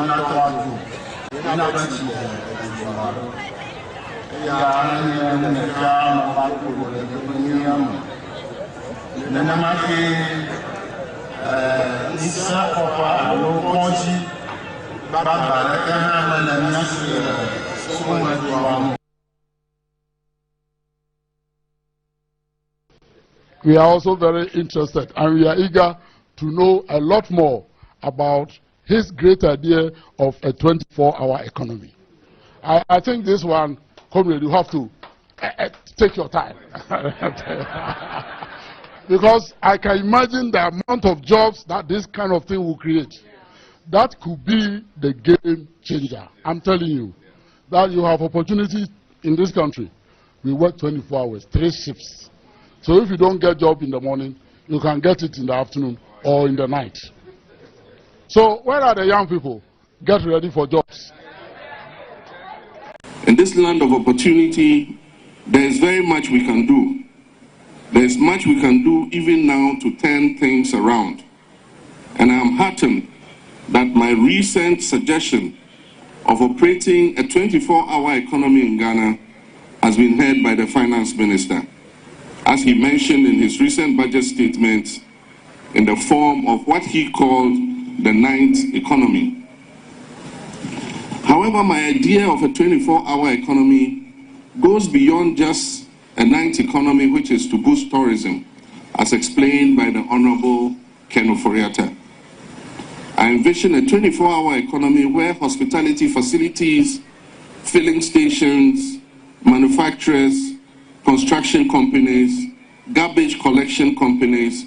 We are also very interested and we are eager to know a lot more about his great idea of a 24-hour economy. I think this one, comrade, you have to take your time. Because I can imagine the amount of jobs that this kind of thing will create. That could be the game changer. I'm telling you that you have opportunity in this country. We work 24 hours, 3 shifts. So if you don't get a job in the morning, you can get it in the afternoon or in the night. So where are the young people? Get ready for jobs. In this land of opportunity, there is very much we can do. There is much we can do even now to turn things around. And I am heartened that my recent suggestion of operating a 24-hour economy in Ghana has been heard by the finance minister, as he mentioned in his recent budget statement, in the form of what he called the 9th economy. However, my idea of a 24-hour economy goes beyond just a 9th economy, which is to boost tourism, as explained by the Honorable Ken Oforiatta. I envision a 24-hour economy where hospitality facilities, filling stations, manufacturers, construction companies, garbage collection companies,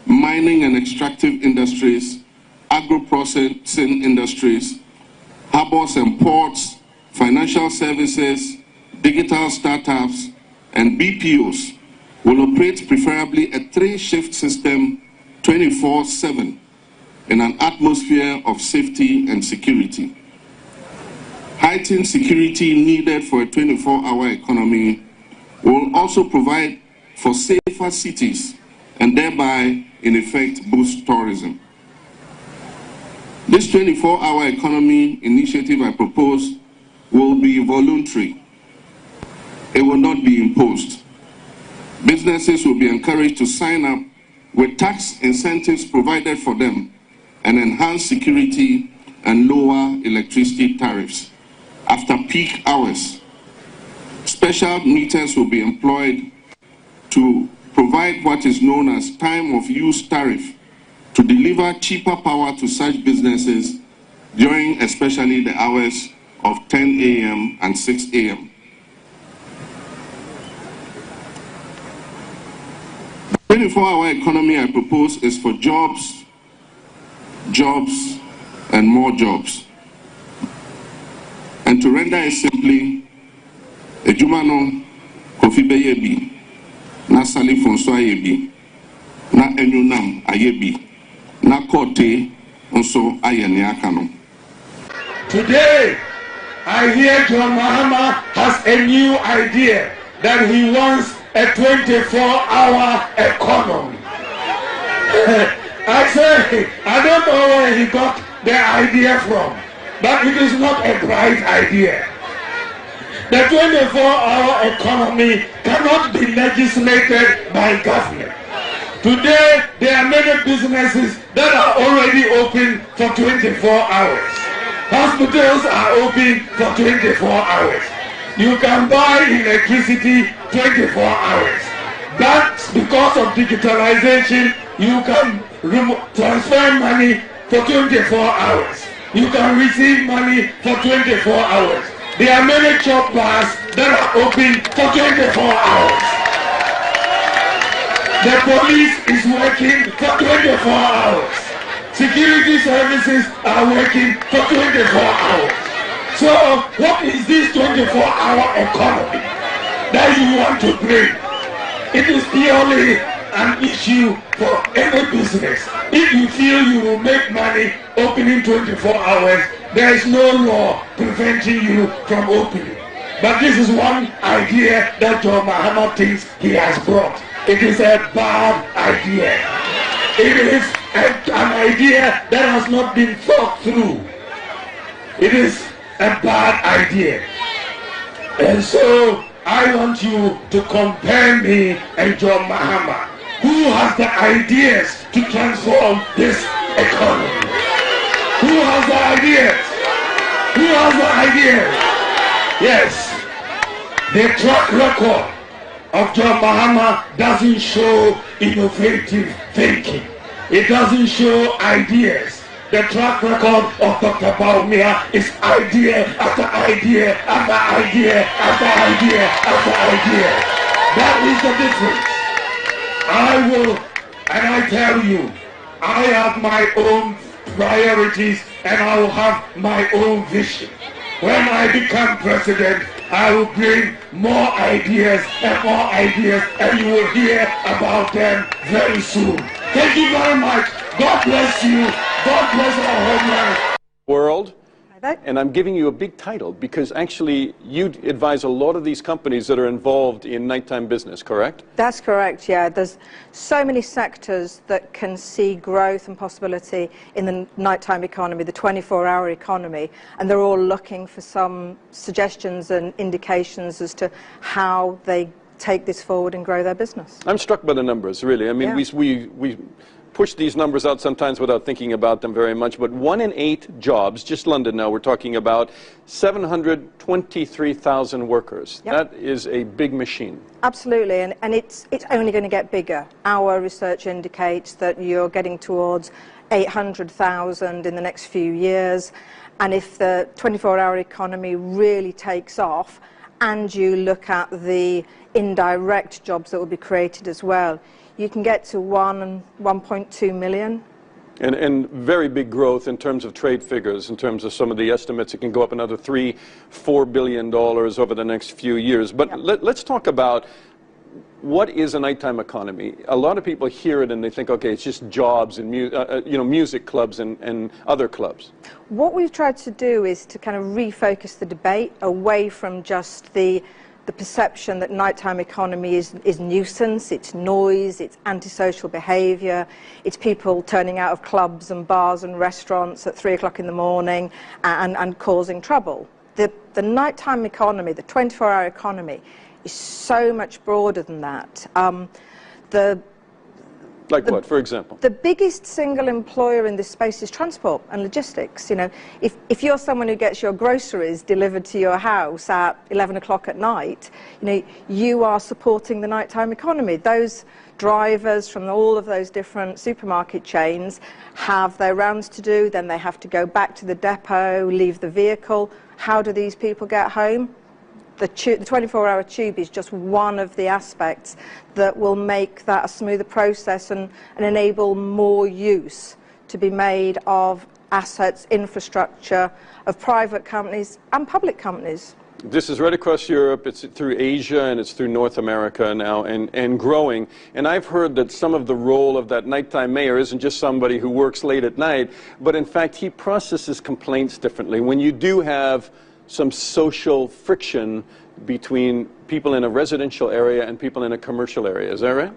mining and extractive industries, agro-processing industries, harbors and ports, financial services, digital startups, and BPOs will operate preferably a 3-shift system 24/7 in an atmosphere of safety and security. Heightened security needed for a 24-hour economy will also provide for safer cities and thereby, in effect, boost tourism. This 24-hour economy initiative I propose will be voluntary. It will not be imposed. Businesses will be encouraged to sign up with tax incentives provided for them and enhanced security and lower electricity tariffs after peak hours. Special meters will be employed to provide what is known as time of use tariff to deliver cheaper power to such businesses during especially the hours of 10 a.m. and 6 a.m. The 24-hour economy I propose is for jobs, jobs, and more jobs. And to render it simply, Ejumano Kofi Beyebi, na Sali Fonso Ayebi, na Enyunam Ayebi, na Kote Onso Ayeniakano. Today, I hear John Mahama has a new idea that he wants a 24-hour economy. I say, I don't know where he got the idea from, but it is not a bright idea. The 24-hour economy cannot be legislated by government. Today, there are many businesses that are already open for 24 hours. Hospitals are open for 24 hours. You can buy electricity 24 hours. That's because of digitalization. You can transfer money for 24 hours. You can receive money for 24 hours. There are many chop bars that are open for 24 hours. The police is working for 24 hours. Security services are working for 24 hours. So what is this 24-hour economy that you want to bring? It is purely an issue for any business. If you feel you will make money opening 24 hours, there is no law preventing you from opening. But this is one idea that John Mahama thinks he has brought. It is a bad idea. It is an idea that has not been thought through. It is a bad idea. And so I want you to compare me and John Mahama. Who has the ideas to transform this economy? Who has the ideas? Who has the ideas? Yes. The track record of John Mahama doesn't show innovative thinking. It doesn't show ideas. The track record of Dr. Baumia is idea after idea after idea after idea after idea. That is the difference. I will, and I tell you, I have my own priorities and I will have my own vision. When I become president, I will bring more ideas, and you will hear about them very soon. Thank you very much. God bless you. God bless our homeland. World. And I'm giving you a big title because actually you advise a lot of these companies that are involved in nighttime business, correct? That's correct, yeah. There's so many sectors that can see growth and possibility in the nighttime economy, the 24-hour economy, and they're all looking for some suggestions and indications as to how they take this forward and grow their business. I'm struck by the numbers, really. I mean, Yeah. we push these numbers out sometimes without thinking about them very much, but 1 in 8 jobs, just London now, we're talking about 723,000 workers. Yep. That is a big machine. Absolutely, and it's only going to get bigger. Our research indicates that you're getting towards 800,000 in the next few years, and if the 24-hour economy really takes off, and you look at the indirect jobs that will be created as well, you can get to 1.2 million. And very big growth in terms of trade figures, in terms of some of the estimates. It can go up another $3–4 billion over the next few years. But let's talk about what is a nighttime economy. A lot of people hear it and they think, okay, it's just jobs and music clubs and other clubs. What we've tried to do is to kind of refocus the debate away from just the perception that nighttime economy is nuisance, it's noise, it's antisocial behaviour, it's people turning out of clubs and bars and restaurants at 3 o'clock in the morning and causing trouble. The nighttime economy, the 24-hour economy, is so much broader than that. Like what, for example? The biggest single employer in this space is transport and logistics. You know, if you're someone who gets your groceries delivered to your house at 11 o'clock at night, you are supporting the nighttime economy. Those drivers from all of those different supermarket chains have their rounds to do, then they have to go back to the depot, leave the vehicle. How do these people get home? The 24-hour tube is just one of the aspects that will make that a smoother process and enable more use to be made of assets, infrastructure, of private companies and public companies. This is right across Europe, it's through Asia, and it's through North America now, and growing. And I've heard that some of the role of that nighttime mayor isn't just somebody who works late at night, but in fact he processes complaints differently. When you do have some social friction between people in a residential area and people in a commercial area. Is that right?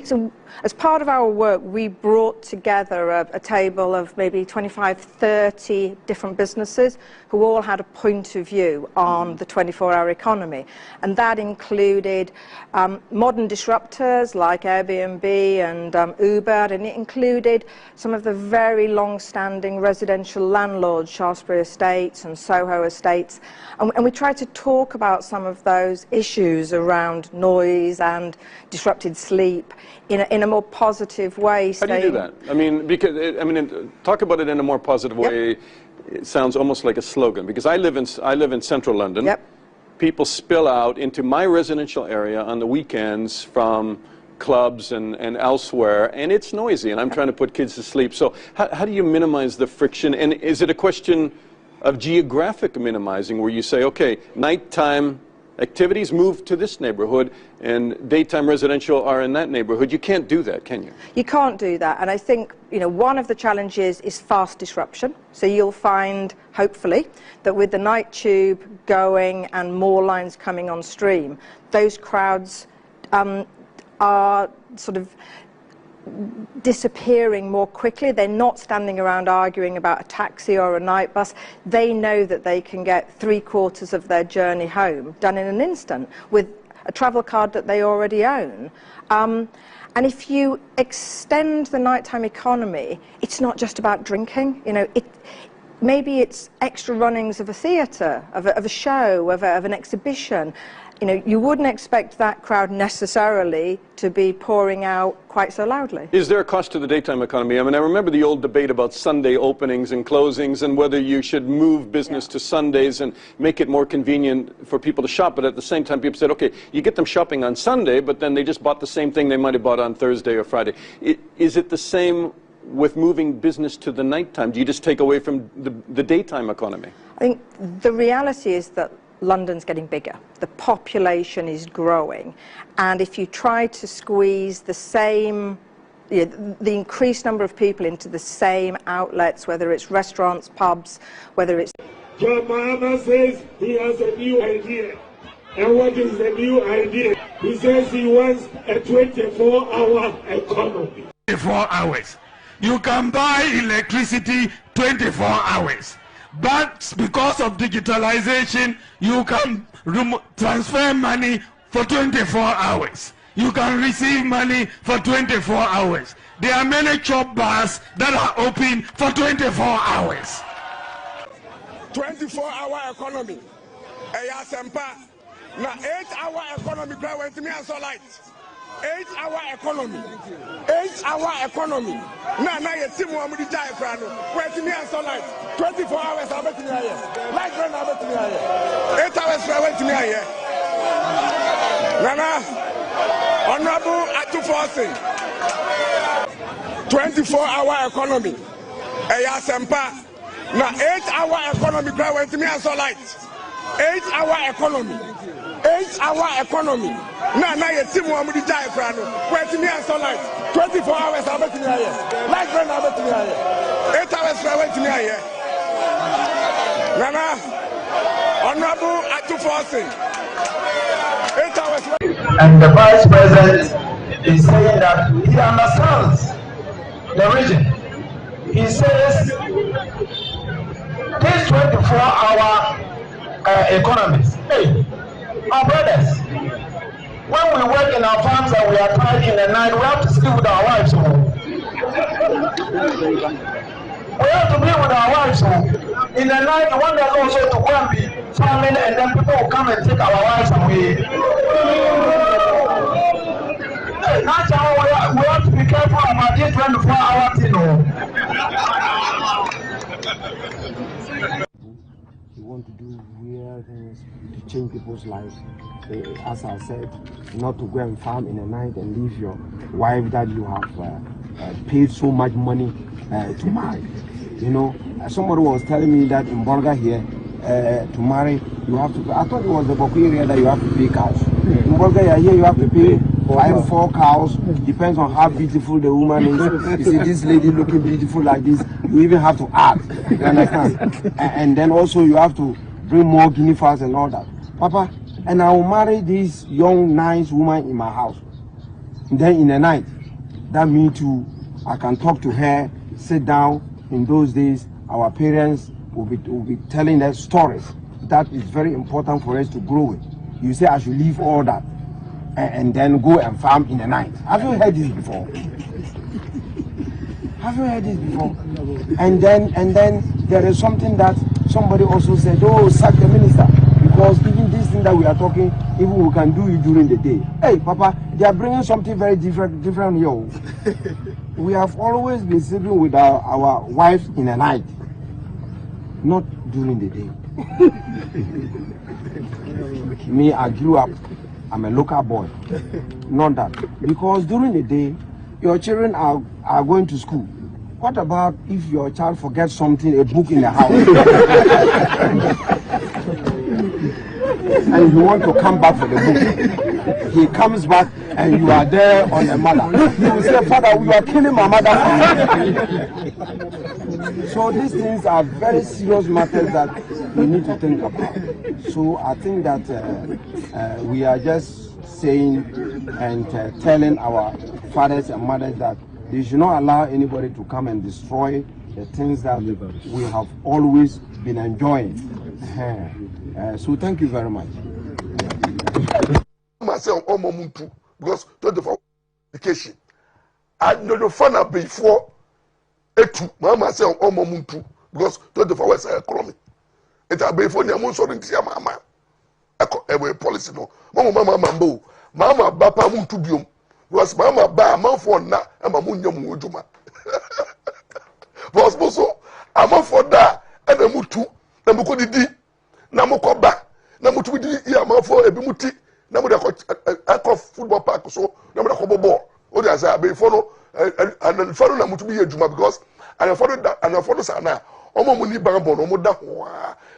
So as part of our work, we brought together a table of maybe 25, 30 different businesses who all had a point of view on the 24-hour economy. And that included modern disruptors like Airbnb and Uber, and it included some of the very long-standing residential landlords, Shaftesbury Estates and Soho Estates. And we tried to talk about some of those issues around noise and disrupted sleep in a more positive way. How do you do that? I mean, talk about it in a more positive way. Yep. It sounds almost like a slogan, because I live in central London. Yep. People spill out into my residential area on the weekends from clubs and elsewhere, and it's noisy, and I'm trying to put kids to sleep. So how do you minimize the friction? And is it a question of geographic minimizing, where you say, okay, nighttime activities move to this neighborhood and daytime residential are in that neighborhood? You can't do that, can you? You can't do that, and I think one of the challenges is fast disruption. So you'll find, hopefully, that with the night tube going and more lines coming on stream, those crowds are sort of disappearing more quickly. They're not standing around arguing about a taxi or a night bus. They know that they can get 3/4 of their journey home done in an instant with a travel card that they already own. And if you extend the nighttime economy, it's not just about drinking. You know, maybe it's extra runnings of a theatre, of a show, of an exhibition. You know, you wouldn't expect that crowd necessarily to be pouring out quite so loudly. Is there a cost to the daytime economy? I mean, I remember the old debate about Sunday openings and closings and whether you should move business to Sundays and make it more convenient for people to shop. But at the same time, people said, okay, you get them shopping on Sunday, but then they just bought the same thing they might have bought on Thursday or Friday. Is it the same with moving business to the nighttime? Do you just take away from the daytime economy? I think the reality is that London's getting bigger. The population is growing. And if you try to squeeze the same, the increased number of people into the same outlets, whether it's restaurants, pubs, whether it's... John Mahama says he has a new idea. And what is the new idea? He says he wants a 24-hour economy. 24 hours. You can buy electricity 24 hours. But because of digitalization, you can transfer money for 24 hours. You can receive money for 24 hours. There are many chop bars that are open for 24 hours. 24-hour economy. Now 8-hour economy, went to me and so light. 8-hour economy. 8-hour economy. Now you see more with the diaphragm. Wait to me and so light. 24 hours I bet me here. Light run I bet me here. 8 hours I went to me here. Nana, honorable at 24-hour economy. Now 8-hour economy went to me and so light. 8-hour economy. 8-hour economy. Now you see more with the diaphragm. Wait to me and so light. 24 hours I bet me here. Light run I bet me here. 8 hours I went to me here. Nana, honorable at 8 hours. And the Vice President is saying that he understands the region. He says this 24-hour economies. Hey, our brothers, when we work in our farms and we are tired in the night, we have to sleep with our wives. We have to be with our wives. In the night, we want us also to go and be farming, and then people will come and take our wives away. Hey, that's how we have to be careful about this 24-hour thing. We want to do real things to change people's lives. As I said, not to go and farm in the night and leave your wife that you have paid so much money to marry. You know, somebody was telling me that in Bolga here, to marry, you have to pay. I thought it was the Boku area that you have to pay cows. In Bolga here, you have to pay 4 cows. Depends on how beautiful the woman is. You see this lady looking beautiful like this, you even have to add. You understand? And then also you have to bring more guinea fowls and all that. Papa, and I will marry this young, nice woman in my house. And then in the night, that means too, I can talk to her, sit down. In those days, our parents will be telling us stories. That is very important for us to grow with. You say I should leave all that and then go and farm in the night. Have you heard this before? Have you heard this before? And then there is something that somebody also said, oh, sack the minister. Because even this thing that we are talking, even we can do it during the day. Hey, Papa, they are bringing something very different here. We have always been sleeping with our wives in the night, not during the day. Me, I grew up, I'm a local boy. Not that. Because during the day, your children are going to school. What about if your child forgets something, a book in the house? And you want to come back for the book. He comes back and you are there on the mother. You will say, Father, we are killing my mother. So these things are very serious matters that we need to think about. So I think that we are just saying and telling our fathers and mothers that They should not allow anybody to come and destroy the things that we have always been enjoying. So thank you very much. Myself, because 24 education. I know the fun of before etu. Myself, because 24 hours economy. It a before nyamun so rinti ya mama. Ewe policy no. Mama mambo. Mama bapa muntu biom. Because mama ba man for na ama munya mu ejuma. Because boso ama for da and mutu na muko didi na muko ba na mutu didi ya ma for ebi muti na mu de akọ football park so na mu de akọ ball. O de asa be for no and for na mutu bi ejuma because and for sa na omo mu ni ban ball no mu da ho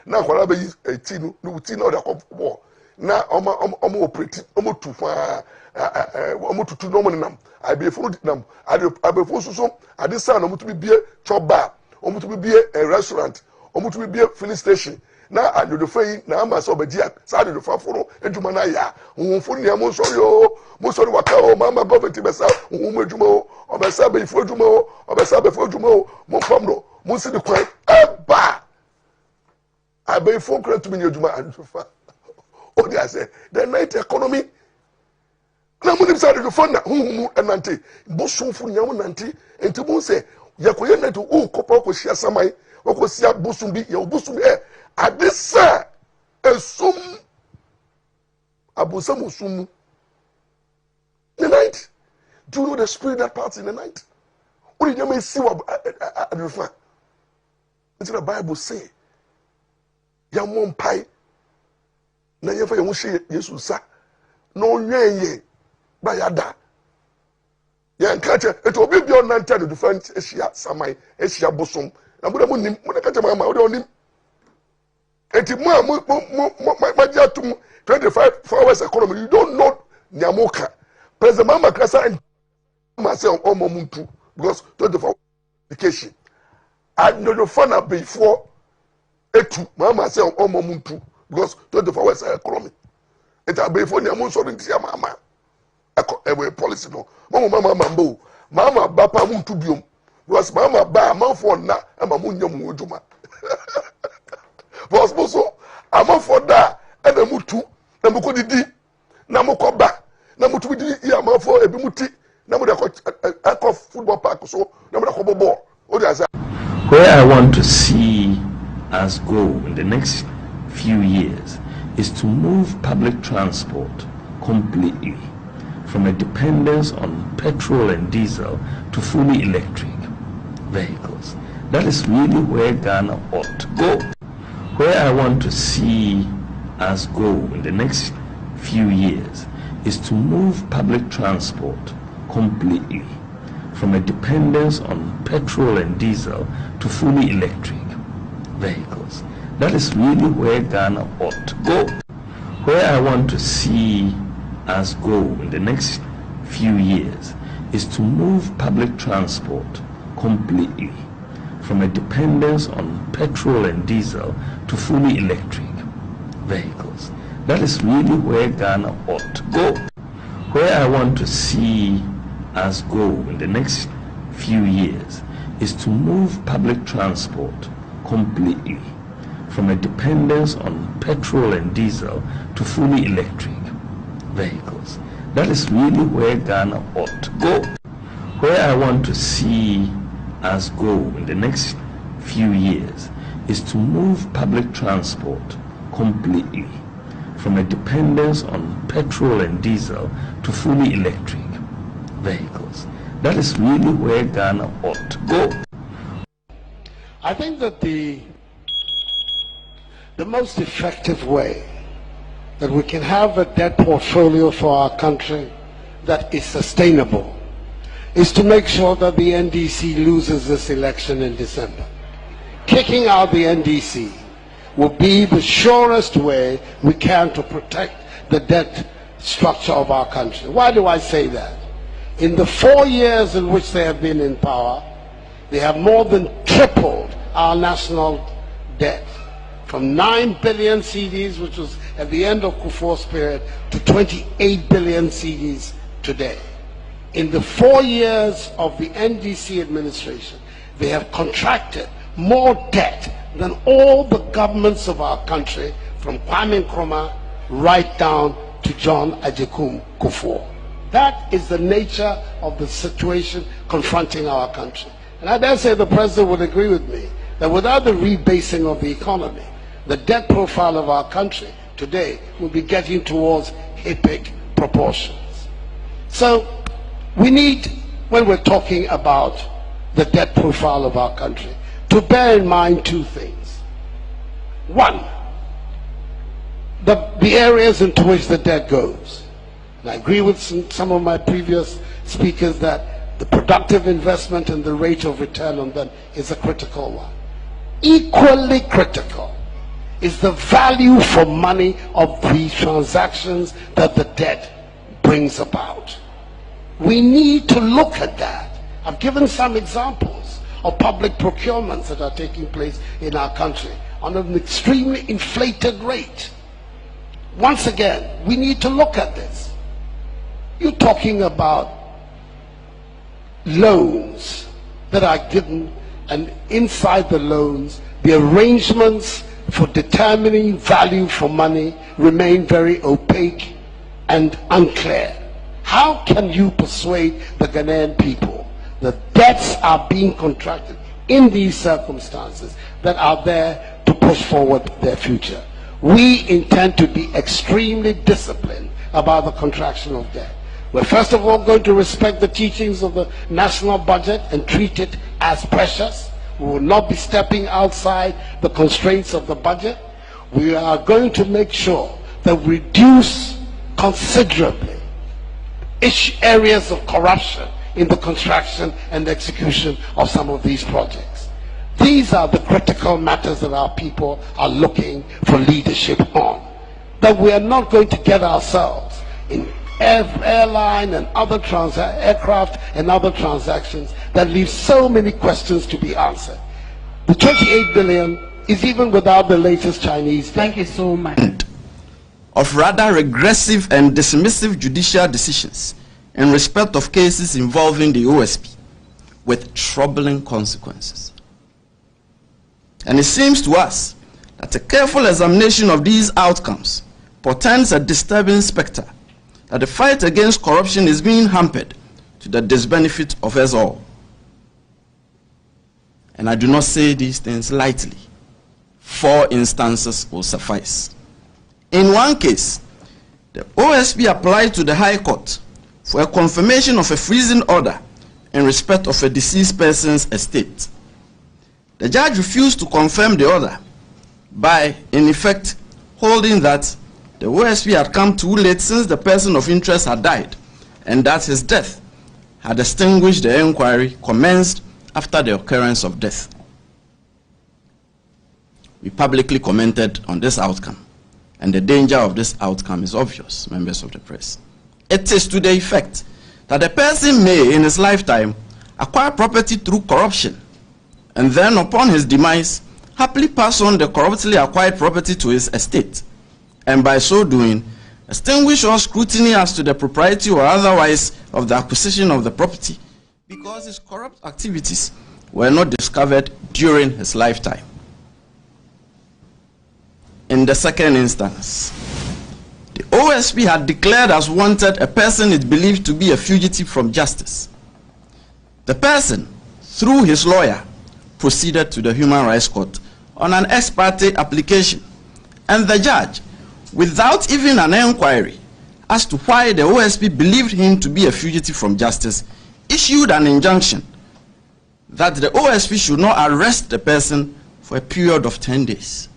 na akwara be ti no ti na o de akọ ball na omo operate omo tu fa omo tutu no mo nam abe fo nam abe fo so ade sa na omo tu bi bie choba omo tu bi bie a restaurant omo tu bi bie filling station na adodo fayi na ama so obadia sa adodo fa fo no eduma na ya honfo ni am so yo mo so waka o mama government be sa honfo eduma o obesa be fo eduma o obesa be fo eduma o mo pam no mo si de kwan aba abe fo kra tu mi eduma adodo fa o dia say the night economy na mo nim sa adodo fa na honfo enante bo so fo nyam nante enti mo say yakoye na to o kopa ko hia samai o ko sia bosum bi ye bosum adisa esum abusam usum the night. Do you know the spirit that parts in the night? What did you may see what it's the Bible say ya mom pai na ye fa ye ho hye Yesu sa no nwenye ba ya da ya nkache eto obi bi on nante do different ehia samai ehia bosom na mo nim mo na kache mama o de onim eti mo majatum 25 hours economy you don't know nyamoka president mama krasa and myself omomuntu because 24 education I know the fun of before etu mama say omomuntu because 24 hours economy it a before nyamun so rinti ya mama ewe policy no mama mambo mama bapa muntu biom because mama ba man for na ama munya mu ejuma because boso ama for da and mutu na muko didi na muko ba na mutu didi ya ma for ebi muti na mu de akọ football park so na mu de akọ ball o de asa. Where I want to see us go in the next few years is to move public transport completely from a dependence on petrol and diesel to fully electric vehicles. That is really where Ghana ought to go. Where I want to see us go in the next few years is to move public transport completely from a dependence on petrol and diesel to fully electric vehicles. That is really where Ghana ought to go. Where I want to see us go in the next few years is to move public transport completely from a dependence on petrol and diesel to fully electric vehicles. That is really where Ghana ought to go. Where I want to see us go in the next few years is to move public transport completely from a dependence on petrol and diesel to fully electric vehicles. That is really where Ghana ought to go. Where I want to see us go in the next few years is to move public transport completely from a dependence on petrol and diesel to fully electric vehicles. That is really where Ghana ought to go. I think that the most effective way that we can have a debt portfolio for our country that is sustainable is to make sure that the NDC loses this election in December. Kicking out the NDC will be the surest way we can to protect the debt structure of our country. Why do I say that? In the 4 years in which they have been in power, they have more than tripled our national debt from 9 billion cedis, which was at the end of Kufuor's period, to 28 billion cedis today. in the 4 years of the NDC administration, they have contracted more debt than all the governments of our country, from Kwame Nkrumah right down to John Agyekum Kufuor. That is the nature of the situation confronting our country. And I dare say the president would agree with me that without the rebasing of the economy, the debt profile of our country today will be getting towards epic proportions. So we need, when we're talking about the debt profile of our country, to bear in mind two things. One, the areas into which the debt goes. And I agree with some of my previous speakers that the productive investment and the rate of return on them is a critical one. Equally critical is the value for money of the transactions that the debt brings about. We need to look at that. I've given some examples of public procurements that are taking place in our country on an extremely inflated rate. Once again, we need to look at this. You're talking about loans that are given, and inside the loans, the arrangements for determining value for money remain very opaque and unclear. How can you persuade the Ghanaian people that debts are being contracted in these circumstances that are there to push forward their future? We intend to be extremely disciplined about the contraction of debt. We're first of all going to respect the teachings of the national budget and treat it as precious. We will not be stepping outside the constraints of the budget. We are going to make sure that we reduce considerably areas of corruption in the construction and execution of some of these projects. These are the critical matters that our people are looking for leadership on. That we are not going to get ourselves in airline and other aircraft and other transactions that leave so many questions to be answered. The 28 billion is even without the latest Chinese debt. Thank you so much. Of rather regressive and dismissive judicial decisions in respect of cases involving the OSP, with troubling consequences. And it seems to us that a careful examination of these outcomes portends a disturbing specter that the fight against corruption is being hampered to the disbenefit of us all. And I do not say these things lightly. 4 instances will suffice. In one case, the OSP applied to the High Court for a confirmation of a freezing order in respect of a deceased person's estate. The judge refused to confirm the order by, in effect, holding that the OSP had come too late since the person of interest had died, and that his death had extinguished the inquiry commenced after the occurrence of death. We publicly commented on this outcome, and the danger of this outcome is obvious, members of the press. It is to the effect that a person may, in his lifetime, acquire property through corruption, and then upon his demise, happily pass on the corruptly acquired property to his estate, and by so doing, extinguish all scrutiny as to the propriety or otherwise of the acquisition of the property, because his corrupt activities were not discovered during his lifetime. In the second instance, the OSP had declared as wanted a person it believed to be a fugitive from justice. The person, through his lawyer, proceeded to the Human Rights Court on an ex parte application, and the judge, without even an inquiry as to why the OSP believed him to be a fugitive from justice, issued an injunction that the OSP should not arrest the person for a period of 10 days.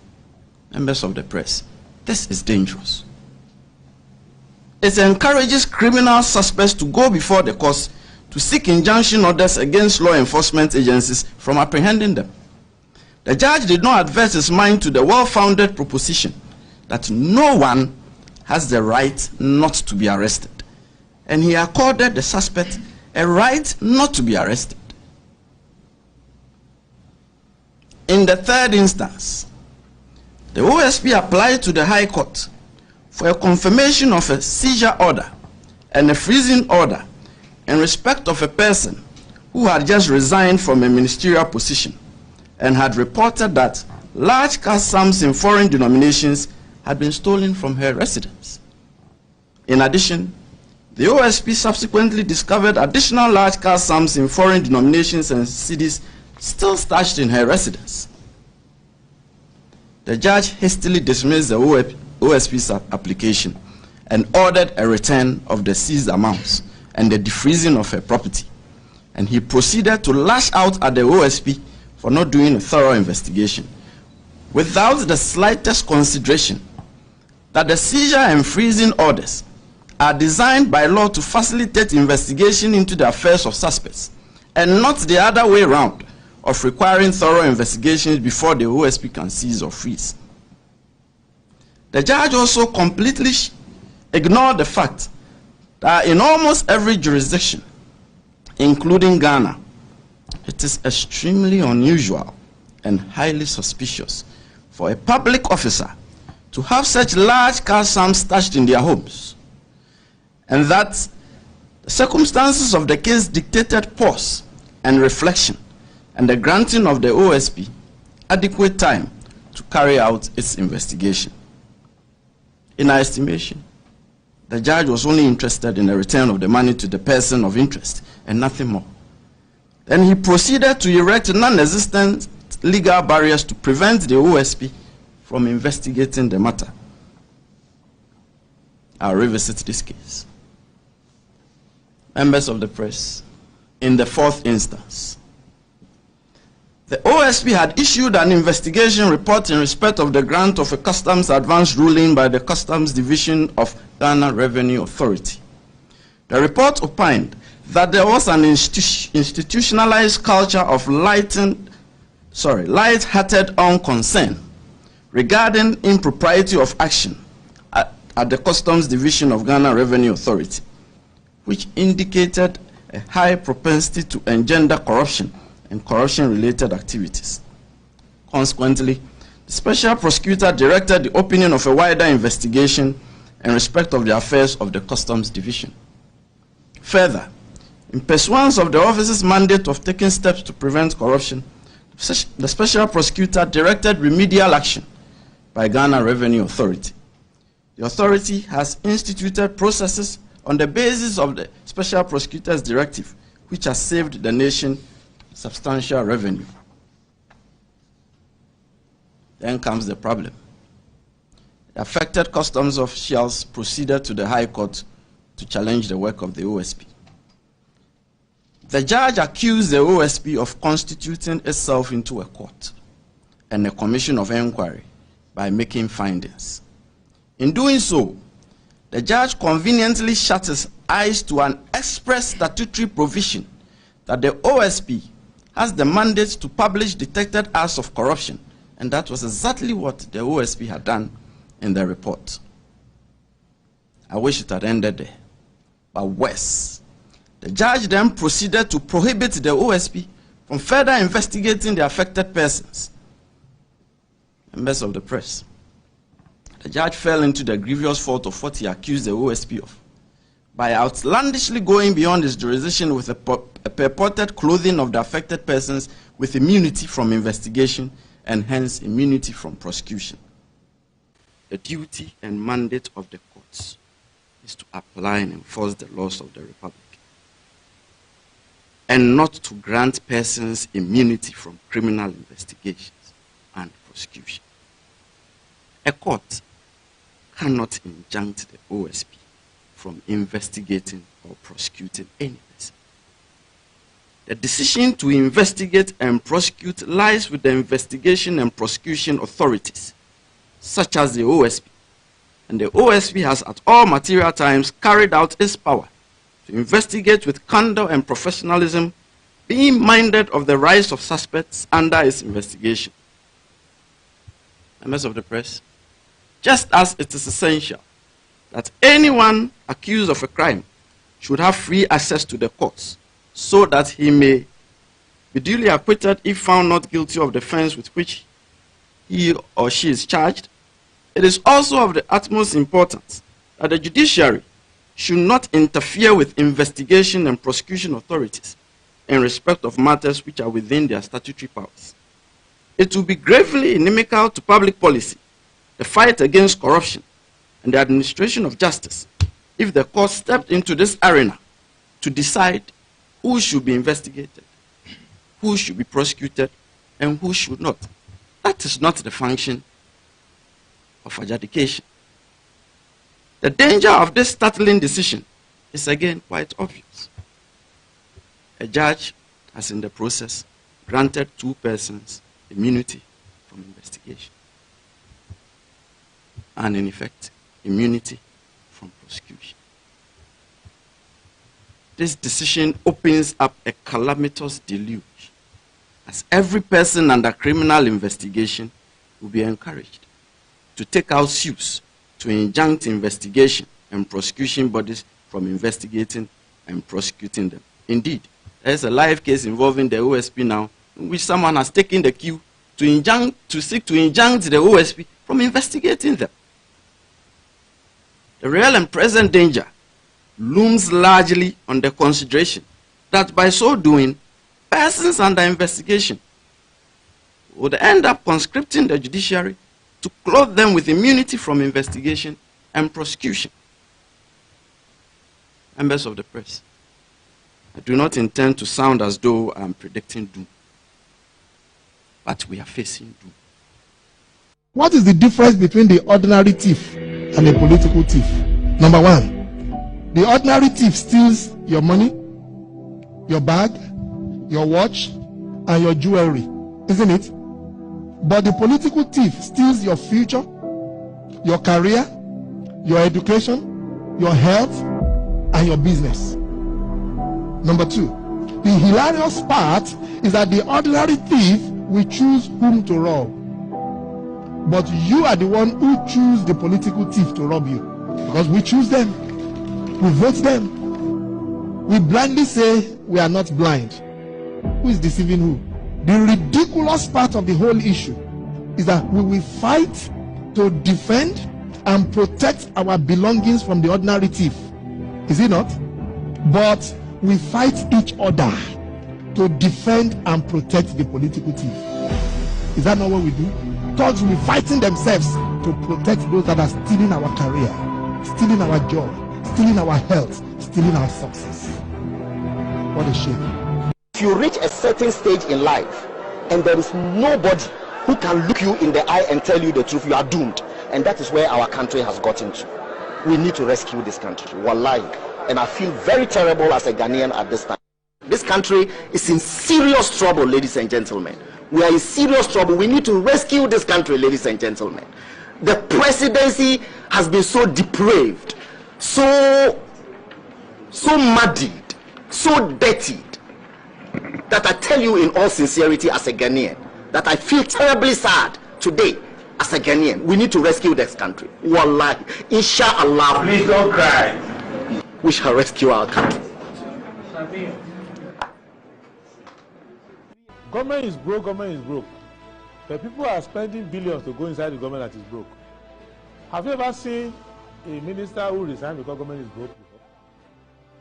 Members of the press, this is dangerous. It encourages criminal suspects to go before the courts to seek injunction orders against law enforcement agencies from apprehending them. The judge did not advert his mind to the well-founded proposition that no one has the right not to be arrested, and he accorded the suspect a right not to be arrested. In the third instance, the OSP applied to the High Court for a confirmation of a seizure order and a freezing order in respect of a person who had just resigned from a ministerial position and had reported that large cash sums in foreign denominations had been stolen from her residence. In addition, the OSP subsequently discovered additional large cash sums in foreign denominations and cedis still stashed in her residence. The judge hastily dismissed the OSP's application and ordered a return of the seized amounts and the defreezing of her property. And he proceeded to lash out at the OSP for not doing a thorough investigation, without the slightest consideration that the seizure and freezing orders are designed by law to facilitate investigation into the affairs of suspects, and not the other way around, of requiring thorough investigations before the OSP can seize or freeze. The judge also completely ignored the fact that in almost every jurisdiction, including Ghana, it is extremely unusual and highly suspicious for a public officer to have such large cash sums stashed in their homes, and that the circumstances of the case dictated pause and reflection and the granting of the OSP adequate time to carry out its investigation. In our estimation, the judge was only interested in the return of the money to the person of interest and nothing more. Then he proceeded to erect non-existent legal barriers to prevent the OSP from investigating the matter. I'll revisit this case. Members of the press, in the fourth instance, the OSP had issued an investigation report in respect of the grant of a customs advance ruling by the Customs Division of Ghana Revenue Authority. The report opined that there was an institutionalized culture of light-hearted unconcern regarding impropriety of action at the Customs Division of Ghana Revenue Authority, which indicated a high propensity to engender corruption and corruption-related activities. Consequently, the special prosecutor directed the opening of a wider investigation in respect of the affairs of the Customs Division. Further, in pursuance of the office's mandate of taking steps to prevent corruption, the special prosecutor directed remedial action by Ghana Revenue Authority. The authority has instituted processes on the basis of the special prosecutor's directive, which has saved the nation substantial revenue. Then comes the problem. The affected customs officials proceeded to the High Court to challenge the work of the OSP. The judge accused the OSP of constituting itself into a court and a commission of inquiry by making findings. In doing so, the judge conveniently shut his eyes to an express statutory provision that the OSP has the mandate to publish detected acts of corruption, and that was exactly what the OSP had done in the report. I wish it had ended there, but worse. The judge then proceeded to prohibit the OSP from further investigating the affected persons. Members of the press, the judge fell into the grievous fault of what he accused the OSP of by outlandishly going beyond his jurisdiction with a purported clothing of the affected persons with immunity from investigation and hence immunity from prosecution. The duty and mandate of the courts is to apply and enforce the laws of the Republic, and not to grant persons immunity from criminal investigations and prosecution. A court cannot injunct the OSP from investigating or prosecuting any person. The decision to investigate and prosecute lies with the investigation and prosecution authorities, such as the OSP, and the OSP has at all material times carried out its power to investigate with candor and professionalism, being minded of the rights of suspects under its investigation. Members of the press, just as it is essential that anyone accused of a crime should have free access to the courts so that he may be duly acquitted if found not guilty of the offense with which he or she is charged, it is also of the utmost importance that the judiciary should not interfere with investigation and prosecution authorities in respect of matters which are within their statutory powers. It will be gravely inimical to public policy, the fight against corruption, and the administration of justice if the court stepped into this arena to decide who should be investigated, who should be prosecuted, and who should not. That is not the function of adjudication. The danger of this startling decision is again quite obvious. A judge has in the process granted 2 persons immunity from investigation, and in effect, immunity from prosecution. This decision opens up a calamitous deluge, as every person under criminal investigation will be encouraged to take out suits to injunct investigation and prosecution bodies from investigating and prosecuting them. Indeed, there is a live case involving the OSP now, in which someone has taken the cue to seek to injunct the OSP from investigating them. The real and present danger looms largely on the consideration that by so doing, persons under investigation would end up conscripting the judiciary to clothe them with immunity from investigation and prosecution. Members of the press, I do not intend to sound as though I am predicting doom, but we are facing doom. What is the difference between the ordinary thief and a political thief? Number 1, the ordinary thief steals your money, your bag, your watch, and your jewelry, isn't it? But the political thief steals your future, your career, your education, your health, and your business. Number 2, the hilarious part is that the ordinary thief will choose whom to rob. But you are the one who choose the political thief to rob you. Because we choose them. We vote them. We blindly say we are not blind. Who is deceiving who? The ridiculous part of the whole issue is that we will fight to defend and protect our belongings from the ordinary thief. Is it not? But we fight each other to defend and protect the political thief. Is that not what we do? Thugs will be fighting themselves to protect those that are stealing our career, stealing our job, stealing our health, stealing our success. What a shame. If you reach a certain stage in life and there is nobody who can look you in the eye and tell you the truth, you are doomed. And that is where our country has gotten to. We need to rescue this country. Wallahi. And I feel very terrible as a Ghanaian at this time. This country is in serious trouble, ladies and gentlemen. We are in serious trouble. We need to rescue this country, ladies and gentlemen. The presidency has been so depraved, so muddied, so dirtied, that I tell you in all sincerity as a Ghanaian, that I feel terribly sad today as a Ghanaian. We need to rescue this country. Wallahi. Inshallah. Please don't cry. We shall rescue our country. Government is broke, government is broke. The people are spending billions to go inside the government that is broke. Have you ever seen a minister who resigned because government is broke before?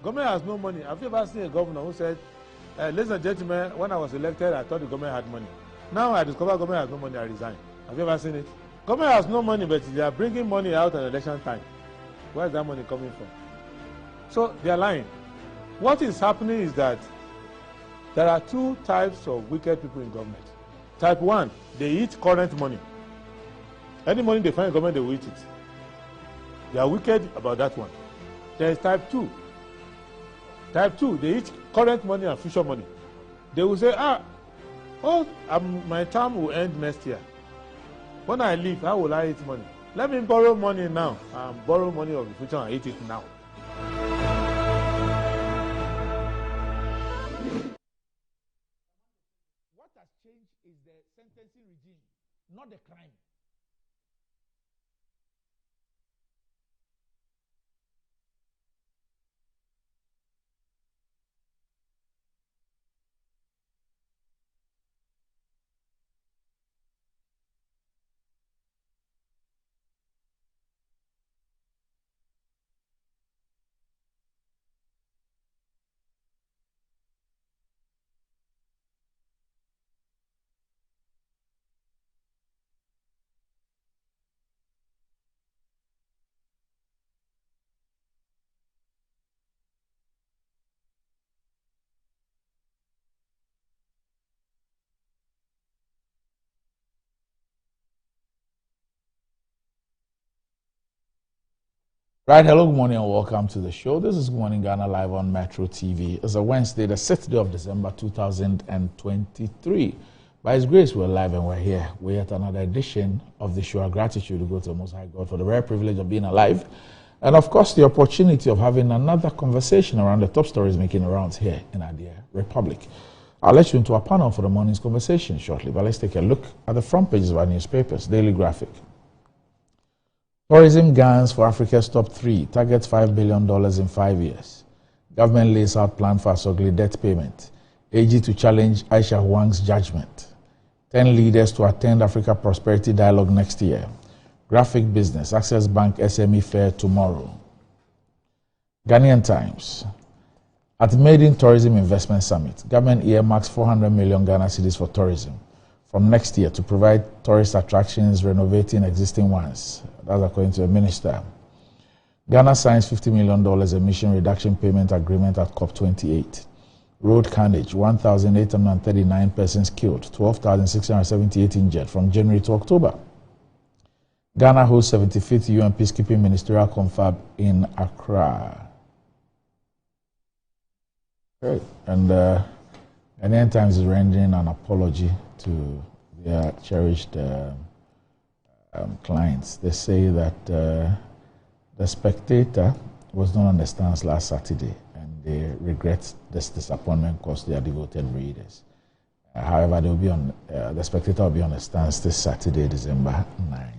Government has no money. Have you ever seen a governor who said, ladies and gentlemen, when I was elected, I thought the government had money. Now I discover government has no money, I resign. Have you ever seen it? Government has no money, but they are bringing money out at election time. Where is that money coming from? So they are lying. What is happening is that there are 2 types of wicked people in government. Type 1, they eat current money. Any money they find in government, they will eat it. They are wicked about that one. There is type 2. Type 2, they eat current money and future money. They will say, my term will end next year. When I leave, how will I eat money? Let me borrow money now and borrow money of the future and eat it now. What has changed is the sentencing regime, not the crime. Right, hello, good morning and welcome to the show. This is Good Morning Ghana live on Metro TV. It's a Wednesday, the 6th day of December 2023. By His grace, we're live and we're here. We're at another edition of the show. Our gratitude to go to the Most High God for the rare privilege of being alive. And of course, the opportunity of having another conversation around the top stories making rounds here in our dear Republic. I'll let you into our panel for the morning's conversation shortly, but let's take a look at the front pages of our newspapers. Daily Graphic. Tourism gains for Africa's top 3, targets $5 billion in 5 years. Government lays out plan for Asogli debt payment. AG to challenge Aisha Huang's judgment. 10 leaders to attend Africa Prosperity Dialogue next year. Graphic Business, Access Bank SME Fair tomorrow. Ghanaian Times. At Made in Tourism Investment Summit, government earmarks 400 million Ghana cedis for tourism from next year to provide tourist attractions, renovating existing ones. That's according to the minister. Ghana signs $50 million emission reduction payment agreement at COP28. Road carnage, 1,839 persons killed, 12,678 injured from January to October. Ghana hosts 75th UN Peacekeeping Ministerial Confab in Accra. Great. And Ghanaian Times is rendering an apology to their cherished clients. They say that the Spectator was not on the stands last Saturday, and they regret this disappointment caused their devoted readers. However, they will be on the Spectator will be on the stands this Saturday, December 9.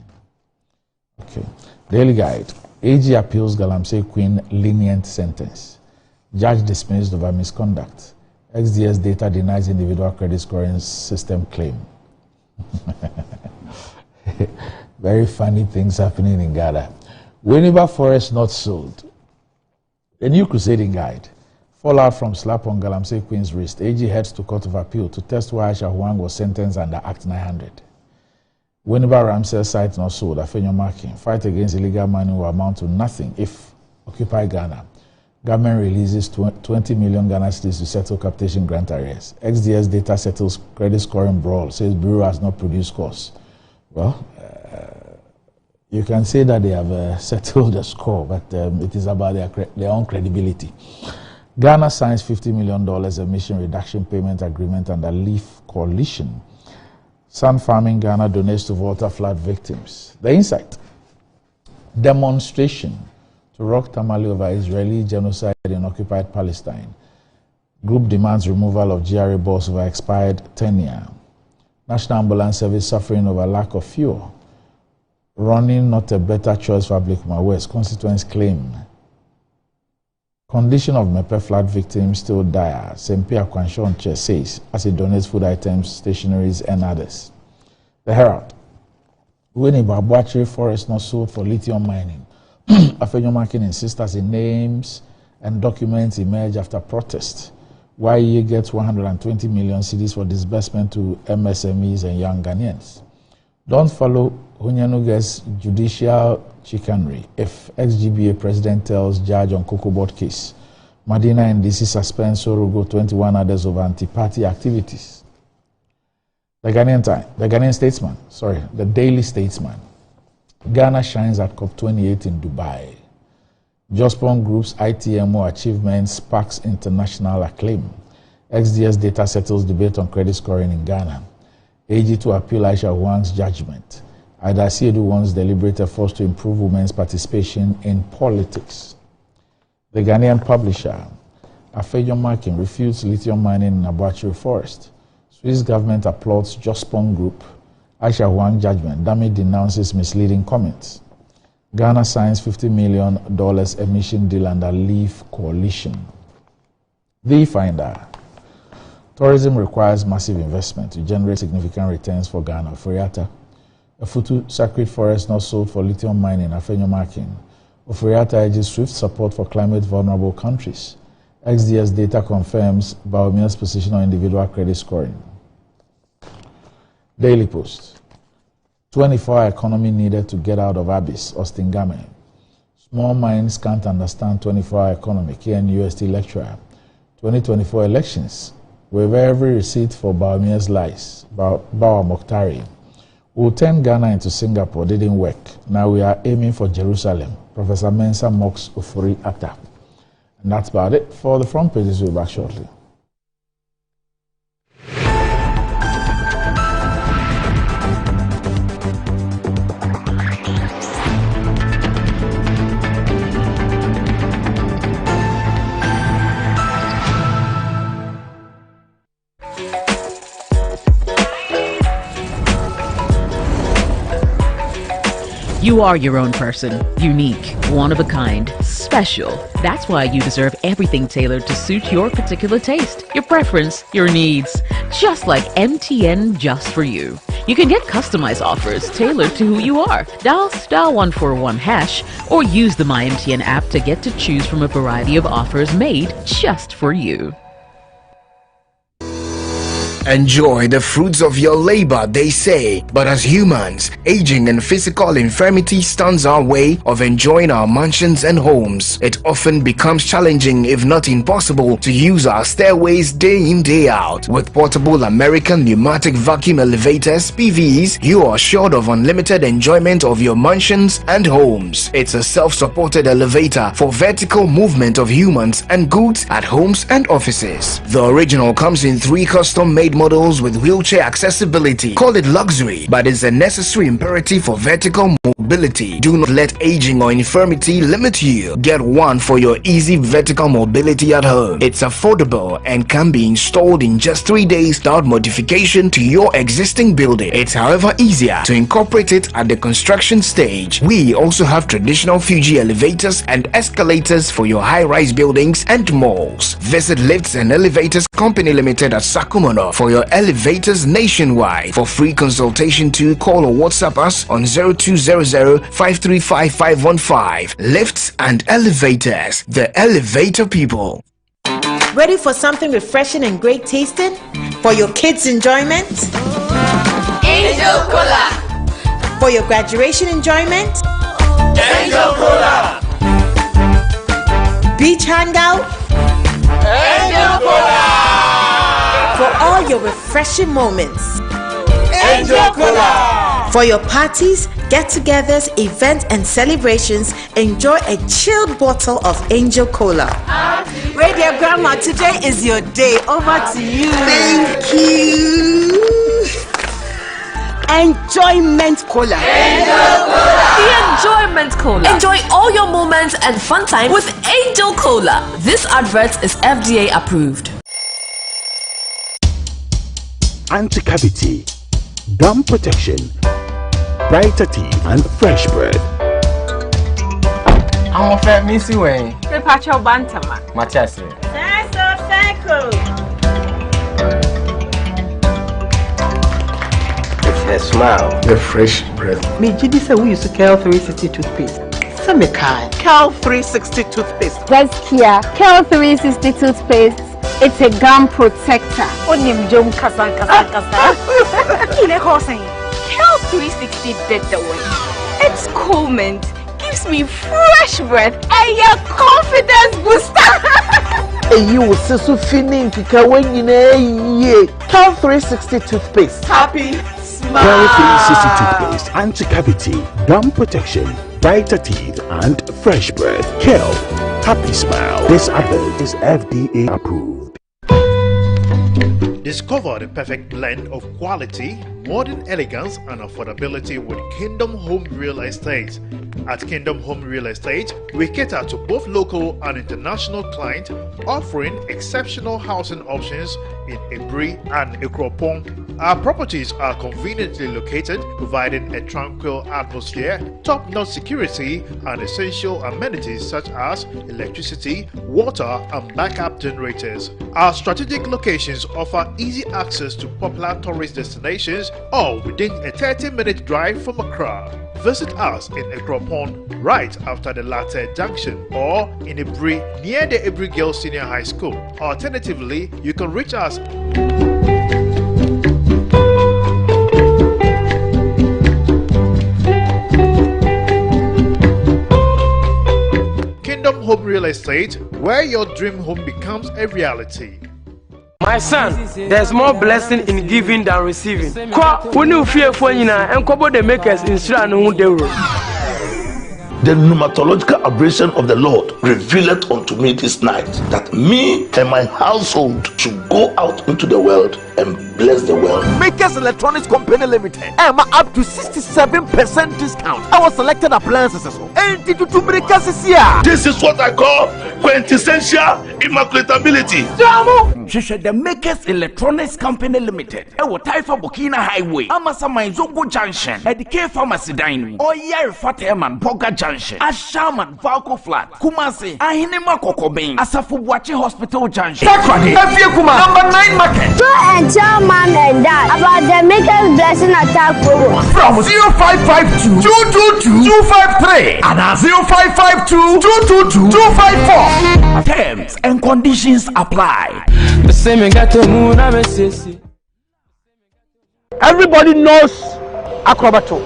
Okay. Daily Guide. AG appeals Galamsey Queen lenient sentence. Judge dismissed over misconduct. XDS data denies individual credit scoring system claim. Very funny things happening in Ghana. Winneba Forest not sold. The new crusading guide. Fallout from slap on Galamsey Queen's wrist. AG heads to Court of Appeal to test why Aisha Huang was sentenced under Act 900. Winneba Ramsey site not sold. Afenyo marking. Fight against illegal mining will amount to nothing if Occupy Ghana. Government releases 20 million Ghana cedis to settle capitation grant arrears. XDS data settles credit scoring brawl. Says Bureau has not produced scores. Well, you can say that they have settled the score, but it is about their own credibility. Ghana signs $50 million emission reduction payment agreement under Leaf Coalition. Sun Farming Ghana donates to water flood victims. The Insight. Demonstration to rock tamale over Israeli genocide in occupied Palestine. Group demands removal of GRA boss over expired tenure. National Ambulance Service suffering over lack of fuel. Running not a better choice for Ablikuma West. Constituents claim. Condition of Mepe flood victims still dire. Sempi Akwanshonche says as he donates food items, stationaries and others. The Herald. Winnie Babuachi forest not sold for lithium mining. Afenyo Makin insists as names and documents emerge after protest. YE gets 120 million cedis for disbursement to MSMEs and young Ghanaians. Don't follow Hunyanuga's judicial chicanery if ex-GBA president tells judge on Cocoa Board case. Madina and DC suspend Sorogo 21 others over anti-party activities. The Daily Statesman. Ghana shines at COP28 in Dubai. Jospon Group's ITMO achievement sparks international acclaim. XDS data settles debate on credit scoring in Ghana. AG to appeal Aisha Huang's judgment. Ida Siedu wants deliberate efforts to improve women's participation in politics. The Ghanaian Publisher. Afenyo Makin refutes lithium mining in Abuachiri Forest. Swiss government applauds Jospon Group. Aisha Huang judgment. Dami denounces misleading comments. Ghana signs $50 million emission deal under Leaf Coalition. The Finder. Tourism requires massive investment to generate significant returns for Ghana. Ofuriata. A Futu sacred forest not sold for lithium mining. Afenyo Makin. Ofuriata urges swift support for climate vulnerable countries. XDS data confirms Baumia's position on individual credit scoring. Daily Post. 24-hour economy needed to get out of abyss. Austin Game. Small minds can't understand 24-hour economy. KNUST lecturer. 2024 elections. With every receipt for Baumia's lies. Bawa Mokhtari. We'll turn Ghana into Singapore. Didn't work. Now we are aiming for Jerusalem. Professor Mensa Mox Ofori Atta. And that's about it for the front pages. We'll be back shortly. You are your own person, unique, one of a kind, special. That's why you deserve everything tailored to suit your particular taste, your preference, your needs. Just like MTN Just For You. You can get customized offers tailored to who you are. Dial *141# or use the MyMTN app to get to choose from a variety of offers made just for you. Enjoy the fruits of your labor, they say. But as humans, aging and physical infirmity stands our way of enjoying our mansions and homes. It often becomes challenging, if not impossible, to use our stairways day in, day out. With portable American pneumatic vacuum elevators, PVs, you are assured of unlimited enjoyment of your mansions and homes. It's a self-supported elevator for vertical movement of humans and goods at homes and offices. The original comes in 3 custom-made models with wheelchair accessibility. Call it luxury, but it's a necessary imperative for vertical mobility. Do not let aging or infirmity limit you. Get one for your easy vertical mobility at home. It's affordable and can be installed in just 3 days without modification to your existing building. It's however easier to incorporate it at the construction stage. We also have traditional Fuji elevators and escalators for your high-rise buildings and malls. Visit Lifts and Elevators Company Limited at Sakumono for your elevators nationwide. For free consultation to call or WhatsApp us on 0200-535-515. Lifts and Elevators, the elevator people. Ready for something refreshing and great tasting? For your kids' enjoyment? Angel Cola. For your graduation enjoyment? Angel Cola. Beach hangout? Angel Cola. For all your refreshing moments, Angel Cola. For your parties, get-togethers, events, and celebrations, enjoy a chilled bottle of Angel Cola. Radio Grandma, today is your day. Over to you. Thank you. Enjoyment Cola. Angel Cola. The Enjoyment Cola. Enjoy all your moments and fun time with Angel Cola. This advert is FDA approved. Anti-cavity, gum protection, brighter teeth, and fresh bread. I'm a fat missy way. Prepare bantama. Matias. It's her smile. The fresh breath. Me, Judy said we used to Cal 360 toothpaste. Semikai. Cal 360 toothpaste. That's Kia. Cal 360 toothpaste. It's a gum protector. Onim jom kasa. Ile kosen. Cal 360 better way. Its cool mint gives me fresh breath and your confidence booster. You will see so feeling to when you know Cal 360 toothpaste. Happy smile. Cal 360 toothpaste, anti-cavity, gum protection, brighter teeth, and fresh breath. Cal, happy smile. This advert is FDA approved. Discover the perfect blend of quality, modern elegance, and affordability with Kingdom Home Real Estate. At Kingdom Home Real Estate, we cater to both local and international clients, offering exceptional housing options in Ebri and Ikropong. Our properties are conveniently located, providing a tranquil atmosphere, top-notch security, and essential amenities such as electricity, water, and backup generators. Our strategic locations offer easy access to popular tourist destinations, all within a 30-minute drive from Accra. Visit us in Ikropong right after the Latte Junction, or in Ebri near the Ebri Girls Senior High School. Alternatively, you can reach us Kingdom Home Real Estate, where your dream home becomes a reality. My son, there's more blessing in giving than receiving. When you fear for you and cover the makers in Sran. the pneumatological aberration of the Lord revealed unto me this night, that me and my household should go out into the world and bless the world. Makers Electronics Company Limited, Emma up to 67% discount. Our selected appliances. This is what I call quintessential immaculatability. The Makers Electronics Company Limited. Ewo Taifa Burkina Highway. Amasama Zongo Junction. Edike Pharmacy Dining. Oyer Fateman Boga Junction. Ashaman Valco Flat. Kumasi. Ahinema Kokobin. Asafu Bwachi Hospital Junction. Takradi. Kuma. Number 9 Market. Tell mom and dad about the Makers Blessing Attack program. From 0552 222 253 and 0552 222 254. Terms and conditions apply. Everybody knows Acrobato.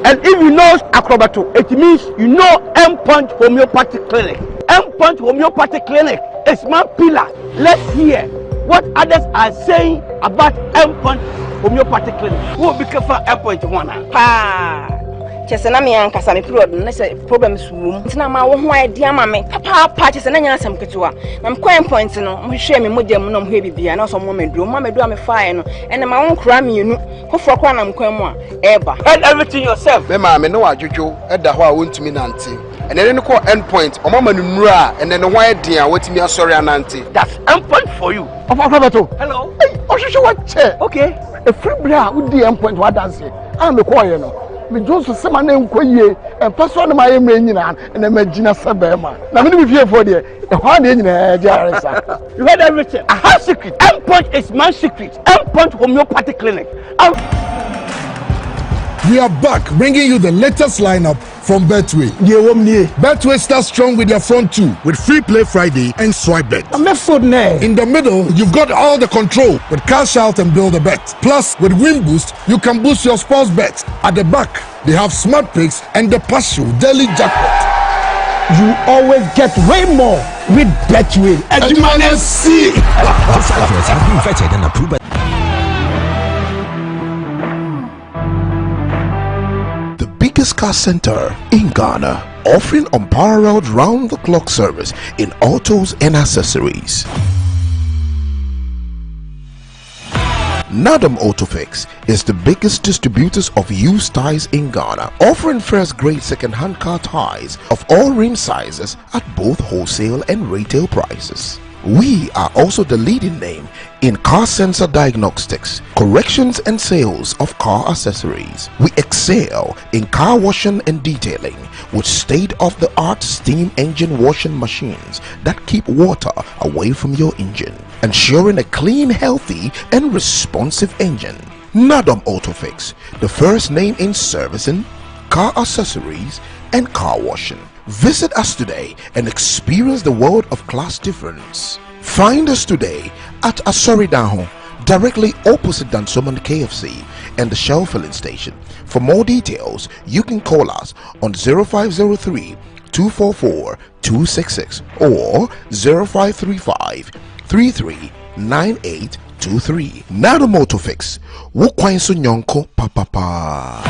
And if you know Acrobato, it means you know M-Punch Homeopathic Clinic. M-Punch Homeopathic Clinic is my pillar. Let's hear what others are saying about M-Punch Homeopathic Clinic. Who will be careful M-Punch one? Chesena me ankasa me period na se problems wom ntina ma wo ho idea ma me papa chesena nya asem ketewa na me coin point no mo hwe me modem no mo hwe bibia na so mo meduro me fire no ene ma won kra me enu kofo kwa na mkwan mu a eba head everything yourself. Me ma me no adwodwo eda ho a wontumi nante ene ne ko end point o mama no nuru a ene ne ho eden a watimi asori anante. That's end point for you. Of Acrobato. Hello. Hey, ohwehwe what chair. Okay. A free bra wo di end point what dance. Am me call you no. Me Johnson say my name Koye and person of my nyina and imagine Sabema. Now me fear for there. The one in you heard everything. I have secret. M-Punch is my secret. M-Punch Homeopathic Clinic. We are back bringing you the latest lineup from Betway. Betway starts strong with their front two with Free Play Friday and Swipe Bet. In the middle, you've got all the control with Cash Out and Build a Bet. Plus, with Win Boost, you can boost your sports bets. At the back, they have Smart Picks and the Partial Daily Jackpot. You always get way more with Betway. As you might see. This advert has been vetted and approved by biggest car center in Ghana, offering unparalleled round-the-clock service in autos and accessories. Nadam Autofix is the biggest distributors of used tires in Ghana, offering first-grade second-hand car tires of all rim sizes at both wholesale and retail prices. We are also the leading name in car sensor diagnostics, corrections and sales of car accessories. We excel in car washing and detailing with state-of-the-art steam engine washing machines that keep water away from your engine, ensuring a clean, healthy and responsive engine. Nadam Autofix, the first name in servicing, car accessories and car washing. Visit us today and experience the world of class difference. Find us today at Asoridaho, directly opposite Dansoman KFC and the Shell filling station. For more details, you can call us on 0503 244 266 or 0535 339823. Nado Motofix, Wukwainsu Nyonko Papa.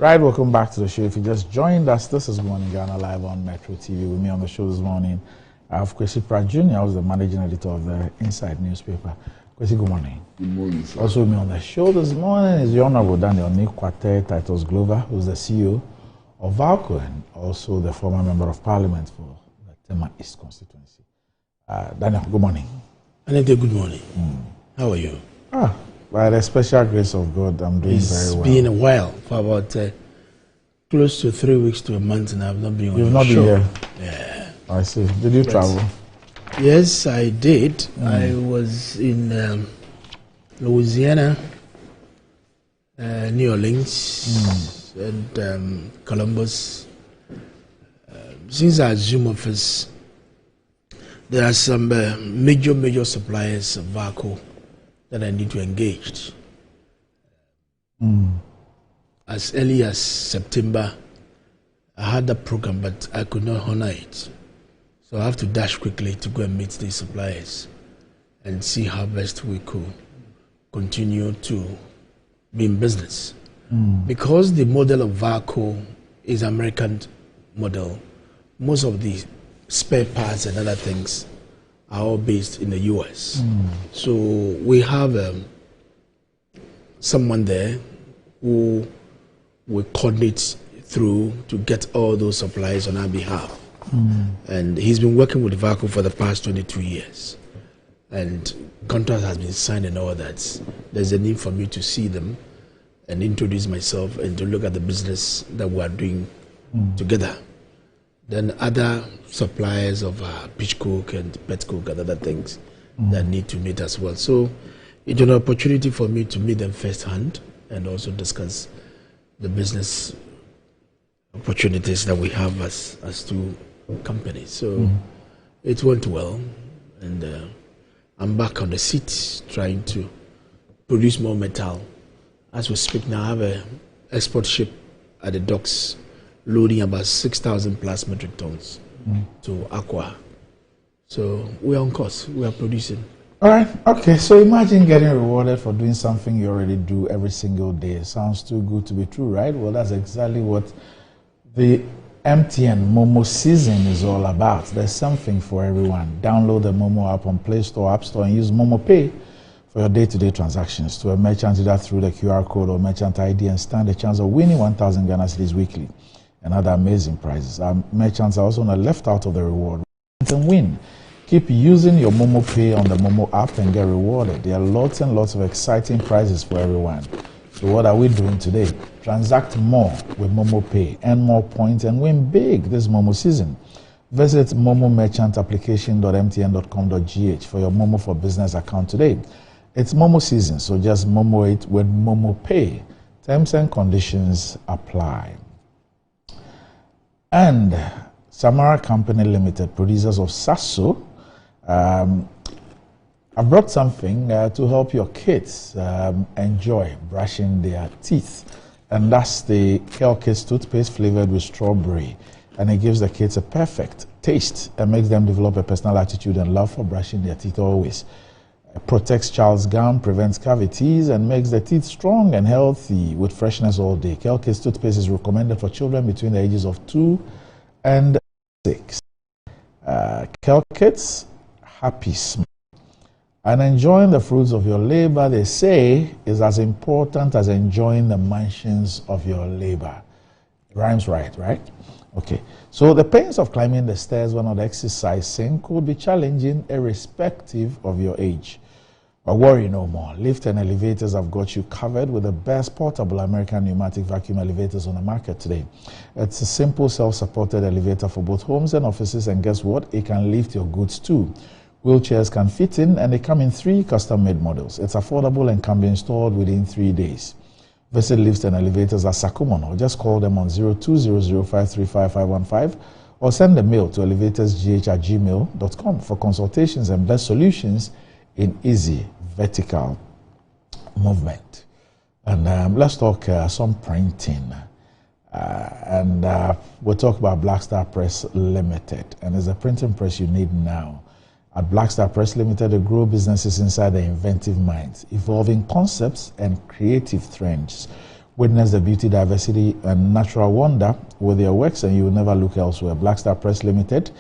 Right, welcome back to the show. If you just joined us, this is Morning Ghana live on Metro TV. With me on the show this morning, I have Kwesi Pratt Jr., who's the managing editor of the Inside newspaper. Kwesi, good morning. Good morning, sir. Also with me on the show this morning is the Honorable Daniel Nikwate Titus Glover, who's the CEO of Valco and also the former Member of Parliament for the Tema East constituency. Daniel, good morning. Anita, good morning. How are you? By the special grace of God, I'm doing very well. It's been a while, for about Close to 3 weeks to a month, and I've not been on You've the not show. been here? Yeah. I see. Did you travel? Yes, I did. I was in Louisiana, New Orleans, and Columbus. Since I assumed office, there are some major suppliers of Vaco that I need to engage. As early as September, I had that program, but I could not honor it. So I have to dash quickly to go and meet these suppliers and see how best we could continue to be in business. Because the model of Vaco is American model, most of the spare parts and other things are all based in the US. So we have someone there who will coordinate through to get all those supplies on our behalf. And he's been working with Vaco for the past 22 years. And contract has been signed and all that. There's a need for me to see them and introduce myself and to look at the business that we are doing together. Then other suppliers of pitch cook and pet cook and other things that need to meet as well. So it's an opportunity for me to meet them firsthand and also discuss the business opportunities that we have as two companies. So it went well, and I'm back on the seat trying to produce more metal. As we speak now, I have an export ship at the docks loading about 6,000 plus metric tons to Aqua. So we're on course, we are producing. All right, okay, so imagine getting rewarded for doing something you already do every single day. Sounds too good to be true, right? Well, that's exactly what the MTN Momo season is all about. There's something for everyone. Download the Momo app on Play Store, App Store, and use Momo Pay for your day-to-day transactions. To a merchant, either through the QR code or merchant ID, and stand a chance of winning 1,000 Ghana cedis weekly and other amazing prizes. Our merchants are also not left out of the reward. And win. Keep using your Momo Pay on the Momo app and get rewarded. There are lots and lots of exciting prizes for everyone. So what are we doing today? Transact more with Momo Pay, earn more points, and win big this Momo season. Visit momomerchantapplication.mtn.com.gh for your Momo for Business account today. It's Momo season, so just Momo it with Momo Pay. Terms and conditions apply. And Samara Company Limited, producers of Sasso, I brought something to help your kids enjoy brushing their teeth. And that's the Kel Kids toothpaste flavored with strawberry. And it gives the kids a perfect taste and makes them develop a personal attitude and love for brushing their teeth always. It protects child's gum, prevents cavities, and makes the teeth strong and healthy with freshness all day. Kel Kids toothpaste is recommended for children between the ages of 2 and 6. Kel Kids, happy smile. And enjoying the fruits of your labor, they say, is as important as enjoying the mansions of your labor. Rhymes right? Okay. So the pains of climbing the stairs when not exercising could be challenging irrespective of your age. But worry no more. Lift and elevators have got you covered with the best portable American pneumatic vacuum elevators on the market today. It's a simple self-supported elevator for both homes and offices, and guess what? It can lift your goods too. Wheelchairs can fit in, and they come in 3 custom-made models. It's affordable and can be installed within 3 days. Visit Lifts and Elevators at Sakumon, or just call them on 0200535515 or send a mail to elevatorsgh@gmail.com for consultations and best solutions in easy vertical movement. And let's talk some printing. We'll talk about Black Star Press Limited, and it's a printing press you need now. At Black Star Press Limited, they grow businesses inside their inventive minds, evolving concepts and creative trends. Witness the beauty, diversity, and natural wonder with their works, and you will never look elsewhere. Black Star Press Limited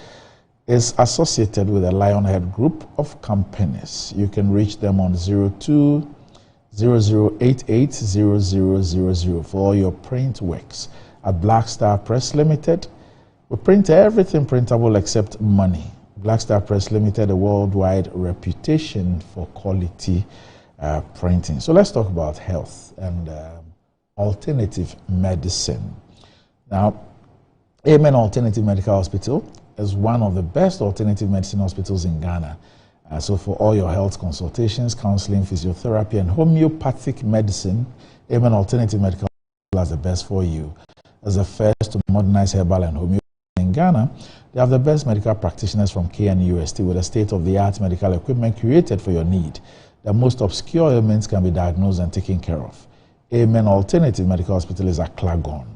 is associated with the Lionhead Group of companies. You can reach them on 0200880000 for all your print works. At Black Star Press Limited, we print everything printable except money. Black Star Press Limited, a worldwide reputation for quality printing. So let's talk about health and alternative medicine. Now, Amen Alternative Medical Hospital is one of the best alternative medicine hospitals in Ghana. So for all your health consultations, counseling, physiotherapy, and homeopathic medicine, Amen Alternative Medical Hospital is the best for you. As the first to modernize herbal and homeopathy in Ghana, they have the best medical practitioners from KNUST with a state-of-the-art medical equipment created for your need. The most obscure ailments can be diagnosed and taken care of. Amen Alternative Medical Hospital is at Klagon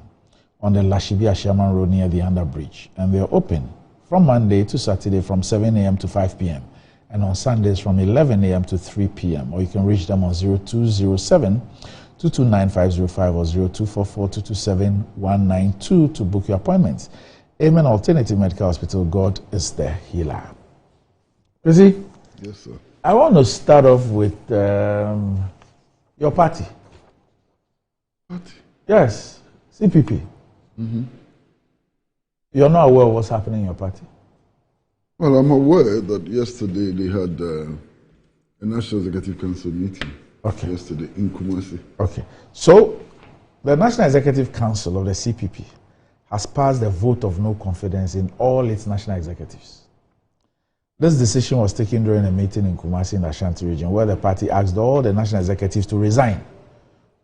on the Lashibia Sherman Road near the Underbridge, and they are open from Monday to Saturday from 7 a.m. to 5 p.m. and on Sundays from 11 a.m. to 3 p.m. Or you can reach them on 0207 229505 or 0244 227192 to book your appointments. Amen Alternative Medical Hospital, God is the healer. Chrissy? Yes, sir. I want to start off with your party. Party? Yes, CPP. Mm-hmm. You're not aware of what's happening in your party? Well, I'm aware that yesterday they had a National Executive Council meeting. Okay. Yesterday in Kumasi. Okay. So, the National Executive Council of the CPP has passed a vote of no confidence in all its national executives. This decision was taken during a meeting in Kumasi in the Ashanti region, where the party asked all the national executives to resign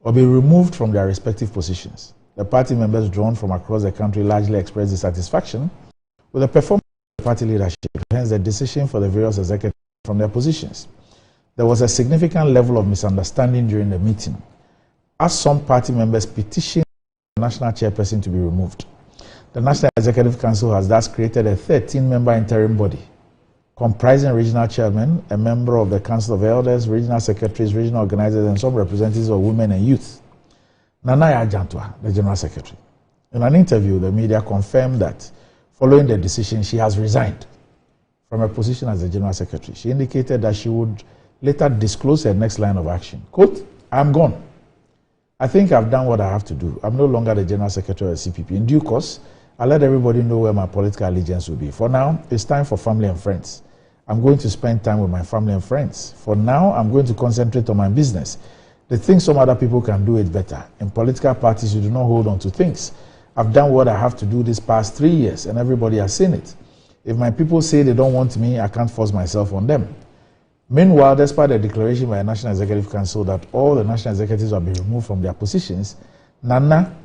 or be removed from their respective positions. The party members drawn from across the country largely expressed dissatisfaction with the performance of the party leadership, hence the decision for the various executives from their positions. There was a significant level of misunderstanding during the meeting, as some party members petitioned the national chairperson to be removed. The National Executive Council has thus created a 13-member interim body comprising regional chairmen, a member of the Council of Elders, regional secretaries, regional organizers, and some representatives of women and youth. Nanaya Jantwa, the General Secretary. In an interview, the media confirmed that following the decision, she has resigned from her position as the General Secretary. She indicated that she would later disclose her next line of action. Quote, I'm gone. I think I've done what I have to do. I'm no longer the General Secretary of the CPP. In due course, I'll let everybody know where my political allegiance will be. For now, it's time for family and friends. I'm going to spend time with my family and friends. For now, I'm going to concentrate on my business. They think some other people can do it better. In political parties, you do not hold on to things. I've done what I have to do these past 3 years, and everybody has seen it. If my people say they don't want me, I can't force myself on them. Meanwhile, despite the declaration by the National Executive Council that all the national executives will be removed from their positions, Nana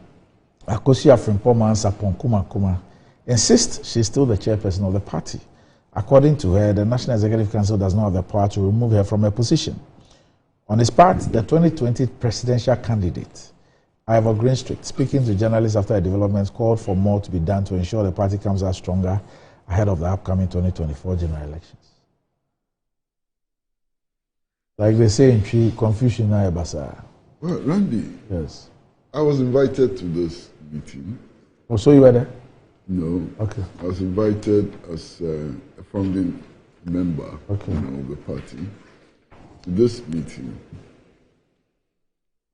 Akosua-Frimpong Sapon Kuma insists she's still the chairperson of the party. According to her, the National Executive Council does not have the power to remove her from her position. On his part, the 2020 presidential candidate, Ivor Greenstreet, speaking to journalists after the developments, called for more to be done to ensure the party comes out stronger ahead of the upcoming 2024 general elections. Like they say in Tree, confusion now, Basa. Well, Randy. Yes. I was invited to this meeting. Oh, so you were there? No. Okay. I was invited as a founding member of the party to this meeting.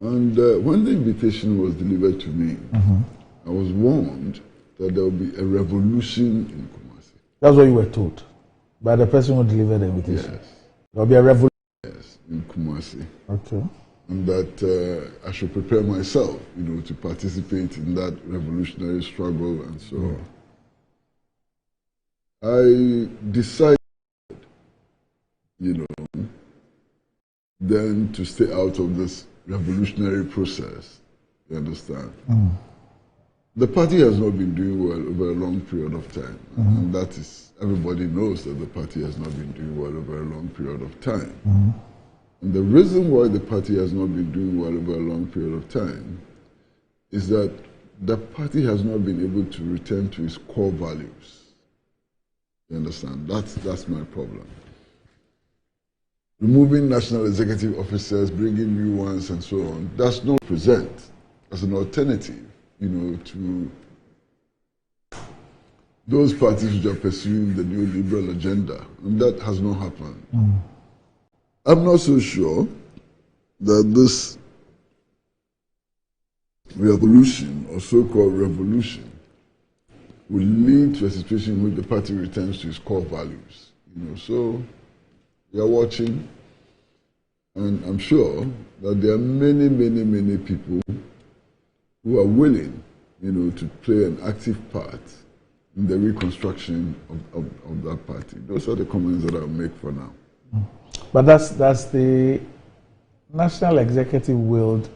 And when the invitation was delivered to me, I was warned that there would be a revolution in Kumasi. That's what you were told by the person who delivered the invitation? Yes. There will be a revolution? Yes, in Kumasi. Okay. And that I should prepare myself, to participate in that revolutionary struggle and so on. I decided, then to stay out of this revolutionary process, you understand? The party has not been doing well over a long period of time. And that is, everybody knows that the party has not been doing well over a long period of time. And the reason why the party has not been doing well over a long period of time is that the party has not been able to return to its core values. You understand? That's my problem. Removing national executive officers, bringing new ones and so on, does not present as an alternative, to those parties which are pursuing the new liberal agenda. And that has not happened. I'm not so sure that this revolution, or so-called revolution, will lead to a situation in which the party returns to its core values. So we are watching, and I'm sure that there are many, many, many people who are willing to play an active part in the reconstruction of that party. Those are the comments that I'll make for now. But that's the National Executive willed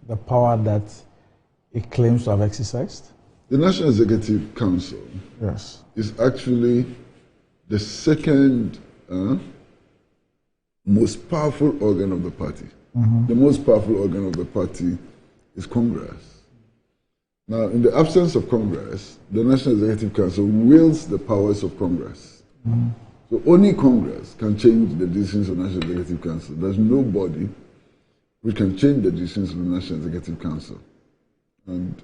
the power that it claims to have exercised? The National Executive Council is actually the second most powerful organ of the party. The most powerful organ of the party is Congress. Now, in the absence of Congress, the National Executive Council wields the powers of Congress. So only Congress can change the decisions of the National Executive Council. There's nobody who can change the decisions of the National Executive Council. And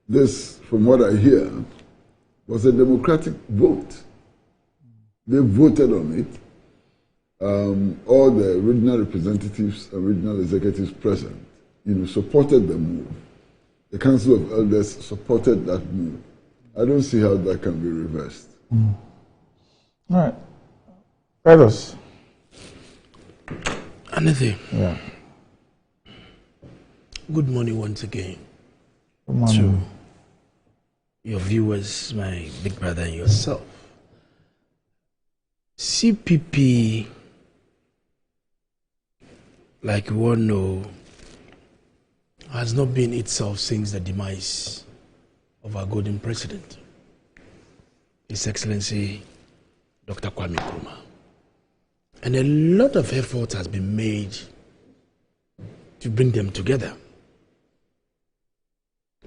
this, from what I hear, was a democratic vote. They voted on it. All the regional representatives and regional executives present, supported the move. The Council of Elders supported that move. I don't see how that can be reversed. All right. Elders. Anything? Yeah. Good morning once again. Good morning. To your viewers, my big brother and yourself. CPP, like we all know, has not been itself since the demise of our golden president, His Excellency Dr. Kwame Nkrumah. And a lot of effort has been made to bring them together.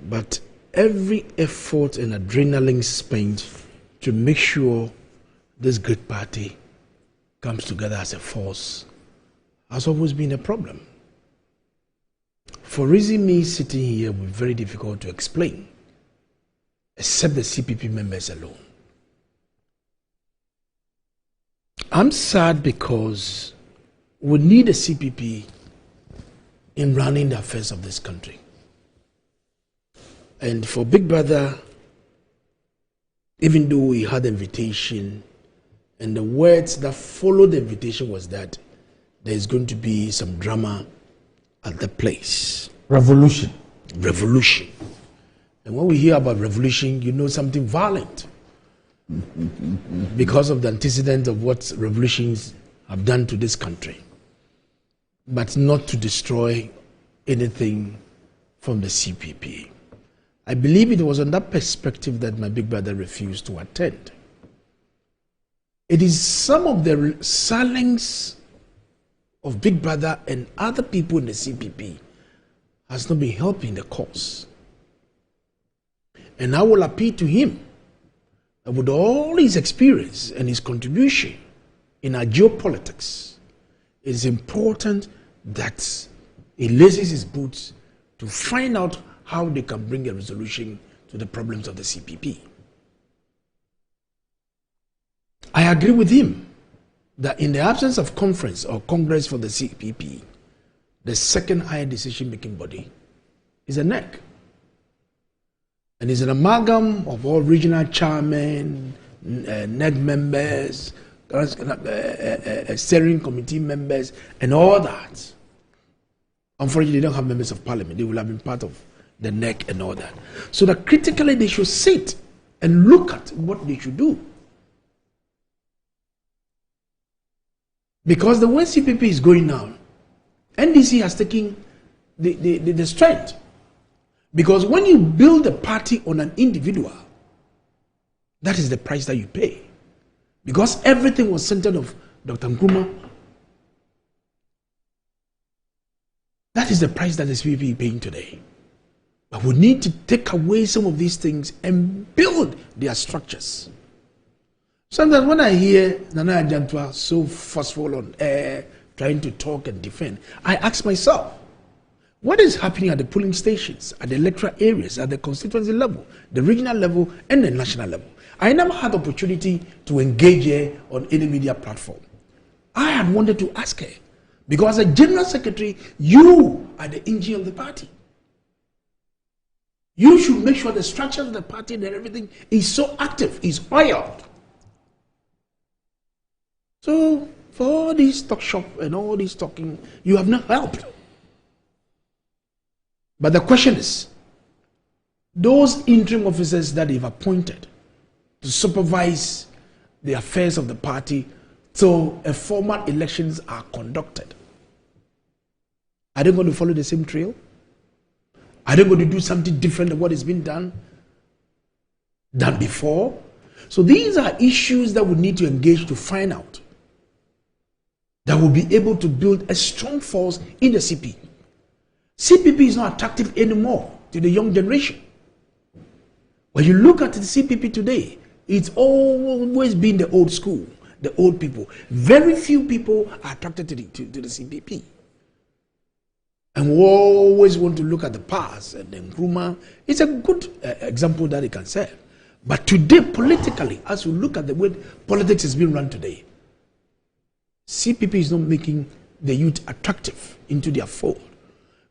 But every effort and adrenaline spent to make sure this great party comes together as a force has always been a problem. For reason me sitting here will be very difficult to explain, except the CPP members alone. I'm sad because we need a CPP in running the affairs of this country. And for Big Brother, even though he had the invitation, and the words that followed the invitation was that there is going to be some drama at the place. Revolution. Revolution. And when we hear about revolution, something violent. Because of the antecedent of what revolutions have done to this country. But not to destroy anything from the CPP. I believe it was on that perspective that my big brother refused to attend. It is some of the silence of Big Brother and other people in the CPP has not been helping the cause. And I will appeal to him that with all his experience and his contribution in our geopolitics, it is important that he laces his boots to find out how they can bring a resolution to the problems of the CPP. I agree with him that in the absence of conference or congress for the CPP, the second higher decision-making body is a NEC. And it's an amalgam of all regional chairmen, NEC members, steering committee members, and all that. Unfortunately, they don't have members of parliament. They will have been part of the NEC and all that. So that critically they should sit and look at what they should do. Because the way CPP is going now, NDC has taken the strength. Because when you build a party on an individual, that is the price that you pay. Because everything was centered on Dr. Nkrumah. That is the price that the CPP is paying today. But we need to take away some of these things and build their structures. Sometimes when I hear Nana Ajantwa so forceful on air, trying to talk and defend, I ask myself, what is happening at the polling stations, at the electoral areas, at the constituency level, the regional level, and the national level? I never had opportunity to engage her on any media platform. I had wanted to ask her, because as a general secretary, you are the engine of the party. You should make sure the structure of the party and everything is so active, is oiled. So, for all this talk shop and all this talking, you have not helped. But the question is, those interim officers that they've appointed to supervise the affairs of the party till a formal elections are conducted, are they going to follow the same trail? Are they going to do something different than what has been done before? So these are issues that we need to engage to find out, that will be able to build a strong force in the CP. CPP is not attractive anymore to the young generation. When you look at the CPP today, it's always been the old school, the old people. Very few people are attracted to the CPP. And we always want to look at the past, and then Nkrumah is a good example that it can serve. But today, politically, as we look at the way politics is being run today, CPP is not making the youth attractive into their fold.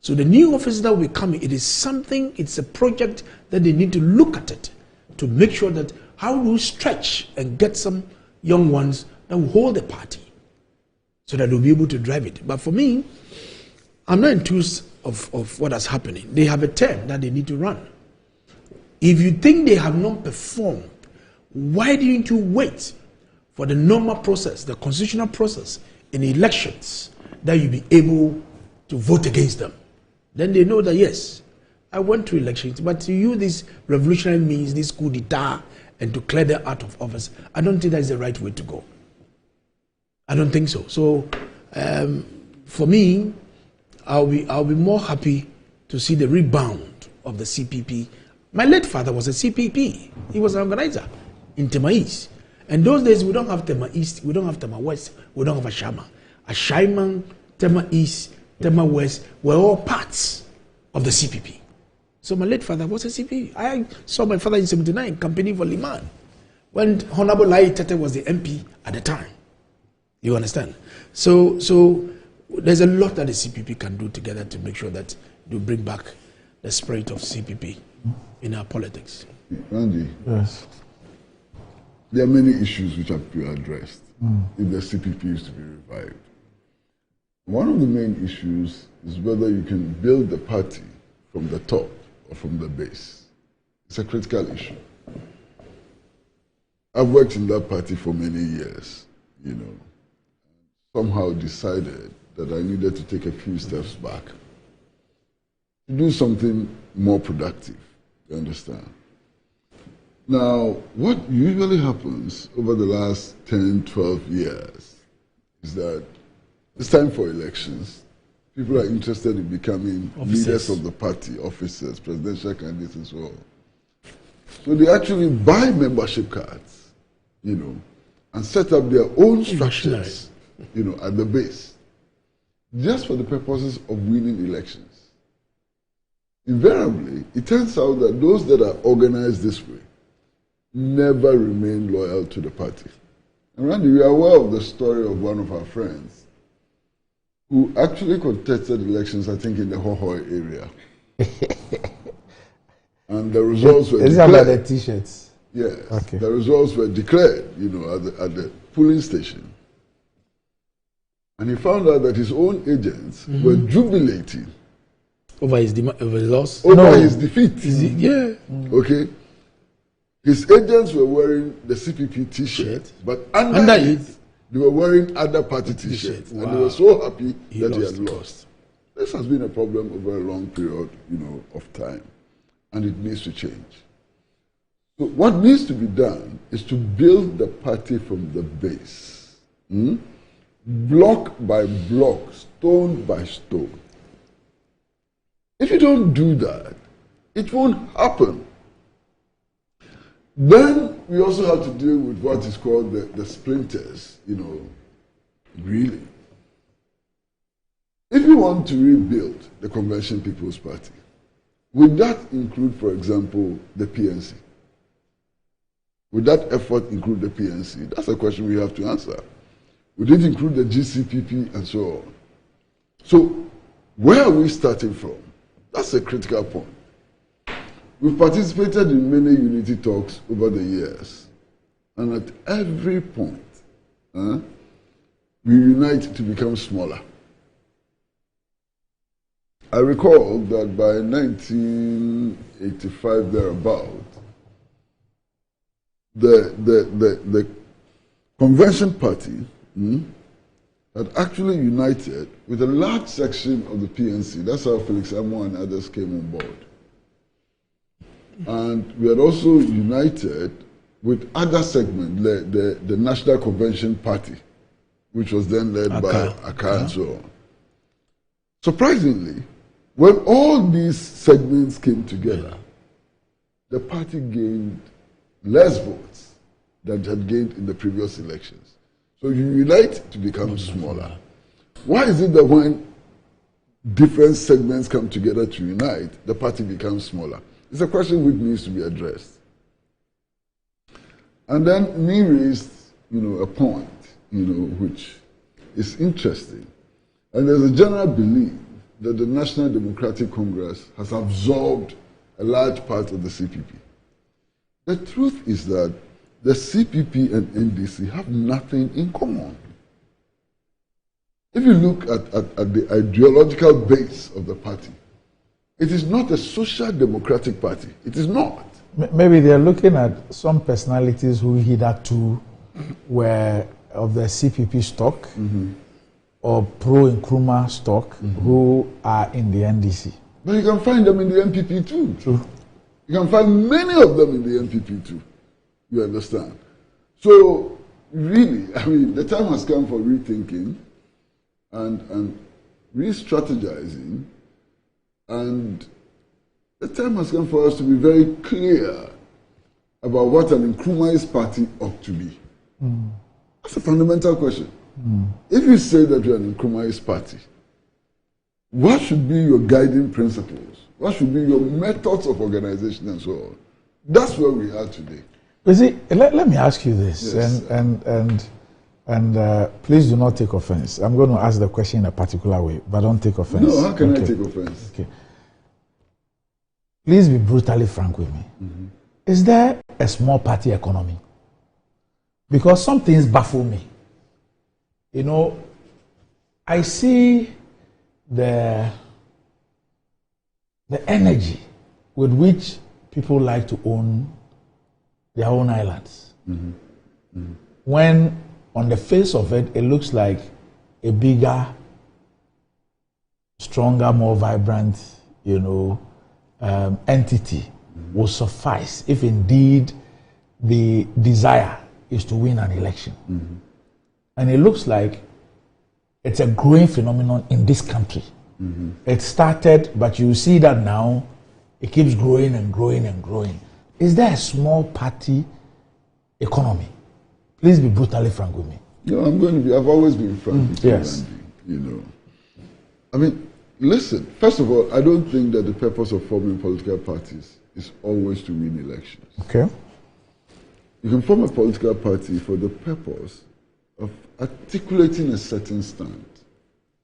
So the new office that will come, it is something, it's a project that they need to look at it to make sure that how do we stretch and get some young ones that will hold the party so that they'll be able to drive it. But for me, I'm not enthused of what is happening. They have a term that they need to run. If you think they have not performed, why didn't you wait for the normal process, the constitutional process in elections, that you be able to vote against them? Then they know that, yes, I went through elections, but to use this revolutionary means, this coup d'etat, and to clear them out of office, I don't think that is the right way to go. I don't think so. So, for me, I'll be more happy to see the rebound of the CPP. My late father was a CPP. He was an organizer in Tema East. And those days, we don't have Tema East, we don't have Tema West, we don't have Ashama. Ashaiman, Tema East, Tema West were all parts of the CPP. So my late father was a CPP. I saw my father in 1979 campaigning for Liman when Honorable Lai Tete was the MP at the time. You understand? So there's a lot that the CPP can do together to make sure that they bring back the spirit of CPP in our politics. Randy, yes, there are many issues which have to be addressed if the CPP is to be revived. One of the main issues is whether you can build the party from the top or from the base. It's a critical issue. I've worked in that party for many years, you know. Somehow decided that I needed to take a few steps back to do something more productive, you understand? Now, what usually happens over the last 10, 12 years is that it's time for elections. People are interested in becoming leaders of the party, officers, presidential candidates, and so on. So they actually buy membership cards, you know, and set up their own structures, you know, at the base, just for the purposes of winning elections. Invariably, it turns out that those that are organized this way never remain loyal to the party. And Randy, we are aware of the story of one of our friends who actually contested elections, I think, in the Hohoi area. And the results were declared. Is it about the t-shirts? Yes. Okay. The results were declared, you know, at the polling station. And he found out that his own agents were jubilating over his loss? Over his defeat. Yeah. Okay. His agents were wearing the CPP t-shirt, but under it, they were wearing other party t-shirts. Wow. And they were so happy that he had lost. This has been a problem over a long period, you know, of time. And it needs to change. So what needs to be done is to build the party from the base. Block by block, stone by stone. If you don't do that, it won't happen. Then we also have to deal with what is called the splinters, you know, really. If you want to rebuild the Convention People's Party, would that include, for example, the PNC? Would that effort include the PNC? That's a question we have to answer. Would it include the GCPP and so on? So, where are we starting from? That's a critical point. We've participated in many unity talks over the years, and at every point, we unite to become smaller. I recall that by 1985 thereabout, the Convention Party had actually united with a large section of the PNC. That's how Felix Amo and others came on board. And we had also united with other segments, the National Convention Party, which was then led by Aka and so on. Surprisingly, when all these segments came together, the party gained less votes than it had gained in the previous elections. So you unite to become smaller. Why is it that when different segments come together to unite, the party becomes smaller? It's a question which needs to be addressed. And then me raised, a point, which is interesting. And there's a general belief that the National Democratic Congress has absorbed a large part of the CPP. The truth is that the CPP and NDC have nothing in common. If you look at the ideological base of the party, it is not a social democratic party. It is not. Maybe they're looking at some personalities who hitherto were of the CPP stock or pro-Nkrumah stock who are in the NDC. But you can find them in the MPP too. True. You can find many of them in the MPP too. You understand? So, really, the time has come for rethinking and re-strategizing, and the time has come for us to be very clear about what an Nkrumahist party ought to be. That's a fundamental question. If you say that you're an Nkrumahist party, what should be your guiding principles? What should be your methods of organization and so on? That's where we are today. You see, let me ask you this, yes, and please do not take offense. I'm going to ask the question in a particular way, but don't take offense. No, how can I take offense? Okay. Please be brutally frank with me. Is there a small party economy? Because some things baffle me. I see the energy with which people like to own their own islands. When on the face of it, it looks like a bigger, stronger, more vibrant, entity will suffice if indeed the desire is to win an election. And it looks like it's a growing phenomenon in this country. It started, but you see that now it keeps growing and growing and growing. Is there a small party economy? Please be brutally frank with me. No, I'm going to be. I've always been frank with you, yes. Andy, listen, first of all, I don't think that the purpose of forming political parties is always to win elections. Okay. You can form a political party for the purpose of articulating a certain stand,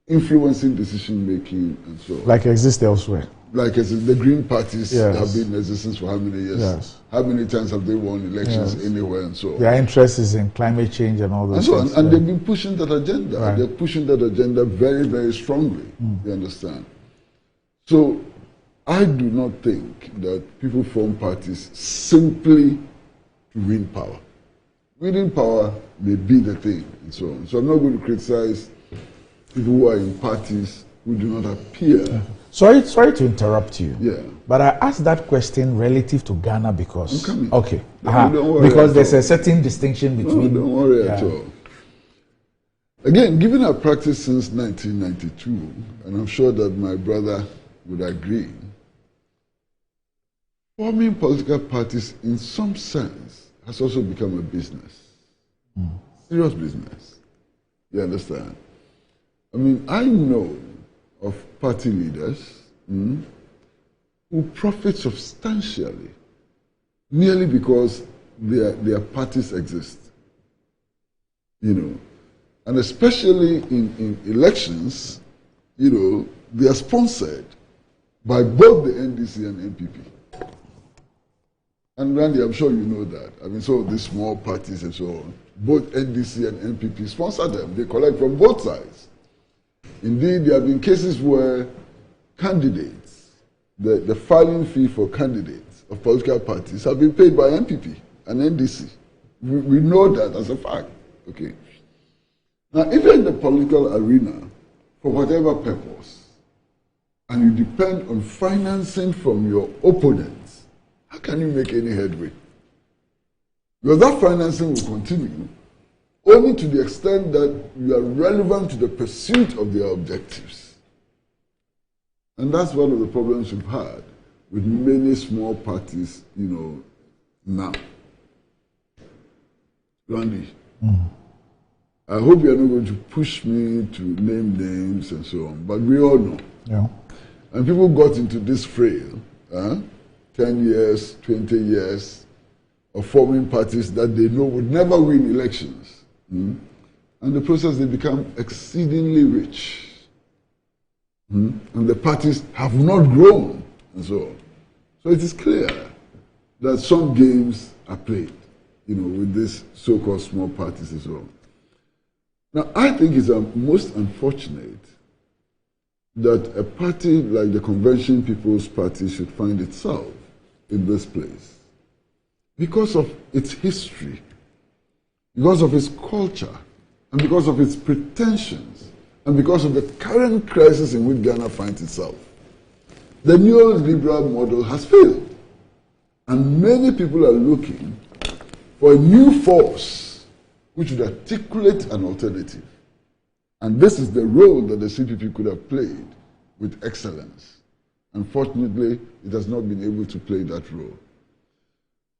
influencing decision making and so on. Like exists elsewhere. Like the Green parties yes. have been in existence for how many years? Yes. How many times have they won elections yes. anywhere and so on? Their interest is in climate change and all those things. And they've been pushing that agenda. Right. They're pushing that agenda very, very strongly. You understand? So I do not think that people form parties simply to win power. Winning power may be the thing and so on. So I'm not going to criticize people who are in parties who do not appear. Sorry to interrupt you. Yeah. But I asked that question relative to Ghana because okay. Don't worry because there's a certain distinction between. No, don't worry at all. Again, given our practice since 1992, and I'm sure that my brother would agree, forming political parties in some sense has also become a business. Serious business. You understand? I know of party leaders who profit substantially merely because their parties exist. And especially in elections, they are sponsored by both the NDC and NPP. And Randy, I'm sure you know that. So these small parties and so on, both NDC and NPP sponsor them. They collect from both sides. Indeed, there have been cases where candidates, the filing fee for candidates of political parties have been paid by NPP and NDC. We know that as a fact. Okay. Now, if you're in the political arena for whatever purpose, and you depend on financing from your opponents, how can you make any headway? Because that financing will continue only to the extent that you are relevant to the pursuit of their objectives. And that's one of the problems we've had with many small parties, now. Randy, I hope you're not going to push me to name names and so on, but we all know. Yeah. And people got into this fray, 10 years, 20 years of forming parties that they know would never win elections. And in the process, they become exceedingly rich. And the parties have not grown, and so on. So it is clear that some games are played, with these so-called small parties and so on. Now, I think it's most unfortunate that a party like the Convention People's Party should find itself in this place because of its history, because of its culture, and because of its pretensions, and because of the current crisis in which Ghana finds itself. The neoliberal model has failed, and many people are looking for a new force which would articulate an alternative. And this is the role that the CPP could have played with excellence. Unfortunately, it has not been able to play that role.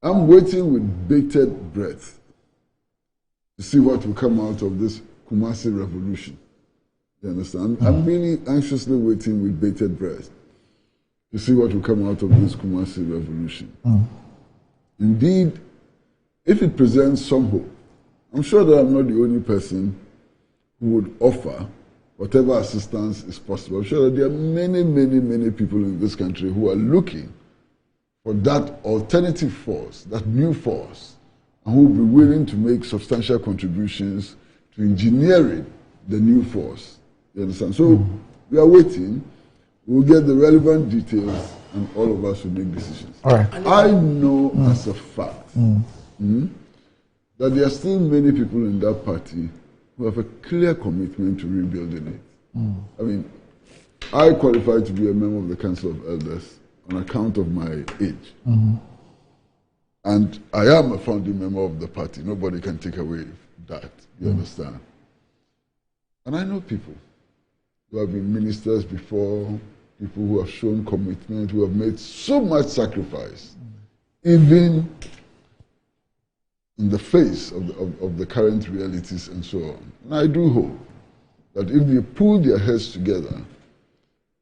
I'm waiting with bated breath to see what will come out of this Kumasi revolution. You understand? I'm really anxiously waiting with bated breath to see what will come out of this Kumasi revolution. Indeed, if it presents some hope, I'm sure that I'm not the only person who would offer whatever assistance is possible. I'm sure that there are many, many, many people in this country who are looking for that alternative force, that new force, and who will be willing to make substantial contributions to engineering the new force. You understand? So we are waiting. We'll get the relevant details, and all of us will make decisions. All right. I know as a fact that there are still many people in that party who have a clear commitment to rebuilding it. I mean, I qualify to be a member of the Council of Elders on account of my age. And I am a founding member of the party. Nobody can take away that. You understand? And I know people who have been ministers before, people who have shown commitment, who have made so much sacrifice, even in the face of the current realities and so on. And I do hope that if they pull their heads together,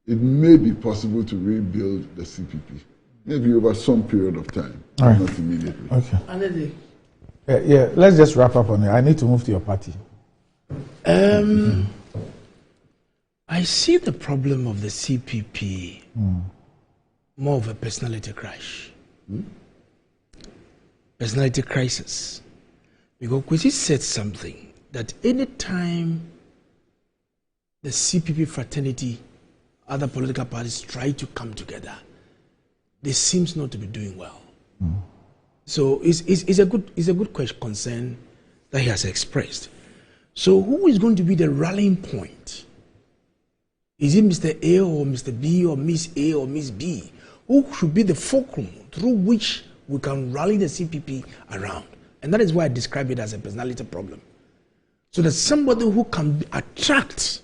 it may be possible to rebuild the CPP. Maybe over some period of time, not immediately. Okay. Yeah, let's just wrap up on it. I need to move to your party. I see the problem of the CPP more of a personality crash. Personality crisis. Because Kwesi said something that any time the CPP fraternity, other political parties try to come together, they seems not to be doing well. So it's a good concern that he has expressed. So who is going to be the rallying point? Is it Mr. A or Mr. B or Miss A or Miss B? Who should be the fulcrum through which we can rally the CPP around? And that is why I describe it as a personality problem. So that somebody who can attract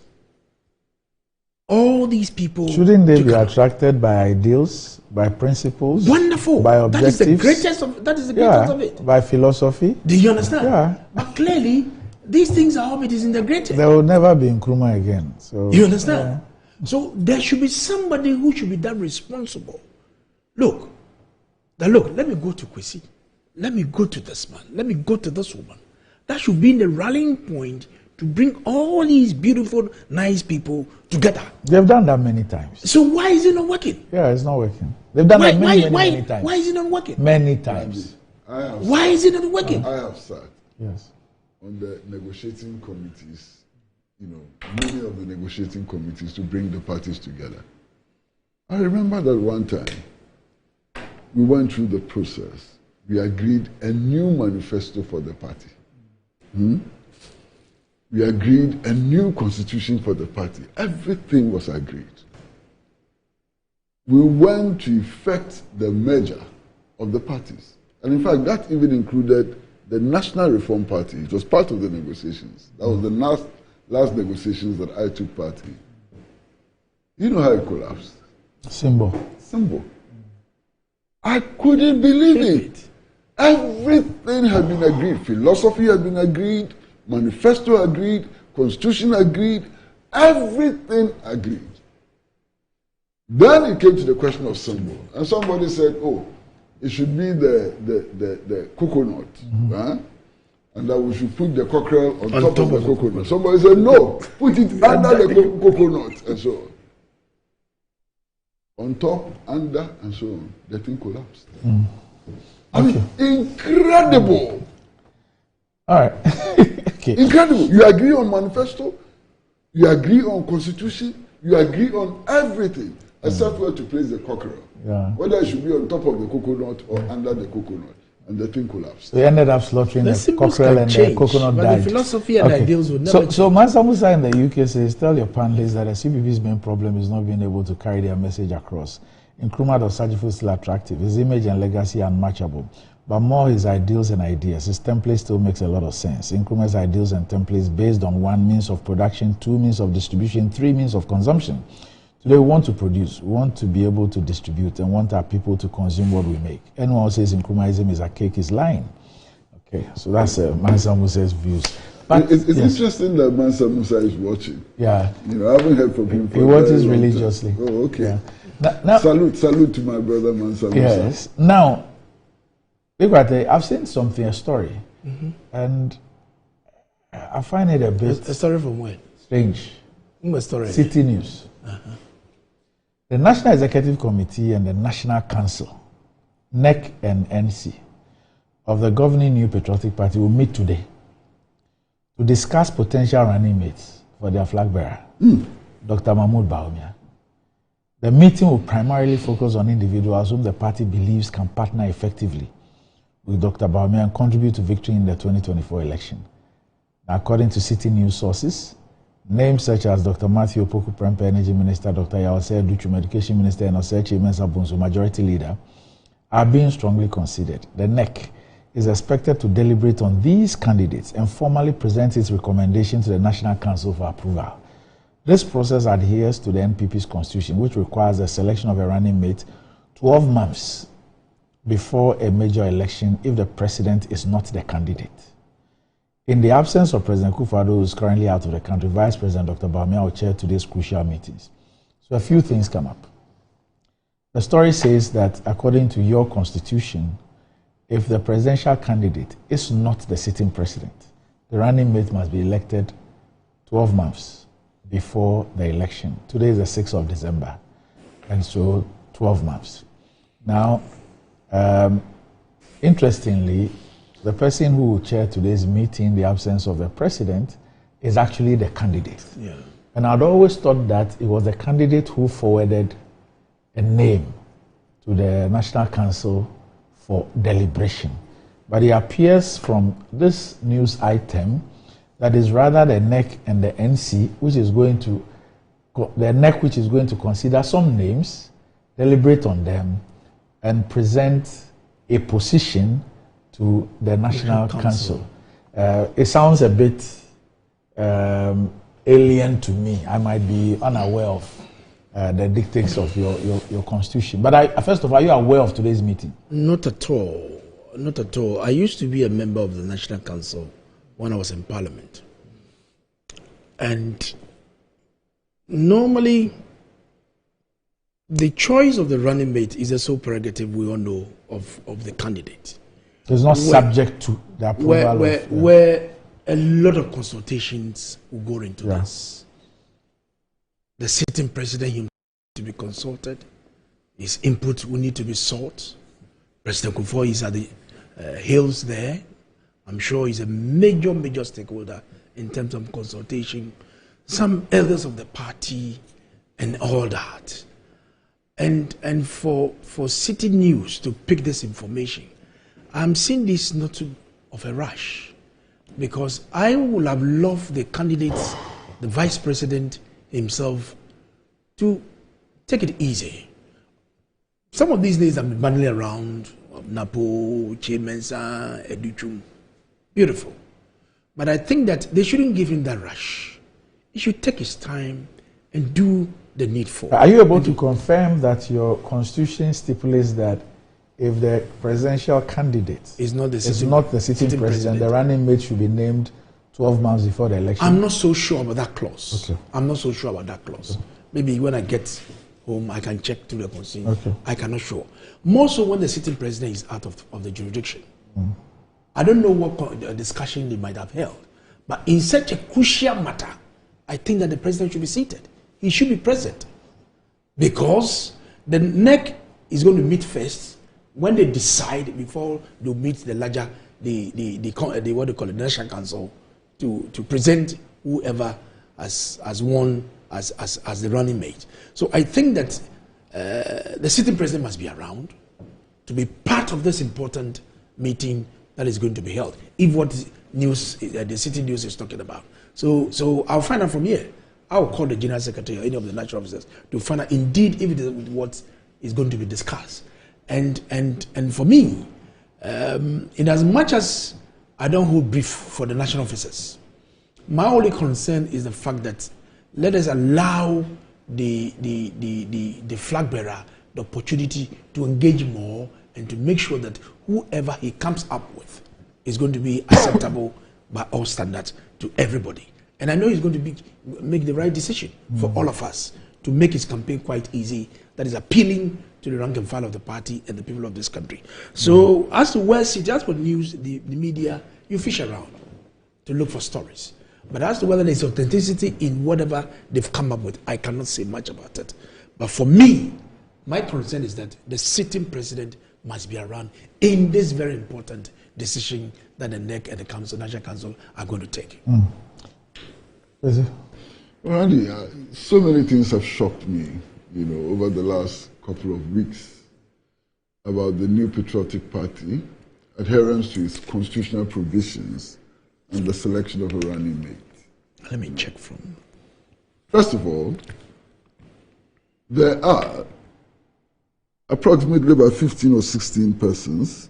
all these people. Shouldn't they be attracted by ideals, by principles? Wonderful. By objectives? That is the greatest of it. By philosophy? Do you understand? Yeah. But clearly, these things are all disintegrated. There will never be Nkrumah again. So you understand? So there should be somebody who should be that responsible. Look, let me go to Kwesi. Let me go to this man. Let me go to this woman. That should be the rallying point to bring all these beautiful, nice people together. They've done that many times. So why is it not working? Yeah, it's not working. They've done that many times. Why is it not working? Many times. Why is it not working? I have sat on the negotiating committees, many of the negotiating committees to bring the parties together. I remember that one time we went through the process. We agreed a new manifesto for the party. We agreed a new constitution for the party. Everything was agreed. We went to effect the merger of the parties. And in fact, that even included the National Reform Party. It was part of the negotiations. That was the last negotiations that I took part in. You know how it collapsed? Symbol. I couldn't believe it. Everything had been agreed. Philosophy had been agreed. Manifesto agreed. Constitution agreed. Everything agreed. Then it came to the question of symbol. And somebody said, oh, it should be the coconut. Huh? And that we should put the cockerel on top of the coconut. Somebody said, no, put it under the coconut, and so on. On top, under, and so on. The thing collapsed. I mean, incredible. All right. Okay. Incredible. You agree on manifesto, you agree on constitution, you agree on everything, except where to place the cockerel. Yeah. Whether it should be on top of the coconut or under the coconut. And the thing collapsed. We ended up slaughtering the cockerel and the coconut died. The philosophy and ideals would never change. So Mansa Musa in the UK says, tell your panelists that the CPP's main problem is not being able to carry their message across. Nkrumah of Sajifo is still attractive. His image and legacy are unmatchable. But more his ideals and ideas. His template still makes a lot of sense. Nkrumah's ideals and templates based on 1 means of production, 2 means of distribution, 3 means of consumption. Today we want to produce, we want to be able to distribute, and want our people to consume what we make. Anyone who says Nkrumahism is a cake is lying. Okay, so that's Mansa Musa's views. But it's interesting that Mansa Musa is watching. Yeah. You know, I haven't heard from him for he watches religiously. Oh, okay. Yeah. Now, salute to my brother Mansa Musa. Yes. Now, I've seen a story, and I find it a bit... A story from where? Strange. A story. City News. The National Executive Committee and the National Council, NEC and NC, of the governing New Patriotic Party will meet today to discuss potential running mates for their flag bearer, Dr. Mahmoud Bawumia. The meeting will primarily focus on individuals whom the party believes can partner effectively with Dr. Bawumia and contribute to victory in the 2024 election. Now, according to City News sources, names such as Dr. Matthew Opoku Prempeh, Energy Minister, Dr. Yawase Duchu, Education Minister, and Osechi Mensah Bonsu, Majority Leader, are being strongly considered. The NEC is expected to deliberate on these candidates and formally present its recommendation to the National Council for approval. This process adheres to the NPP's constitution, which requires the selection of a running mate 12 months before a major election if the president is not the candidate. In the absence of President Kufuor, who is currently out of the country, Vice President Dr. Bawumia will chair today's crucial meetings. So a few things come up. The story says that according to your constitution, if the presidential candidate is not the sitting president, the running mate must be elected 12 months before the election. Today is the 6th of December, and so 12 months. Now, interestingly, the person who will chair today's meeting in the absence of the president is actually the candidate. Yeah. And I'd always thought that it was the candidate who forwarded a name to the National Council for deliberation. But it appears from this news item that is rather the NEC and the NC, which is going to, the NEC which is going to consider some names, deliberate on them, and present a position to the National Council. It sounds a bit alien to me. I might be unaware of the dictates of your constitution. But first of all, are you aware of today's meeting? Not at all. Not at all. I used to be a member of the National Council when I was in Parliament. And normally, the choice of the running mate is a sole prerogative, we all know, of the candidate. It's not subject to the approval where a lot of consultations will go into this. The sitting president himself to be consulted. His input will need to be sought. President Kufuor is at the hills there. I'm sure he's a major stakeholder in terms of consultation. Some elders of the party and all that. And for City News to pick this information, I'm seeing this not of a rush, because I would have loved the candidates, the vice president himself, to take it easy. Some of these days I'm bundling around Napo, Chimensa, Educhum. Beautiful. But I think that they shouldn't give him that rush. He should take his time and do the needful. Are you able to confirm that your constitution stipulates that if the presidential candidate is not the sitting president, the running mate should be named 12 months before the election? I'm not so sure about that clause. Okay. I'm not so sure about that clause. Okay. Maybe when I get home, I can check through the constitution. Okay. I cannot sure. More so when the sitting president is out of the jurisdiction. I don't know what discussion they might have held. But in such a crucial matter, I think that the president should be seated. He should be present. Because the NEC is going to meet first when they decide, before they meet the larger, the what they call it, the National Council, to present whoever as won as the running mate. So I think that the sitting president must be around to be part of this important meeting that is going to be held, if what news the City News is talking about. So I'll find out from here. I'll call the General Secretary or any of the national officers to find out indeed if it is what is going to be discussed. And for me, in as much as I don't hold brief for the national officers, my only concern is the fact that let us allow the flag bearer the opportunity to engage more and to make sure that whoever he comes up with is going to be acceptable by all standards to everybody. And I know he's going to make the right decision for all of us to make his campaign quite easy, that is appealing to the rank and file of the party and the people of this country. So as to where City, as for news, the media, you fish around to look for stories. But as to whether there's authenticity in whatever they've come up with, I cannot say much about it. But for me, my concern is that the sitting president must be around in this very important decision that the NEC and the Council, National Council are going to take. Well, Andy, so many things have shocked me, over the last couple of weeks about the new patriotic party, adherence to its constitutional provisions, and the selection of a running mate. Let me check from. First of all, there are approximately about 15 or 16 persons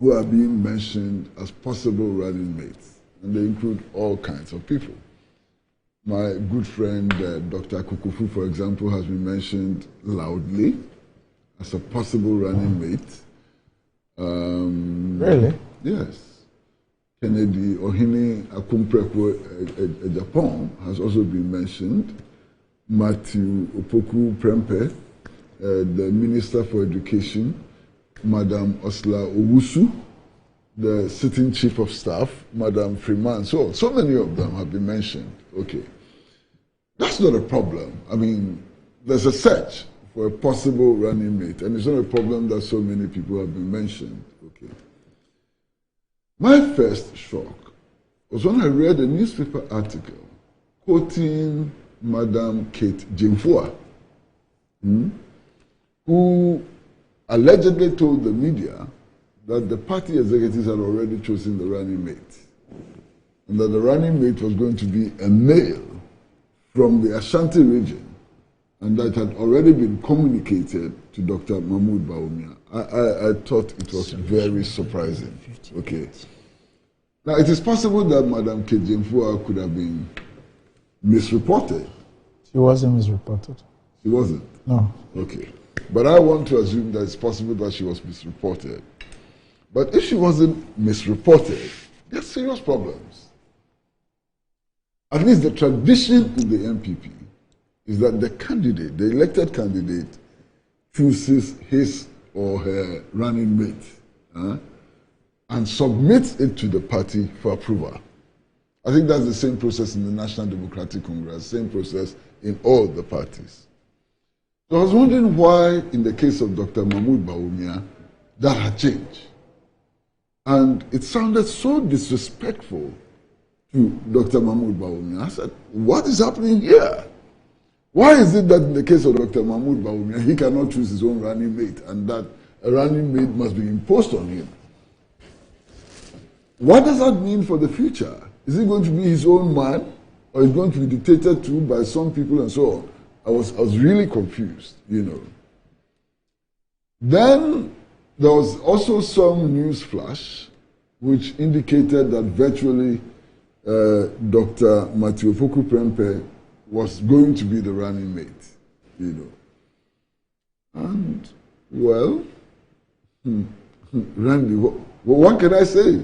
who are being mentioned as possible running mates, and they include all kinds of people. My good friend Dr. Kukufu, for example, has been mentioned loudly as a possible running mate. Really? Yes. Kennedy Ohini Akumpreko Japan has also been mentioned. Matthew Opoku Prempe, the Minister for Education, Madam Osla Owusu, the sitting Chief of Staff, Madam Freeman. So many of them have been mentioned. Okay. That's not a problem. I mean, there's a search for a possible running mate, and it's not a problem that so many people have been mentioned. Okay. My first shock was when I read a newspaper article quoting Madam Kate Jemfua, who allegedly told the media that the party executives had already chosen the running mate, and that the running mate was going to be a male from the Ashanti region, and that had already been communicated to Dr. Mahmoud Bawumia. I thought it was very surprising. Okay. Now, it is possible that Madam Kate Jemfua could have been misreported. She wasn't misreported. She wasn't? No. Okay. But I want to assume that it's possible that she was misreported. But if she wasn't misreported, there's serious problems. At least the tradition in the MPP is that the candidate, the elected candidate, chooses his or her running mate and submits it to the party for approval. I think that's the same process in the National Democratic Congress, same process in all the parties. So I was wondering why, in the case of Dr. Mahmoud Bawumia, that had changed. And it sounded so disrespectful to Dr. Mahmoud Bawumia. I said, what is happening here? Why is it that in the case of Dr. Mahmoud Bawumia, he cannot choose his own running mate and that a running mate must be imposed on him? What does that mean for the future? Is he going to be his own man, or is he going to be dictated to by some people and so on? I was really confused, Then there was also some news flash which indicated that virtually Dr. Matthew Foku Prempeh was going to be the running mate, And, well, Randy, what can I say?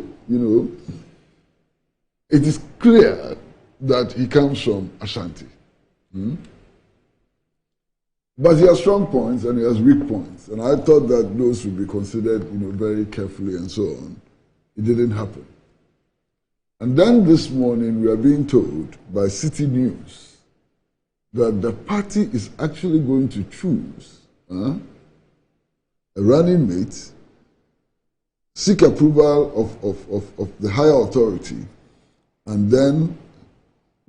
It is clear that he comes from Ashanti. But he has strong points and he has weak points. And I thought that those would be considered, very carefully and so on. It didn't happen. And then this morning we are being told by City News that the party is actually going to choose a running mate, seek approval of the higher authority, and then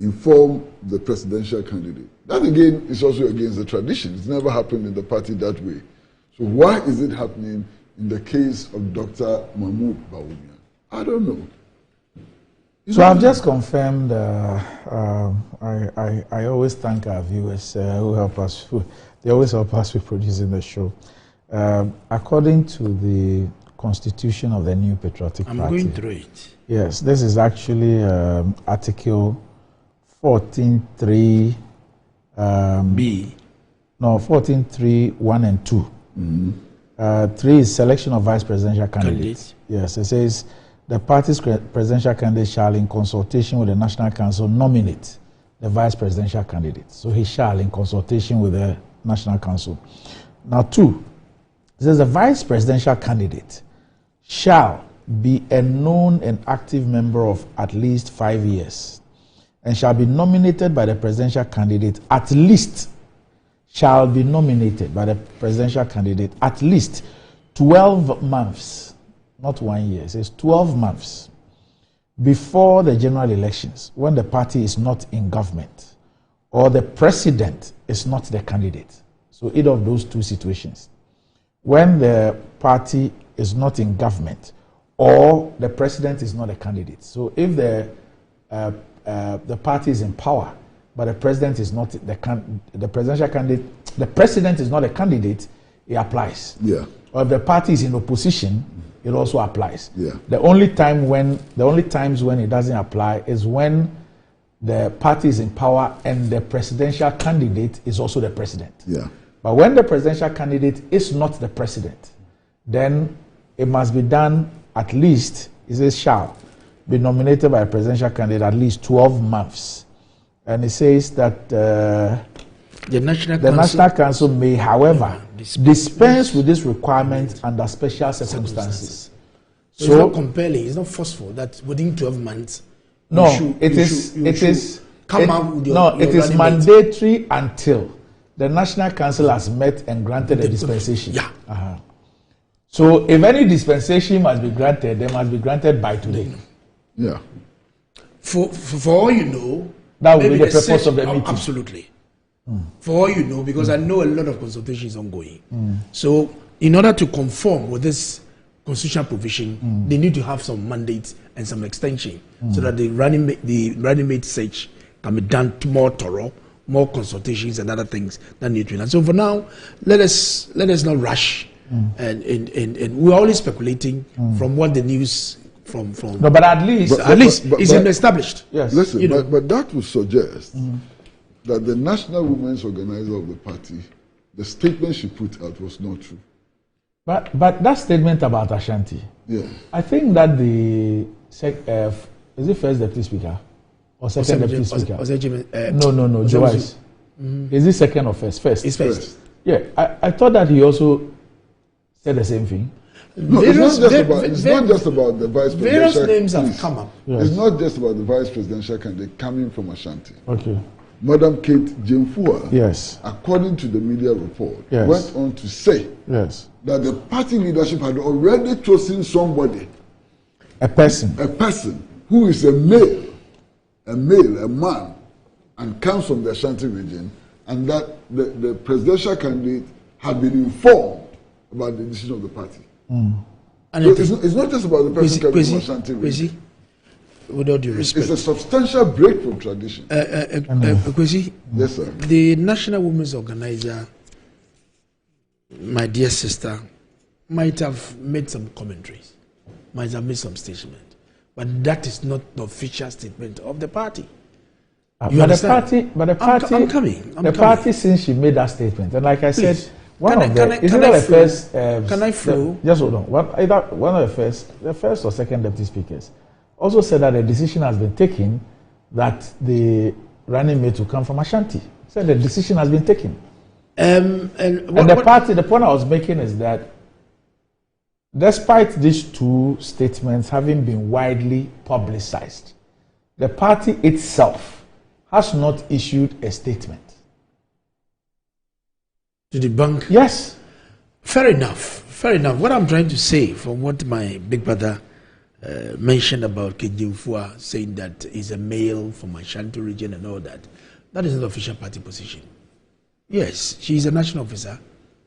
inform the presidential candidate. That again is also against the tradition. It's never happened in the party that way. So why is it happening in the case of Dr. Mahmoud Bawumia? I don't know. So I've just confirmed, I always thank our viewers who help us, they always help us with producing the show. According to the constitution of the New Patriotic Party. I'm going through it. Yes, this is actually Article 14.3 B. No, 14.3, 1 and 2. 3 is selection of vice presidential candidates. Yes, it says the party's presidential candidate shall, in consultation with the National Council, nominate the vice presidential candidate. So he shall, in consultation with the National Council. Now 2, it says the vice presidential candidate shall be a known and active member of at least 5 years and shall be nominated by the presidential candidate at least, shall be nominated by the presidential candidate at least 12 months, not 1 year, it says 12 months before the general elections when the party is not in government or the president is not the candidate. So either of those two situations. When the party is not in government or the president is not a candidate. So if the party is in power, but the president is not the presidential candidate, the president is not a candidate, it applies. Yeah. Or if the party is in opposition, it also applies. Yeah. The only times when it doesn't apply is when the party is in power and the presidential candidate is also the president. Yeah. But when the presidential candidate is not the president, then it must be done at least, it says shall be nominated by a presidential candidate at least 12 months. And it says that the National Council may, however, dispense with this requirement under special circumstances. So it's not compelling, it's not forceful that within 12 months. No, it is mandatory until the National Council has met and granted a dispensation. Yeah. So if any dispensation must be granted, they must be granted by today. Yeah. For all you know, that will be the purpose of the meeting. Absolutely. For all you know, because I know a lot of consultation is ongoing. So in order to conform with this constitutional provision, they need to have some mandates and some extension so that the running mate search can be done more thorough, more consultations and other things that need to be done. So for now, let us not rush, and we're only speculating from what the news from. No, but at least it's established. Yes. Listen, but that would suggest that the National Women's Organizer of the party, the statement she put out was not true. But that statement about Ashanti, I think that the is it first deputy speaker or second deputy speaker? No, Joyce. Is it second or first? First. It's first. Yeah, I thought that he also said the same thing. No, it's not just about the vice presidential. Various names have come up. Yes. It's not just about the vice presidential candidate coming from Ashanti. Okay. Madam Kate Jemfua, yes, according to the media report, yes, went on to say that the party leadership had already chosen somebody, a person who is a man, and comes from the Ashanti region, and that the presidential candidate had been informed about the decision of the party. And so it's not just about the person coming from Ashanti region. With all due respect, it's a substantial break from tradition. Yes, sir. The National Women's Organizer, my dear sister, might have made some commentaries, might have made some statement, but that is not the official statement of the party. But the party, since she made that statement, and like I said, Just hold on. One of the first or second deputy speakers also said that a decision has been taken that the running mate will come from Ashanti. Said the decision has been taken. The point I was making is that despite these two statements having been widely publicized, the party itself has not issued a statement. To debunk? Yes. Fair enough. What I'm trying to say, from what my big brother mentioned about Kejimfua saying that he's a male from Ashanti region and all that, that is not official party position. Yes, she is a national officer.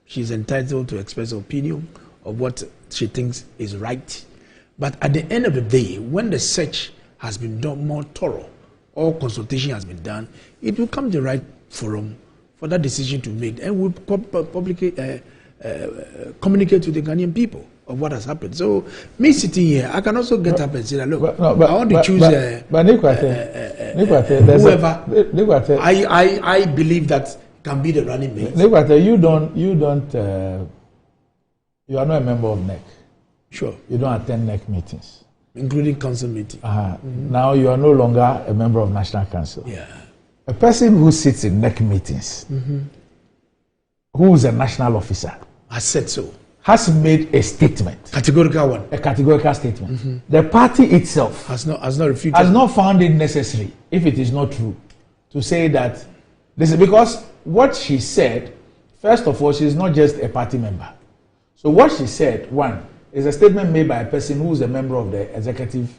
She is entitled to express her opinion of what she thinks is right. But at the end of the day, when the search has been done more thorough, or consultation has been done, it will come the right forum for that decision to be made, and we'll publicly communicate to the Ghanaian people of what has happened. So, me sitting here, I can also get up and say that, look, I want to choose whoever I believe that can be the running mate. You are not a member of NEC. Sure. You don't attend NEC meetings. Including council meeting. Now you are no longer a member of National Council. Yeah. A person who sits in NEC meetings, who is a national officer, has said so, has made a statement. Categorical one. A categorical statement. The party itself has not refuted. Has not found it necessary, if it is not true, to say that this is because what she said, first of all, she is not just a party member. So what she said, one, is a statement made by a person who is a member of the executive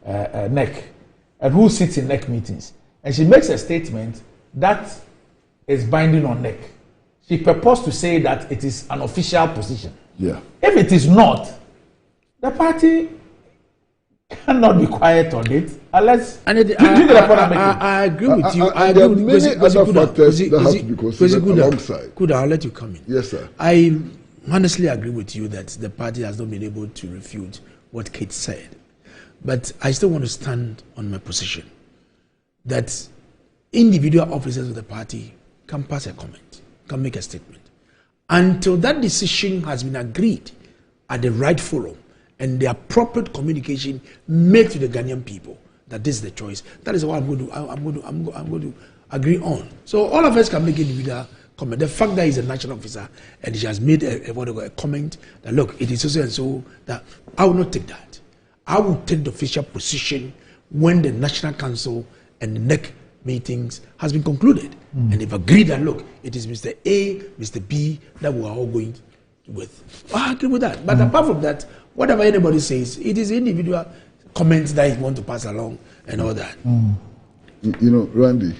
NEC and who sits in NEC meetings. And she makes a statement that is binding on NEC. She purports to say that it is an official position. Yeah. If it is not, the party cannot be quiet on it unless. I agree with you. I agree with you. Many other factors that have to be considered alongside. Could I'll let you come in? Yes, sir. I honestly agree with you that the party has not been able to refute what Kate said. But I still want to stand on my position that individual officers of the party can pass a comment, can make a statement. Until that decision has been agreed at the right forum and the appropriate communication made to the Ghanaian people that this is the choice, that is what I'm going to agree on. So all of us can make individual comment. The fact that he's a national officer and she has made a comment that look, it is so and so, that I will not take that. I will take the official position when the National Council and the NEC meetings has been concluded. And they've agreed that look, it is Mr. A, Mr. B that we are all going with. I agree with that. But apart from that, whatever anybody says, it is individual comments that you want to pass along and all that. You know, Randy,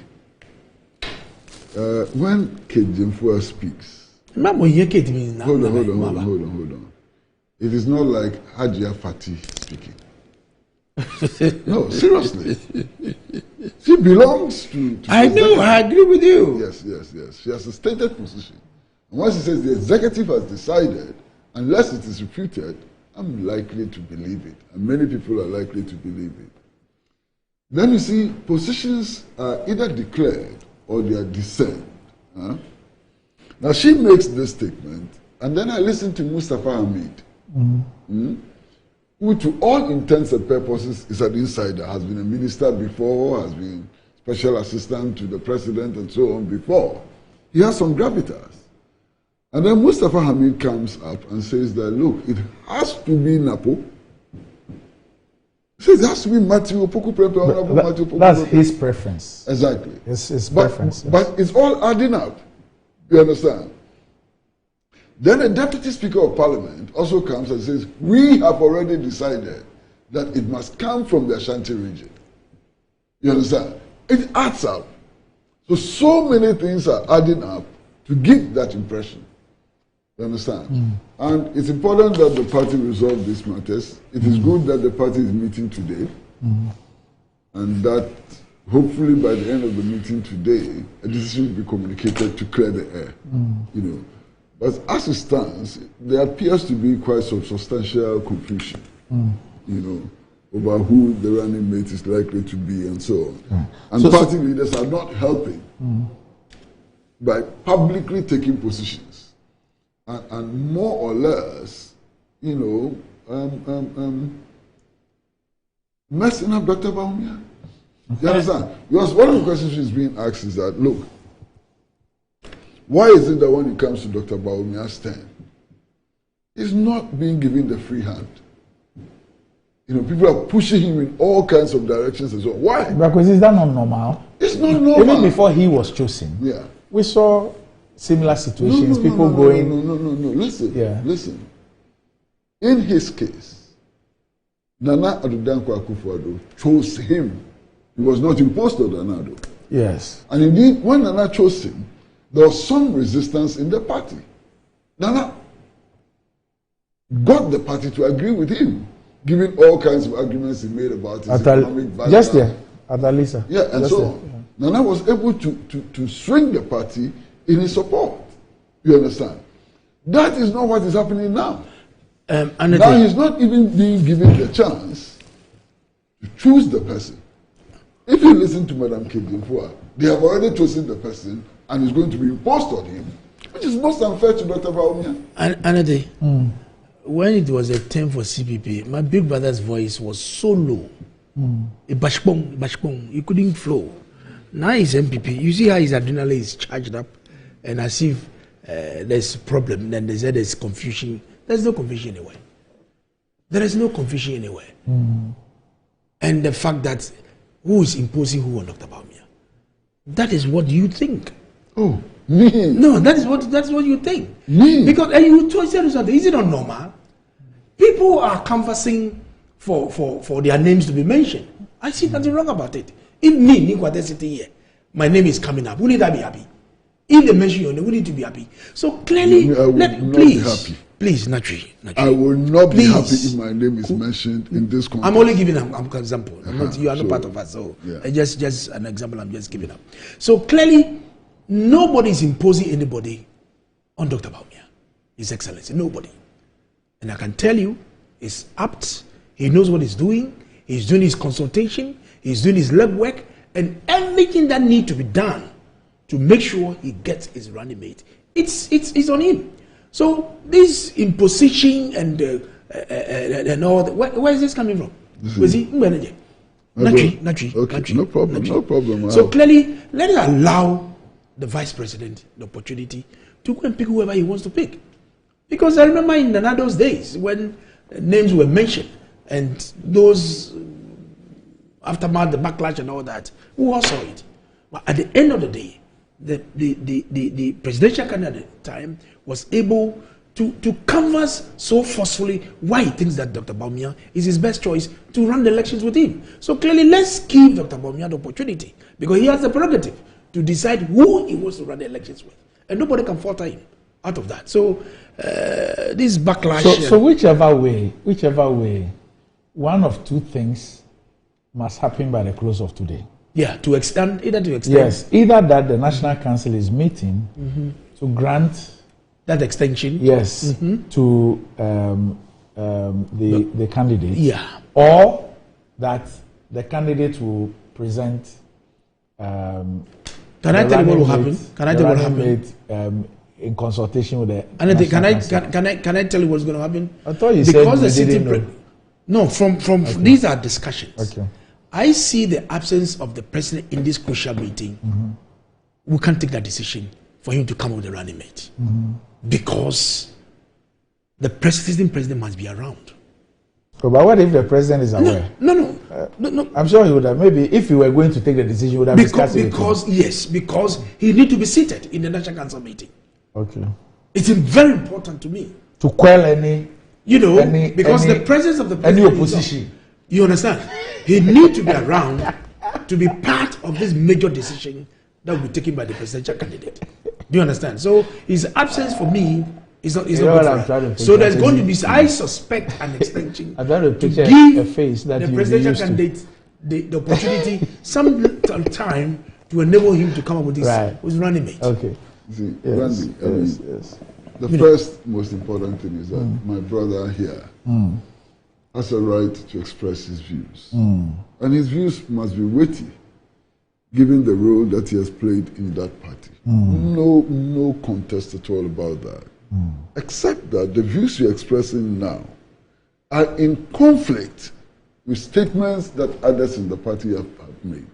when Kejimfua speaks, hold on. It is not like Hajia Fati speaking. No, seriously. She belongs to I know, I agree with you. Yes. She has a stated position. And once she says the executive has decided, unless it is refuted, I'm likely to believe it. And many people are likely to believe it. Then you see, positions are either declared or they are discerned. Now she makes this statement, and then I listen to Mustafa Hamid, who to all intents and purposes is an insider, has been a minister before, has been special assistant to the president and so on before. He has some gravitas. And then Mustafa Hamid comes up and says that, look, it has to be Napo. He says it has to be Matthew Opoku Prempeh, Honorable Matthew Opoku Prempeh. That's his preference. Exactly. His preference. But it's all adding up. You understand? Then the Deputy Speaker of Parliament also comes and says, we have already decided that it must come from the Ashanti region. You understand? It adds up. So many things are adding up to give that impression. You understand? And it's important that the party resolve these matters. It is good that the party is meeting today, and that hopefully by the end of the meeting today, a decision will be communicated to clear the air. You know, but as it stands, there appears to be quite some substantial confusion. You know, over who the running mate is likely to be and so on. And party leaders are not helping by publicly taking positions and more or less, you know, messing up Dr. Bawumia. You understand? Because one of the questions she's being asked is that, look, why is it that when it comes to Dr. Bawumia's turn, he's not being given the free hand? You know, people are pushing him in all kinds of directions as well. Why? Because is that not normal? It's not normal. Even before he was chosen, we saw similar situations. People going. No. Listen. In his case, Nana Addo Dankwa Akufo-Addo chose him. He was not imposed on Nana Addo. Yes. And indeed, when Nana chose him, there was some resistance in the party. Nana got the party to agree with him, given all kinds of arguments he made about his economic value. Just there, Adalisa. Yeah, and so on. Nana was able to swing the party in his support. You understand? That is not what is happening now. Now he's not even being given the chance to choose the person. If you listen to Madam Kejimfua, they have already chosen the person and it's going to be imposed on him, which is most unfair to Dr. Bawumia. Another when it was a term for CPP, my big brother's voice was so low. Bashbong, he couldn't flow. Now he's MPP. You see how his adrenaline is charged up, and as if there's a problem, then they said there's confusion. There's no confusion anywhere. There is no confusion anywhere. And the fact that who is imposing who on Dr. Bawumia, that is what you think. Oh, me? No, that's what you think. Me? Because and you told something. Is it not normal? People are canvassing for their names to be mentioned. I see nothing wrong about it. If me, Nikwate, sitting here, my name is coming up, wouldn't I be happy? If they mention your name, we need to be happy. So clearly, please, Natri. I will not be happy if my name is mentioned in this context. I'm only giving an example. You are not part of us, so just an example. I'm just giving up. So clearly, nobody is imposing anybody on Dr. Bawumia, His Excellency. Nobody. And I can tell you, he's apt. He knows what he's doing. He's doing his consultation. He's doing his legwork, and everything that needs to be done to make sure he gets his running mate, it's on him. So this imposition and all that, where is this coming from? Was he Natri? Okay, no problem. So clearly, let us allow the vice president the opportunity to go and pick whoever he wants to pick. Because I remember in those days when names were mentioned and those aftermath, the backlash and all that, we all saw it. But at the end of the day, the presidential candidate at the time was able to canvass so forcefully why he thinks that Dr. Bawumia is his best choice to run the elections with him. So clearly, let's give Dr. Bawumia the opportunity, because he has the prerogative to decide who he wants to run the elections with, and nobody can falter him out of that. So this backlash. So whichever way, one of two things must happen by the close of today. Yeah, to extend. Yes, either that the National Council is meeting to grant that extension. Yes, to the candidate. Yeah, or that the candidate will present. Can I tell you what will happen? Can I tell you what will happen? In consultation with the. Can I tell you what's going to happen? I thought you because said the city. No, from these are discussions. Okay. I see the absence of the president in this crucial meeting. We can't take that decision for him to come with a running mate, because the president must be around. But what if the president is aware? No. I'm sure he would have. Maybe if he were going to take the decision, he would have discussed it. Because he need to be seated in the National Council meeting. Okay. It's very important to me to quell any. Because the presence of the president, any opposition. You understand? He need to be around to be part of this major decision that will be taken by the presidential candidate. Do you understand? So his absence for me is not good. So there's going to be, I suspect, an extension. I'm trying to picture a face that the presidential candidate the opportunity, some time to enable him to come up with his running mate. Okay. See, Randy, the first most important thing is that my brother here has a right to express his views. And his views must be weighty, given the role that he has played in that party. No contest at all about that. Except that the views you're expressing now are in conflict with statements that others in the party have made.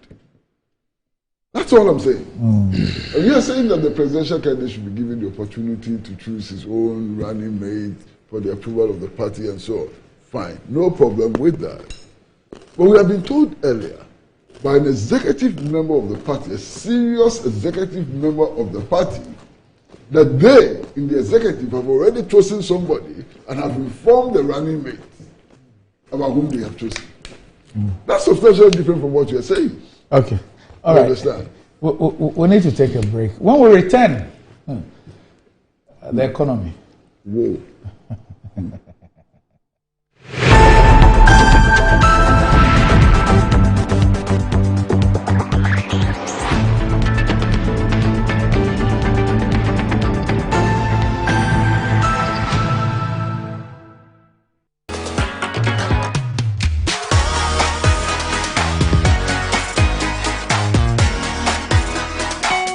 That's all I'm saying. And you are saying that the presidential candidate should be given the opportunity to choose his own running mate for the approval of the party and so on. Fine, no problem with that. But we have been told earlier by an executive member of the party, a serious executive member of the party, that they, in the executive, have already chosen somebody and have informed the running mate about whom they have chosen. That's substantially different from what you are saying. Okay. All right. Understand? We need to take a break. When we return, the economy. Whoa.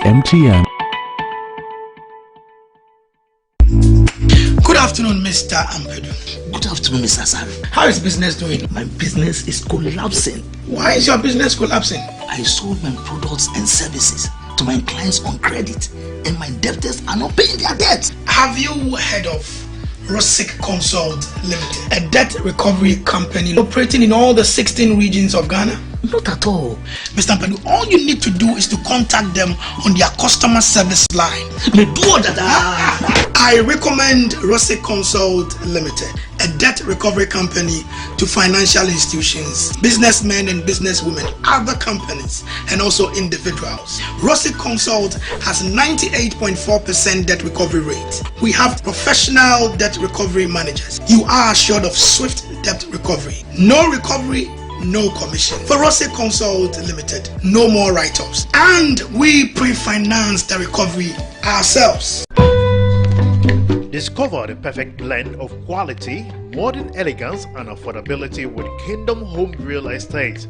MTN. Good afternoon, Mr. Ampedu. Good afternoon, Mr. Asari. How is business doing? My business is collapsing. Why is your business collapsing? I sold my products and services to my clients on credit, and my debtors are not paying their debts. Have you heard of Socio-cultural Limited, a debt recovery company operating in all the 16 regions of Ghana? Not at all. Mr. Ampedu, all you need to do is to contact them on their customer service line. I recommend Socio-cultural Limited, a debt recovery company to financial institutions, businessmen and businesswomen, other companies, and also individuals. Socio-cultural has 98.4% debt recovery rate. We have professional debt recovery managers. You are assured of swift debt recovery. No recovery, no commission. For Socio-cultural Limited, no more write-offs. And we pre-finance the recovery ourselves. Discover the perfect blend of quality, modern elegance and affordability with Kingdom Home Real Estate.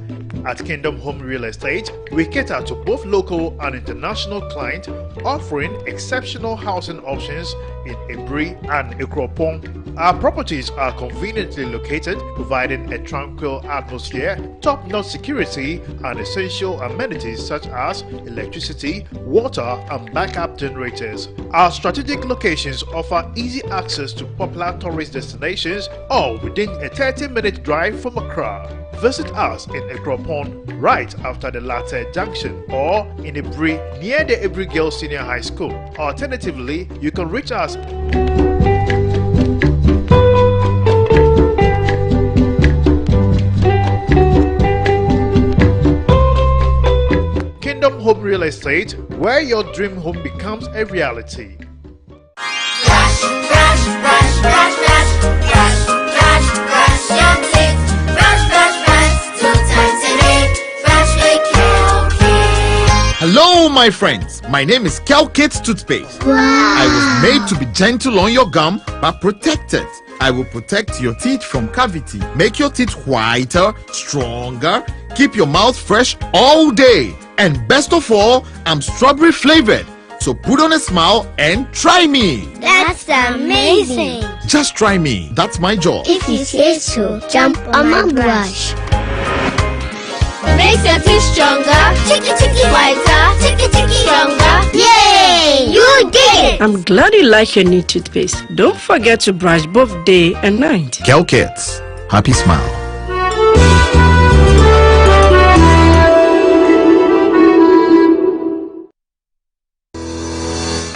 At Kingdom Home Real Estate, we cater to both local and international clients, offering exceptional housing options in Ebri and Ikropong. Our properties are conveniently located, providing a tranquil atmosphere, top-notch security, and essential amenities such as electricity, water, and backup generators. Our strategic locations offer easy access to popular tourist destinations, all within a 30-minute drive from Accra. Visit us in Ikropong right after the Latte Junction, or in Ebri near the Ebri Girls Senior High School. Alternatively, you can reach us Kingdom Home Real Estate, where your dream home becomes a reality. Hello, my friends. My name is Calcate's Toothpaste. Wow. I was made to be gentle on your gum, but protected. I will protect your teeth from cavity, make your teeth whiter, stronger, keep your mouth fresh all day. And best of all, I'm strawberry flavored. So put on a smile and try me. That's amazing. Just try me. That's my job. If you say so, jump on my brush. Makes your teeth stronger, chicky whiter, chicky stronger. Yay! You did it! I'm glad you like your new toothpaste. Don't forget to brush both day and night. Calcates. Happy smile.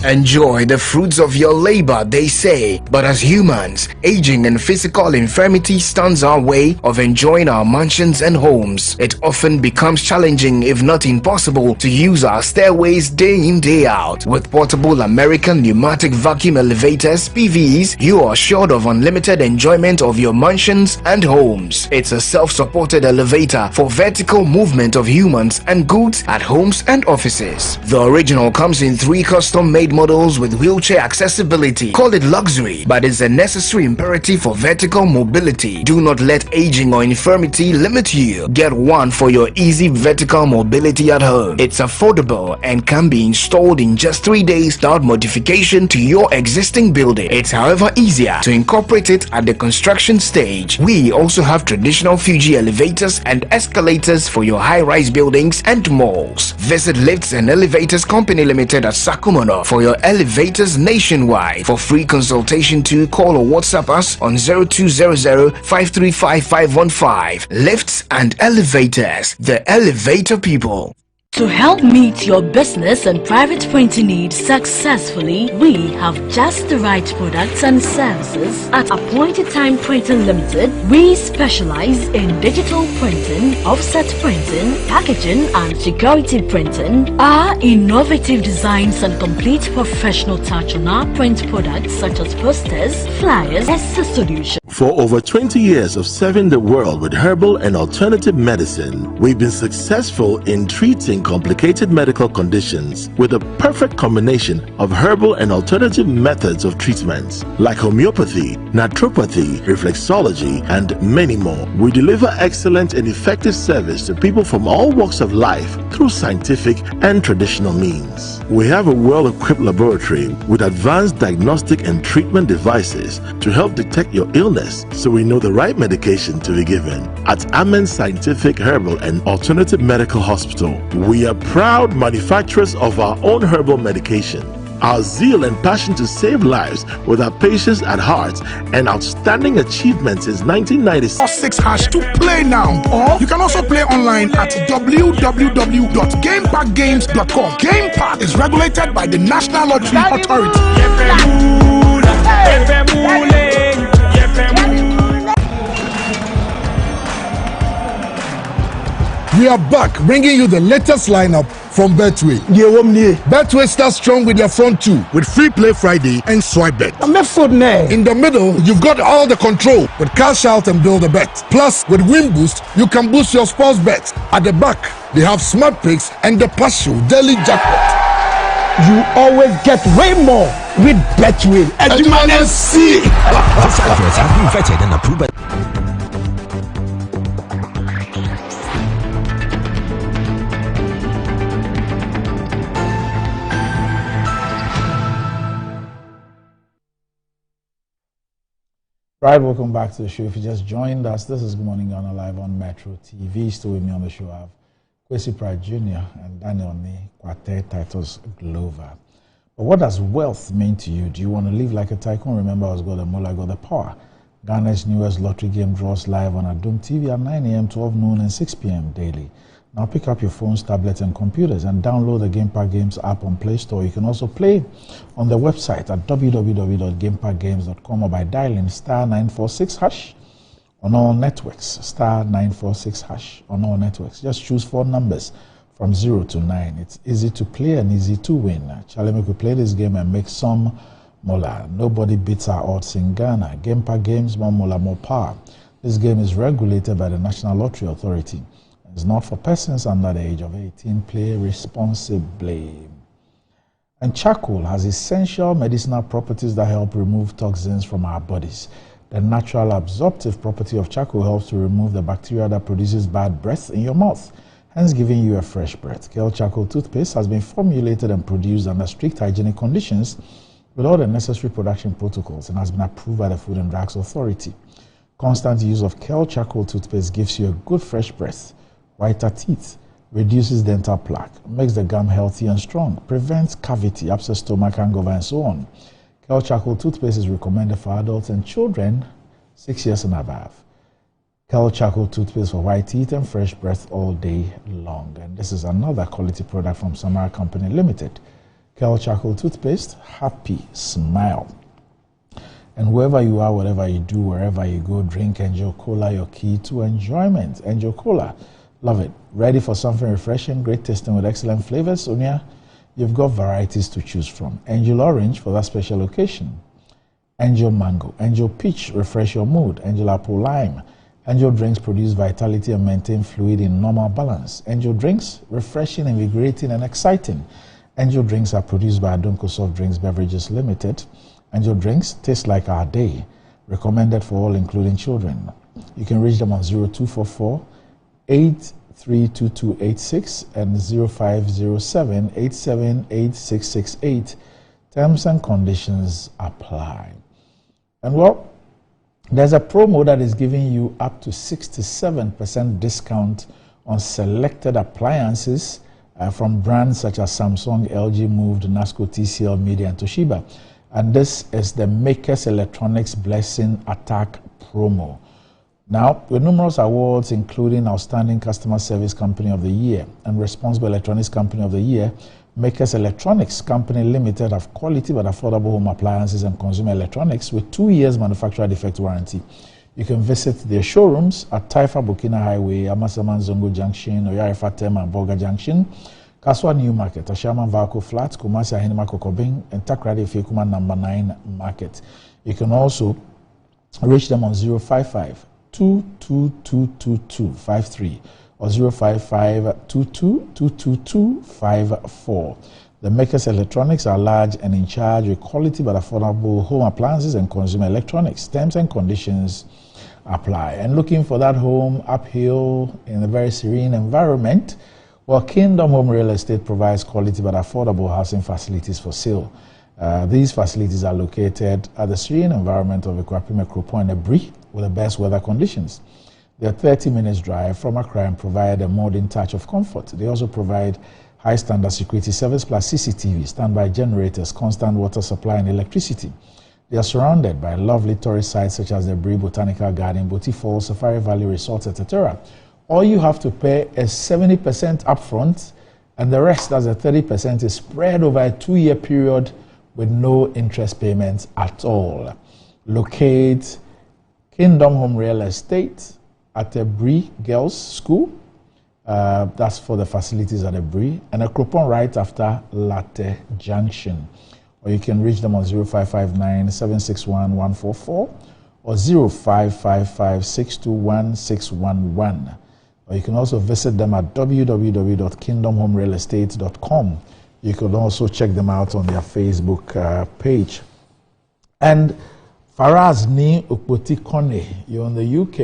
Enjoy the fruits of your labor, they say. But as humans, aging and physical infirmity stands our way of enjoying our mansions and homes. It often becomes challenging, if not impossible, to use our stairways day in, day out. With portable American pneumatic vacuum elevators, PVs, you are assured of unlimited enjoyment of your mansions and homes. It's a self-supported elevator for vertical movement of humans and goods at homes and offices. The original comes in 3 custom-made models with wheelchair accessibility. Call it luxury, but it's a necessary imperative for vertical mobility. Do not let aging or infirmity limit you. Get one for your easy vertical mobility at home. It's affordable and can be installed in just 3 days without modification to your existing building. It's however easier to incorporate it at the construction stage. We also have traditional Fuji elevators and escalators for your high-rise buildings and malls. Visit Lifts and Elevators Company Limited at Sakumono for your elevators nationwide. For free consultation to call or WhatsApp us on 0200-535-515. Lifts and Elevators, the elevator people. To help meet your business and private printing needs successfully, we have just the right products and services at Appointed Time Printing Limited. We specialize in digital printing, offset printing, packaging and security printing. Our innovative designs and complete professional touch on our print products such as posters, flyers, is a solution. For over 20 years of serving the world with herbal and alternative medicine, we've been successful in treating complicated medical conditions with a perfect combination of herbal and alternative methods of treatment like homeopathy, naturopathy, reflexology, and many more. We deliver excellent and effective service to people from all walks of life through scientific and traditional means. We have a well-equipped laboratory with advanced diagnostic and treatment devices to help detect your illness, so we know the right medication to be given. At Amen Scientific Herbal and Alternative Medical Hospital, we are proud manufacturers of our own herbal medication. Our zeal and passion to save lives with our patients at heart and outstanding achievements since 1996. to play now, or you can also play online at www.gamepackgames.com. Game Park is regulated by the National Lottery Authority. We are back bringing you the latest lineup from Betway. Betway starts strong with their front two with Free Play Friday and Swipe Bet. In the middle, you've got all the control with Cash Out and Build a Bet. Plus, with Win Boost, you can boost your sports bets. At the back, they have Smart Picks and the Partial Daily Jackpot. You always get way more with Betway. This adverts have been vetted and approved by Right, welcome back to the show. If you just joined us, this is Good Morning Ghana live on Metro TV. Still with me on the show, I have Kwesi Pride Jr. and Daniel Ne Kwate Titus Glover. But what does wealth mean to you? Do you want to live like a tycoon? Remember, I was got the Mola, got the power. Ghana's newest lottery game draws live on Adum TV at 9 a.m., 12 noon, and 6 p.m. daily. Now pick up your phones, tablets, and computers and download the Game Park Games app on Play Store. You can also play on the website at www.gameparkgames.com or by dialing *946# on all networks. *946# on all networks. Just choose 4 numbers from 0 to 9. It's easy to play and easy to win. Charlie, make we play this game and make some mola. Nobody beats our odds in Ghana. Game Park Games, more mola, more power. This game is regulated by the National Lottery Authority. It's not for persons under the age of 18. Play responsibly. And charcoal has essential medicinal properties that help remove toxins from our bodies. The natural absorptive property of charcoal helps to remove the bacteria that produces bad breath in your mouth, hence giving you a fresh breath. Kel Charcoal toothpaste has been formulated and produced under strict hygienic conditions with all the necessary production protocols and has been approved by the Food and Drugs Authority. Constant use of Kel Charcoal toothpaste gives you a good fresh breath, whiter teeth, reduces dental plaque, makes the gum healthy and strong, prevents cavity, upset stomach, hangover, and so on. Kel Charcoal toothpaste is recommended for adults and children 6 years and above. Kel Charcoal toothpaste for white teeth and fresh breath all day long. And this is another quality product from Samara Company Limited. Kel Charcoal Toothpaste, happy, smile. And wherever you are, whatever you do, wherever you go, drink Angel Cola, your key to enjoyment. Angel Cola, love it. Ready for something refreshing, great tasting with excellent flavors? Sonia, you've got varieties to choose from. Angel Orange for that special occasion. Angel Mango, Angel Peach, refresh your mood. Angel Apple Lime. Angel Drinks produce vitality and maintain fluid in normal balance. Angel Drinks, refreshing, invigorating, and exciting. Angel Drinks are produced by Adonko Soft Drinks Beverages Limited. Angel Drinks taste like our day. Recommended for all, including children. You can reach them on 0244 832286 and 0507 878668. Terms and conditions apply. And well, there's a promo that is giving you up to 67% discount on selected appliances from brands such as Samsung, LG, Moved, Nasco, TCL, Media, and Toshiba. And this is the Makers Electronics Blessing Attack promo. Now, with numerous awards, including Outstanding Customer Service Company of the Year and Responsible Electronics Company of the Year, Makers Electronics Company Limited have quality but affordable home appliances and consumer electronics with 2 years manufacturer defect warranty. You can visit their showrooms at Taifa Burkina Highway, Amasaman Zongo Junction, Oyarifa Tema and Bolga Junction, Kaswa New Market, Ashaman Valco Flats, Kumasi Ahinima Kokobing, and Takrade Fekuma number 9 Market. You can also reach them on 055 222223 or 055-222254. The Makers Electronics are large and in charge with quality but affordable home appliances and consumer electronics. Terms and conditions apply. And looking for that home uphill in a very serene environment, well, Kingdom Home Real Estate provides quality but affordable housing facilities for sale. These facilities are located at the serene environment of Ekwapime Krupo and Ebri with the best weather conditions. They're 30 minutes drive from Accra and provide a modern touch of comfort. They also provide high standard security service plus CCTV, standby generators, constant water supply and electricity. They are surrounded by lovely tourist sites such as the Bri Botanical Garden, Boti Falls, Safari Valley Resorts, etc. All you have to pay is 70% upfront, and the rest, that's the 30%, is spread over a 2-year period with no interest payments at all. Locate Kingdom Home Real Estate at the Bri Girls School. That's for the facilities at the Bri, and a coupon right after Latte Junction. Or you can reach them on 0559 761 144 or 0555 621 611. Or you can also visit them at www.kingdomhomerealestate.com. You can also check them out on their Facebook page. And Faraz Ni Ukpoti Kone, you're in the UK.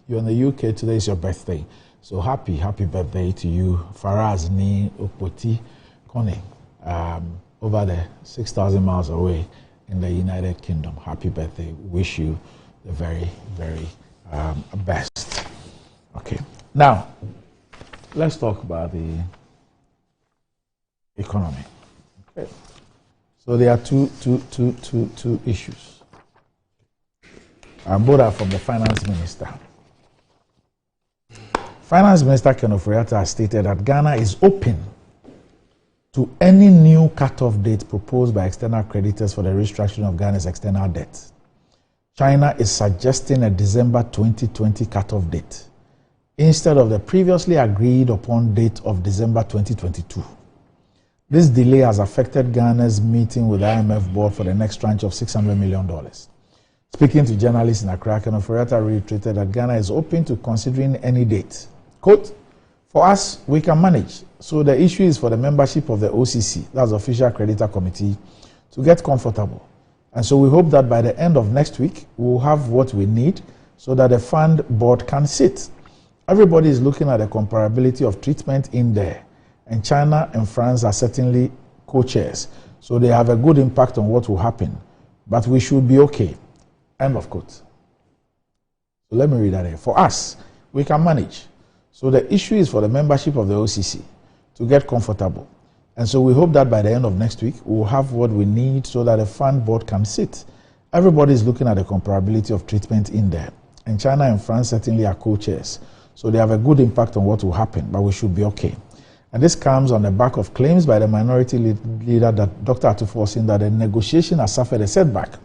You're in the UK. Today is your birthday. So happy birthday to you, Faraz Ni Ukpoti Kone, over there, 6,000 miles away in the United Kingdom. Happy birthday. Wish you the very, very best. Okay. Now, let's talk about the economy. Okay. So there are two issues. Both are from the Finance Minister. Finance Minister Ken Ofori-Atta has stated that Ghana is open to any new cut-off date proposed by external creditors for the restructuring of Ghana's external debt. China is suggesting a December 2020 cut-off date instead of the previously agreed upon date of December 2022. This delay has affected Ghana's meeting with the IMF board for the next tranche of $600 million. Speaking to journalists in Accra, Ken Ofori-Atta reiterated that Ghana is open to considering any date. Quote, "For us, we can manage. So the issue is for the membership of the OCC, that's the Official Creditor Committee, to get comfortable. And so we hope that by the end of next week, we'll have what we need so that the fund board can sit. Everybody is looking at the comparability of treatment in there. And China and France are certainly co-chairs. So they have a good impact on what will happen. But we should be okay." End of quote. So let me read that here. For us, we can manage. So the issue is for the membership of the OCC to get comfortable. And so we hope that by the end of next week, we'll have what we need so that the fund board can sit. Everybody is looking at the comparability of treatment in there. And China and France certainly are co-chairs. So they have a good impact on what will happen, but we should be okay. And this comes on the back of claims by the minority leader that Dr. Atuforsin that the negotiation has suffered a setback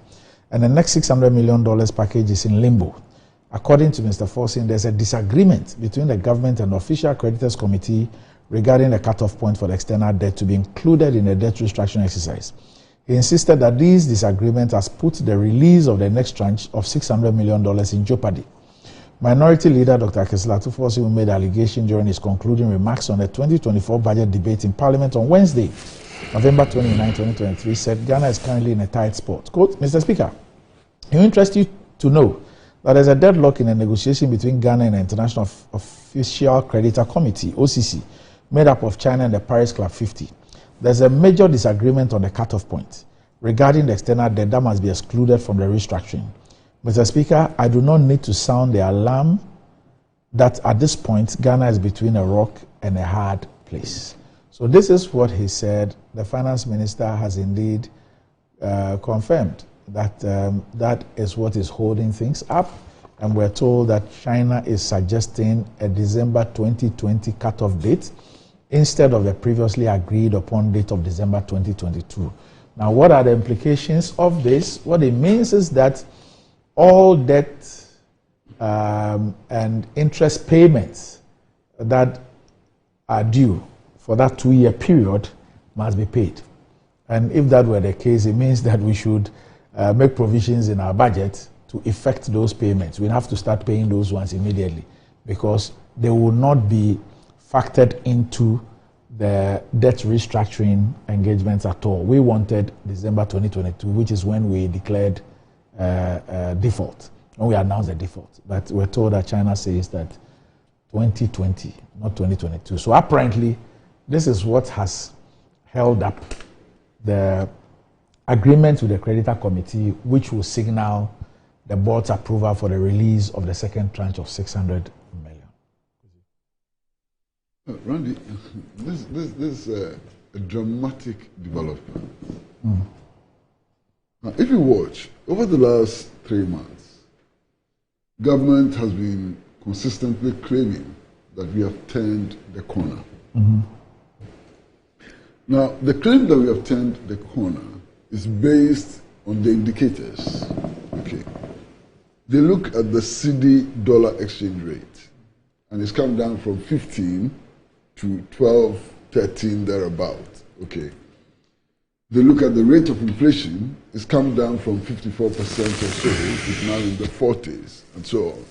and the next $600 million package is in limbo. According to Mr. Forsin, there's a disagreement between the government and the official creditors committee regarding the cutoff point for the external debt to be included in the debt restructuring exercise. He insisted that this disagreement has put the release of the next tranche of $600 million in jeopardy. Minority Leader Dr. Akesla Atuforsin, who made allegation during his concluding remarks on the 2024 budget debate in Parliament on Wednesday, November 29, 2023, said Ghana is currently in a tight spot. Quote, Mr. Speaker, it will interest you to know that there's a deadlock in a negotiation between Ghana and the International Official Creditor Committee, OCC, made up of China and the Paris Club 50. There's a major disagreement on the cutoff point regarding the external debt that must be excluded from the restructuring. Mr. Speaker, I do not need to sound the alarm that at this point, Ghana is between a rock and a hard place. So this is what he said. The finance minister has indeed confirmed that that is what is holding things up. And we're told that China is suggesting a December 2020 cutoff date instead of the previously agreed upon date of December 2022. Now, what are the implications of this? What it means is that all debt and interest payments that are due for that 2-year period must be paid. And if that were the case, it means that we should make provisions in our budget to effect those payments. We have to start paying those ones immediately because they will not be factored into the debt restructuring engagements at all. We wanted December 2022, which is when we declared default, when we announced the default. But we're told that China says that 2020, not 2022. So apparently, this is what has held up the agreement with the creditor committee, which will signal the board's approval for the release of the second tranche of $600 million. Randy, this is a dramatic development. Now, if you watch, over the last 3 months, government has been consistently claiming that we have turned the corner. Now, the claim that we have turned the corner is based on the indicators. Okay. They look at the cedi-dollar exchange rate, and it's come down from 15 to 12, 13, thereabout. Okay. They look at the rate of inflation, it's come down from 54% or so, it's now in the 40s, and so on.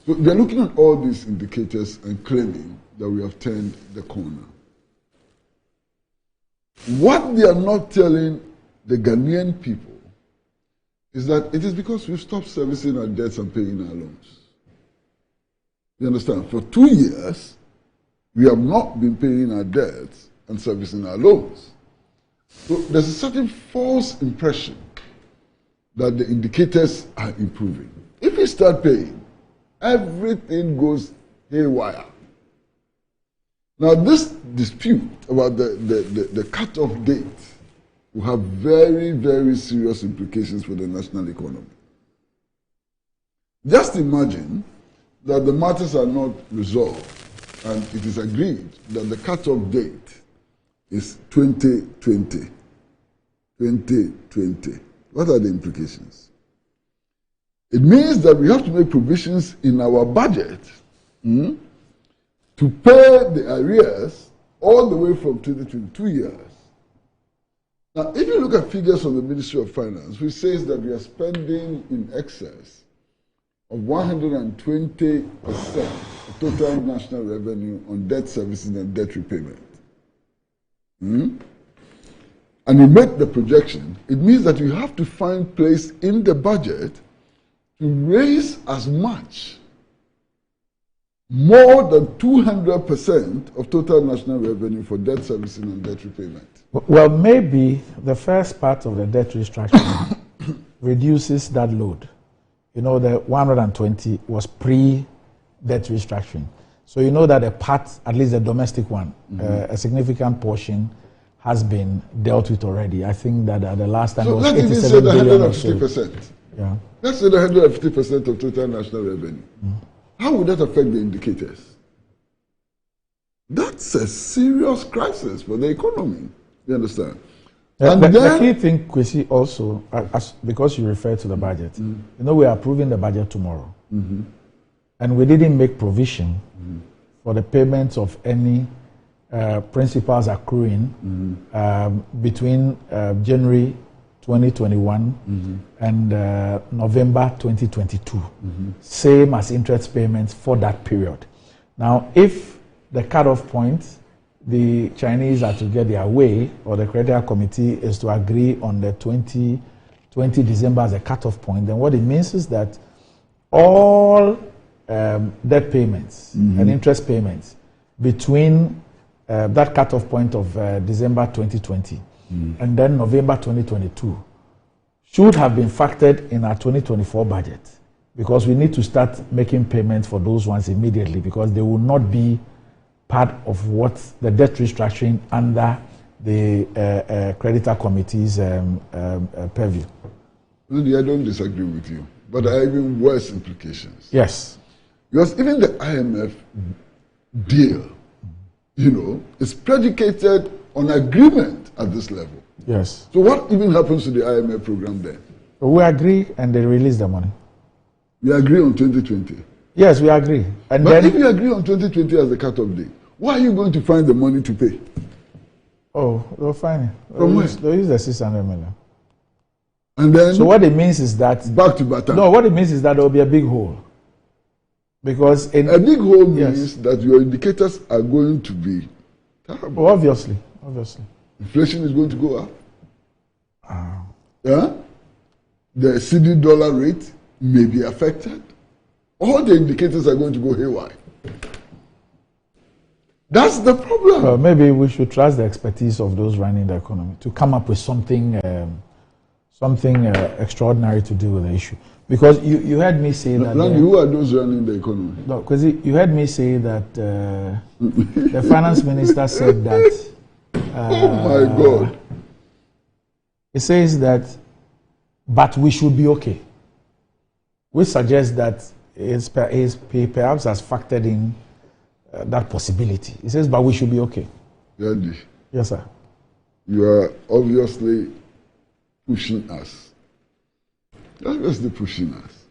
So they're looking at all these indicators and claiming that we have turned the corner. What they are not telling the Ghanaian people is that it is because we've stopped servicing our debts and paying our loans. You understand? For 2 years, we have not been paying our debts and servicing our loans. So there's a certain false impression that the indicators are improving. If we start paying, everything goes haywire. Now, this dispute about the cut-off date will have very, very serious implications for the national economy. Just imagine that the matters are not resolved and it is agreed that the cut-off date is 2020. 2020. What are the implications? It means that we have to make provisions in our budget to pay the arrears all the way from 2022 years. Now, if you look at figures from the Ministry of Finance, which says that we are spending in excess of 120% of total national revenue on debt servicing and debt repayment, and you make the projection, it means that you have to find place in the budget to raise as much, more than 200% of total national revenue for debt servicing and debt repayment. Well, maybe the first part of the debt restructuring reduces that load. You know, the 120 was pre-debt restructuring. So you know that a part, at least the domestic one, a significant portion has been dealt with already. I think that the last time so it was 87 billion or so. 150%. Yeah. Let's say the 150% of total national revenue. How would that affect the indicators? That's a serious crisis for the economy. You understand? The key thing, Kwesi, also, because you refer to the budget, you know, we are approving the budget tomorrow. And we didn't make provision for the payments of any principals accruing between January 2021 and November 2022, same as interest payments for that period. Now, if the cutoff point, the Chinese are to get their way, or the creditor committee is to agree on the 20 December as a cutoff point, then what it means is that all debt payments and interest payments between that cutoff point of December 2020 and then November 2022 should have been factored in our 2024 budget, because we need to start making payments for those ones immediately, because they will not be part of what the debt restructuring under the creditor committee's purview. Really, I don't disagree with you, but there are even worse implications. Yes. Because even the IMF deal, you know, is predicated on agreement at this level. Yes. So what even happens to the IMF program then? We agree and they release the money. We agree on 2020. Yes, we agree. And but then, if you agree on 2020 as the cut-off date, where are you going to find the money to pay? Oh, they'll find it. From where? They'll use the 600 million. And then? So what it means is that... Back to Batam. No, what it means is that there will be a big hole. Because... a big hole means that your indicators are going to be terrible. Oh, obviously. Inflation is going to go up. Yeah? The CD dollar rate may be affected. All the indicators are going to go haywire. That's the problem. Well, maybe we should trust the expertise of those running the economy to come up with something extraordinary to deal with the issue. Because you heard me say that... Randy, who are those running the economy? No, because you heard me say that the finance minister said that... oh my God. He says that, but we should be okay. Which suggests that he perhaps has factored in that possibility. He says, but we should be okay. Randy. Yes, sir. You are obviously pushing us. Obviously pushing us.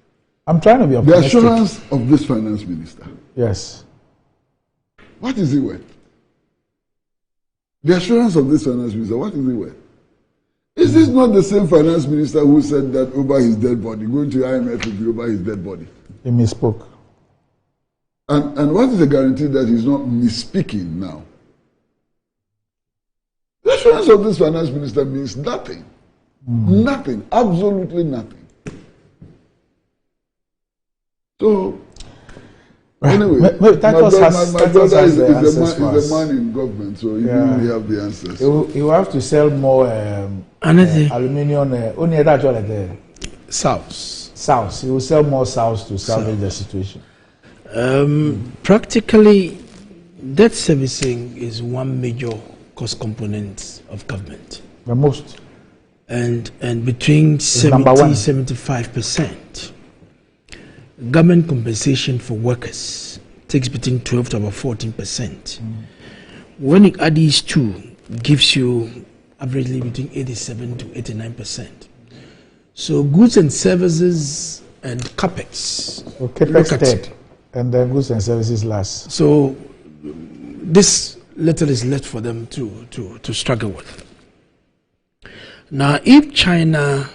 I'm trying to be optimistic. The assurance of this finance minister. Yes. What is it worth? The assurance of this finance minister, what is it worth? Is this not the same finance minister who said that over his dead body, going to IMF will be over his dead body? He misspoke. And what is the guarantee that he's not misspeaking now? The assurance of this finance minister means nothing. Nothing. Absolutely nothing. So, anyway, my brother is the man in government, so he really have the answers. He will have to sell more aluminium. Sows. He will sell more sows to salvage the situation. Practically, debt servicing is one major cost component of government. The most. And between 70-75%. Government compensation for workers takes between 12 to about 14%. When you add these two, gives you averagely between 87 to 89%. So goods and services and capex. So capex third, and then goods and services last. So this little is left for them to struggle with. Now, if China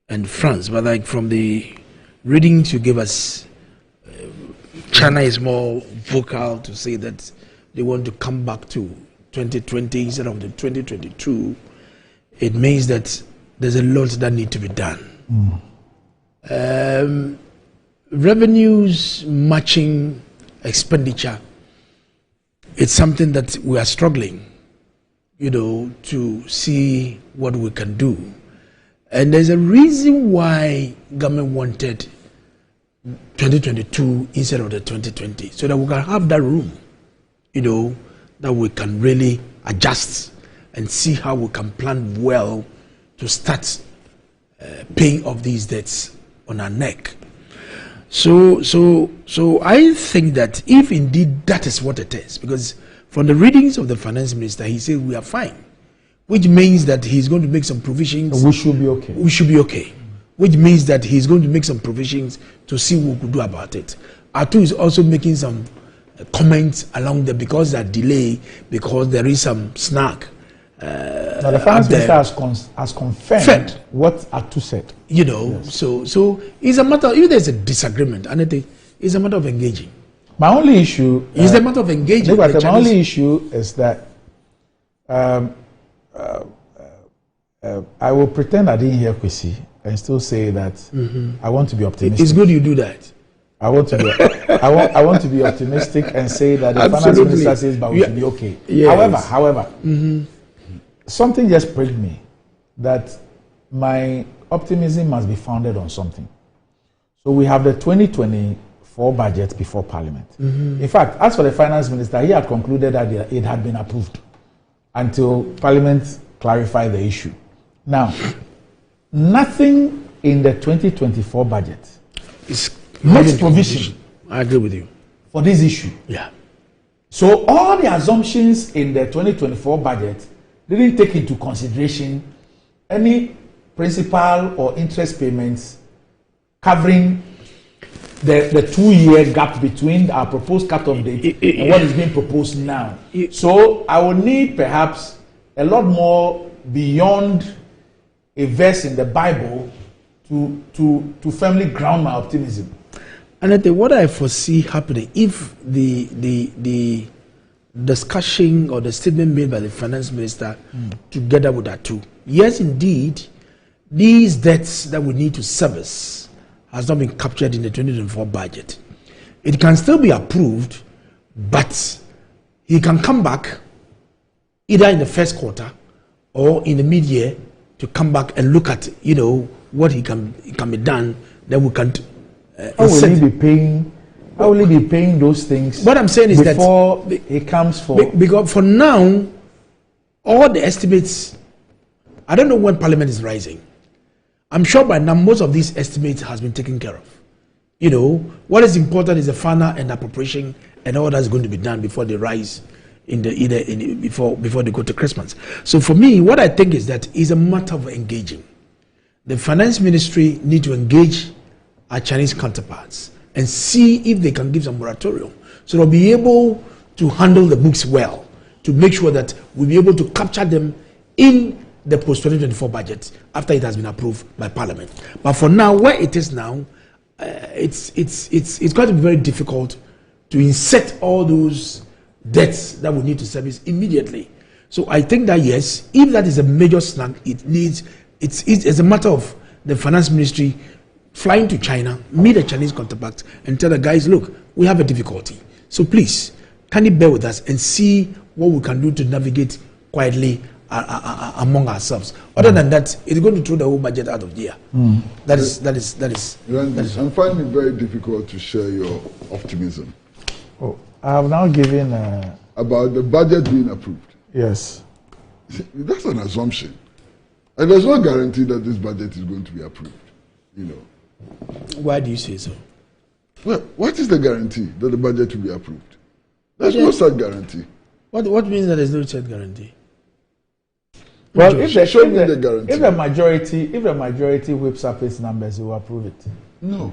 and France, but like from the readings you gave us, China is more vocal to say that they want to come back to 2020 instead of the 2022. It means that there's a lot that need to be done. Revenues matching expenditure, it's something that we are struggling, to see what we can do. And there's a reason why government wanted 2022 instead of the 2020, so that we can have that room, that we can really adjust and see how we can plan well to start paying off these debts on our neck. So I think that if indeed that is what it is, because from the readings of the finance minister, he said we are fine, which means that he's going to make some provisions. We should be okay. We should be okay, which means that he's going to make some provisions to see what we could do about it. Atu is also making some comments along there because that delay, because there is some snag. Now the finance minister has confirmed what Atu said. You know, yes. So it's a matter. If there's a disagreement, and it's a matter of engaging. My only issue is a matter of engaging. My only issue is that I will pretend I didn't hear Kwesi and still say that I want to be optimistic. It's good you do that. I want to be. I want to be optimistic and say that the finance minister says, "But we should be okay." Yes. However, something just pricked me that my optimism must be founded on something. So we have the 2024 budget before Parliament. In fact, as for the finance minister, he had concluded that it had been approved until Parliament clarified the issue. Now, nothing in the 2024 budget makes provision. I agree with you for this issue. Yeah. So all the assumptions in the 2024 budget didn't take into consideration any principal or interest payments covering the 2-year gap between our proposed cut-off date and what is being proposed now. So I will need perhaps a lot more beyond a verse in the Bible to firmly ground my optimism. And what I foresee happening if the discussion or the statement made by the finance minister together with that too, yes, indeed, these debts that we need to service has not been captured in the 2024 budget. It can still be approved, but he can come back either in the first quarter or in the mid-year to come back and look at what it can be done. Then we can. How will he be paying? How will he be paying those things? What I'm saying is before it comes for. Because for now, all the estimates, I don't know when Parliament is rising. I'm sure by now most of these estimates has been taken care of. What is important is the final and appropriation and all that's going to be done before they rise before they go to Christmas. So for me, what I think is that it's a matter of engaging. The finance ministry need to engage our Chinese counterparts and see if they can give some moratorium so they'll be able to handle the books well, to make sure that we'll be able to capture them in the post-2024 budget after it has been approved by Parliament. But for now, where it is now, it's going to be very difficult to insert all those debts that we need to service immediately. So I think that yes, if that is a major snag, it's a matter of the finance ministry flying to China, meet the Chinese counterparts, and tell the guys, look, we have a difficulty. So please, can you bear with us and see what we can do to navigate quietly among ourselves? Other than that, it's going to throw the whole budget out of gear. That is. I'm finding it very difficult to share your optimism. Oh, I have now given about the budget being approved. Yes. That's an assumption, and there's no guarantee that this budget is going to be approved. Why do you say so? Well, what is the guarantee that the budget will be approved? There's no such guarantee. What means that there's no such guarantee? Well, if the majority whips up its numbers, they will approve it. No.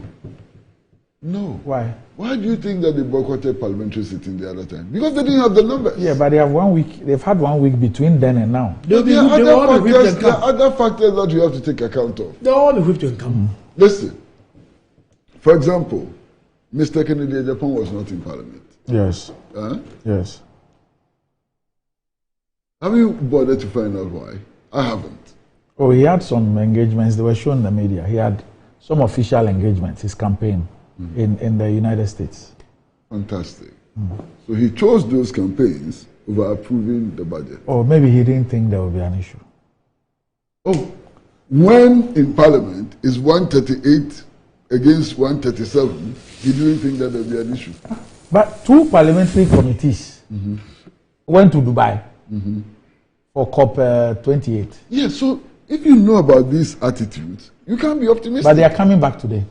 Why? Why do you think that they boycotted parliamentary sitting the other time? Because they didn't have the numbers. Yeah, but they have 1 week. They've had 1 week between then and now. There are other factors that you have to take account of. They'll all be whipped and come. Listen. For example, Mr. Kennedy Japan was not in Parliament. Yes. Yes. Have you bothered to find out why? I haven't. Oh, he had some engagements. They were shown in the media. He had some official engagements, his campaign in the United States. Fantastic. So he chose those campaigns over approving the budget. Or maybe he didn't think there would be an issue. Oh, when in Parliament is 138 against 137, he didn't think that there would be an issue. But 2 parliamentary committees went to Dubai for COP 28. Yeah, so if you know about these attitudes, you can't be optimistic. But they are coming back today.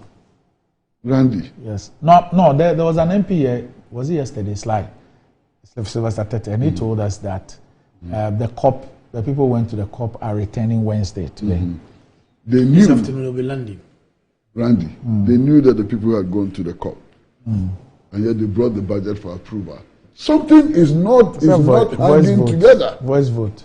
Randy. Yes. No, there was an MP here, was it yesterday, Sylvester Tete, and he told us that the people who went to the COP are returning Wednesday today. They knew. This afternoon will be landing. Randy, they knew that the people had gone to the COP. And yet they brought the budget for approval. Something is not hanging together. Voice vote.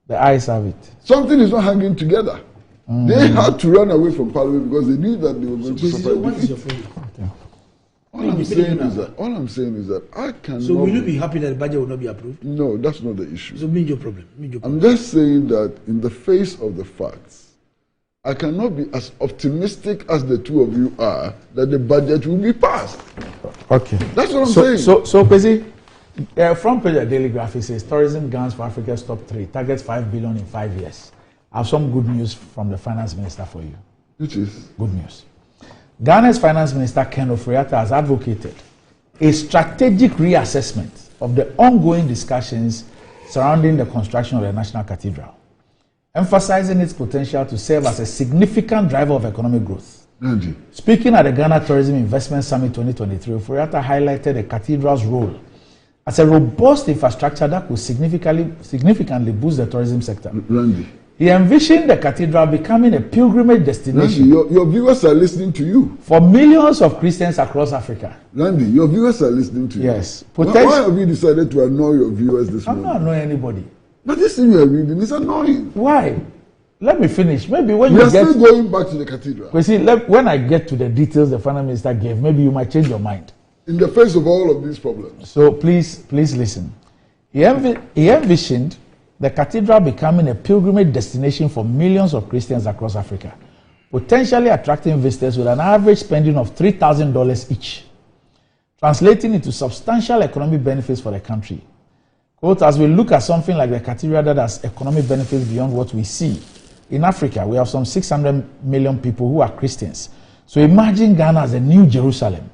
The ayes have it. Something is not hanging together. They had to run away from Parliament because they knew that they were going to suffer. What is your problem? Okay. All I'm saying is that I cannot. So will you be happy that the budget will not be approved? No, that's not the issue. So mean your problem. I'm just saying that in the face of the facts, I cannot be as optimistic as the two of you are that the budget will be passed. Okay. That's what I'm saying. So Kwesi, front page of Daily Graphic says tourism guns for Africa's top 3 targets 5 billion in 5 years. I have some good news from the finance minister for you. Which is? Good news. Ghana's finance minister Ken Ofori-Atta has advocated a strategic reassessment of the ongoing discussions surrounding the construction of the National Cathedral, emphasizing its potential to serve as a significant driver of economic growth. Andy. Speaking at the Ghana Tourism Investment Summit 2023, Ofori-Atta highlighted the cathedral's role as a robust infrastructure that could significantly boost the tourism sector. Randy. He envisioned the cathedral becoming a pilgrimage destination. Randy, your viewers are listening to you. For millions of Christians across Africa. Randy, your viewers are listening to you. Yes. Why have you decided to annoy your viewers this morning? I'm not annoying anybody. But this thing you are reading is annoying. Why? Let me finish. Maybe when we you are still going back to the cathedral. You see, when I get to the details the finance minister gave, maybe you might change your mind. In the face of all of these problems. So please listen. He envisioned the cathedral becoming a pilgrimage destination for millions of Christians across Africa, potentially attracting visitors with an average spending of $3,000 each, translating into substantial economic benefits for the country. Quote, as we look at something like the cathedral that has economic benefits beyond what we see, in Africa, we have some 600 million people who are Christians. So imagine Ghana as a new Jerusalem.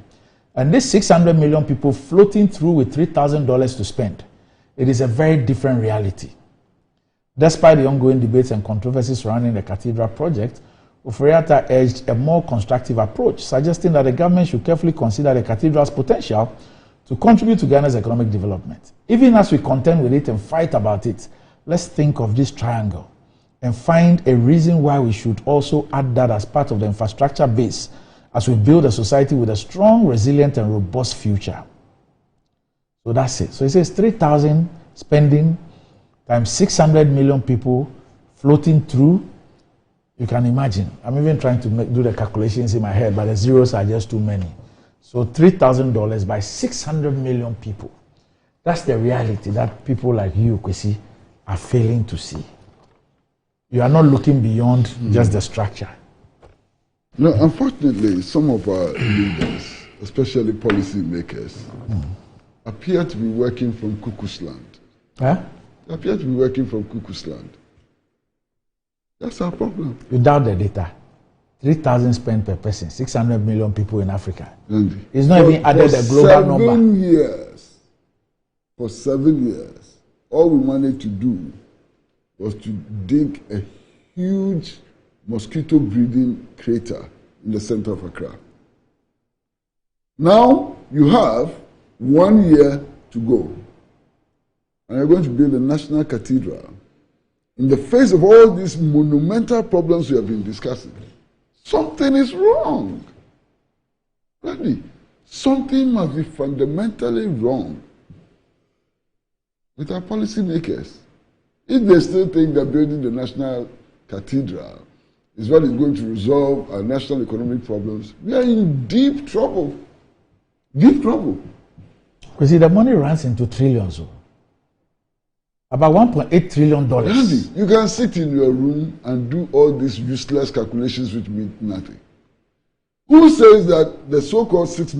And these 600 million people floating through with $3,000 to spend. It is a very different reality. Despite the ongoing debates and controversies surrounding the cathedral project, Ofori-Atta urged a more constructive approach, suggesting that the government should carefully consider the cathedral's potential to contribute to Ghana's economic development. Even as we contend with it and fight about it, let's think of this triangle and find a reason why we should also add that as part of the infrastructure base as we build a society with a strong, resilient, and robust future. So that's it. So it says 3,000 spending times 600 million people floating through. You can imagine. I'm even trying to do the calculations in my head, but the zeros are just too many. So $3,000 by 600 million people. That's the reality that people like you, Kwesi, are failing to see. You are not looking beyond just the structure. No, unfortunately, some of our leaders, especially policy makers, appear to be working from cuckoo's land. Huh? They appear to be working from cuckoo's land. That's our problem. You doubt the data. 3,000 spent per person, 600 million people in Africa. Andy, it's not even added a global number. For 7 years, all we wanted to do was to dig a huge mosquito breeding crater in the center of Accra. Now you have 1 year to go, and you're going to build a national cathedral in the face of all these monumental problems we have been discussing. Something is wrong. Randy, something must be fundamentally wrong with our policymakers. If they still think that building the national cathedral is what is going to resolve our national economic problems, we are in deep trouble. Deep trouble. You see, the money runs into trillions. About $1.8 trillion. Randy, you can sit in your room and do all these useless calculations which mean nothing. Who says that the so-called 600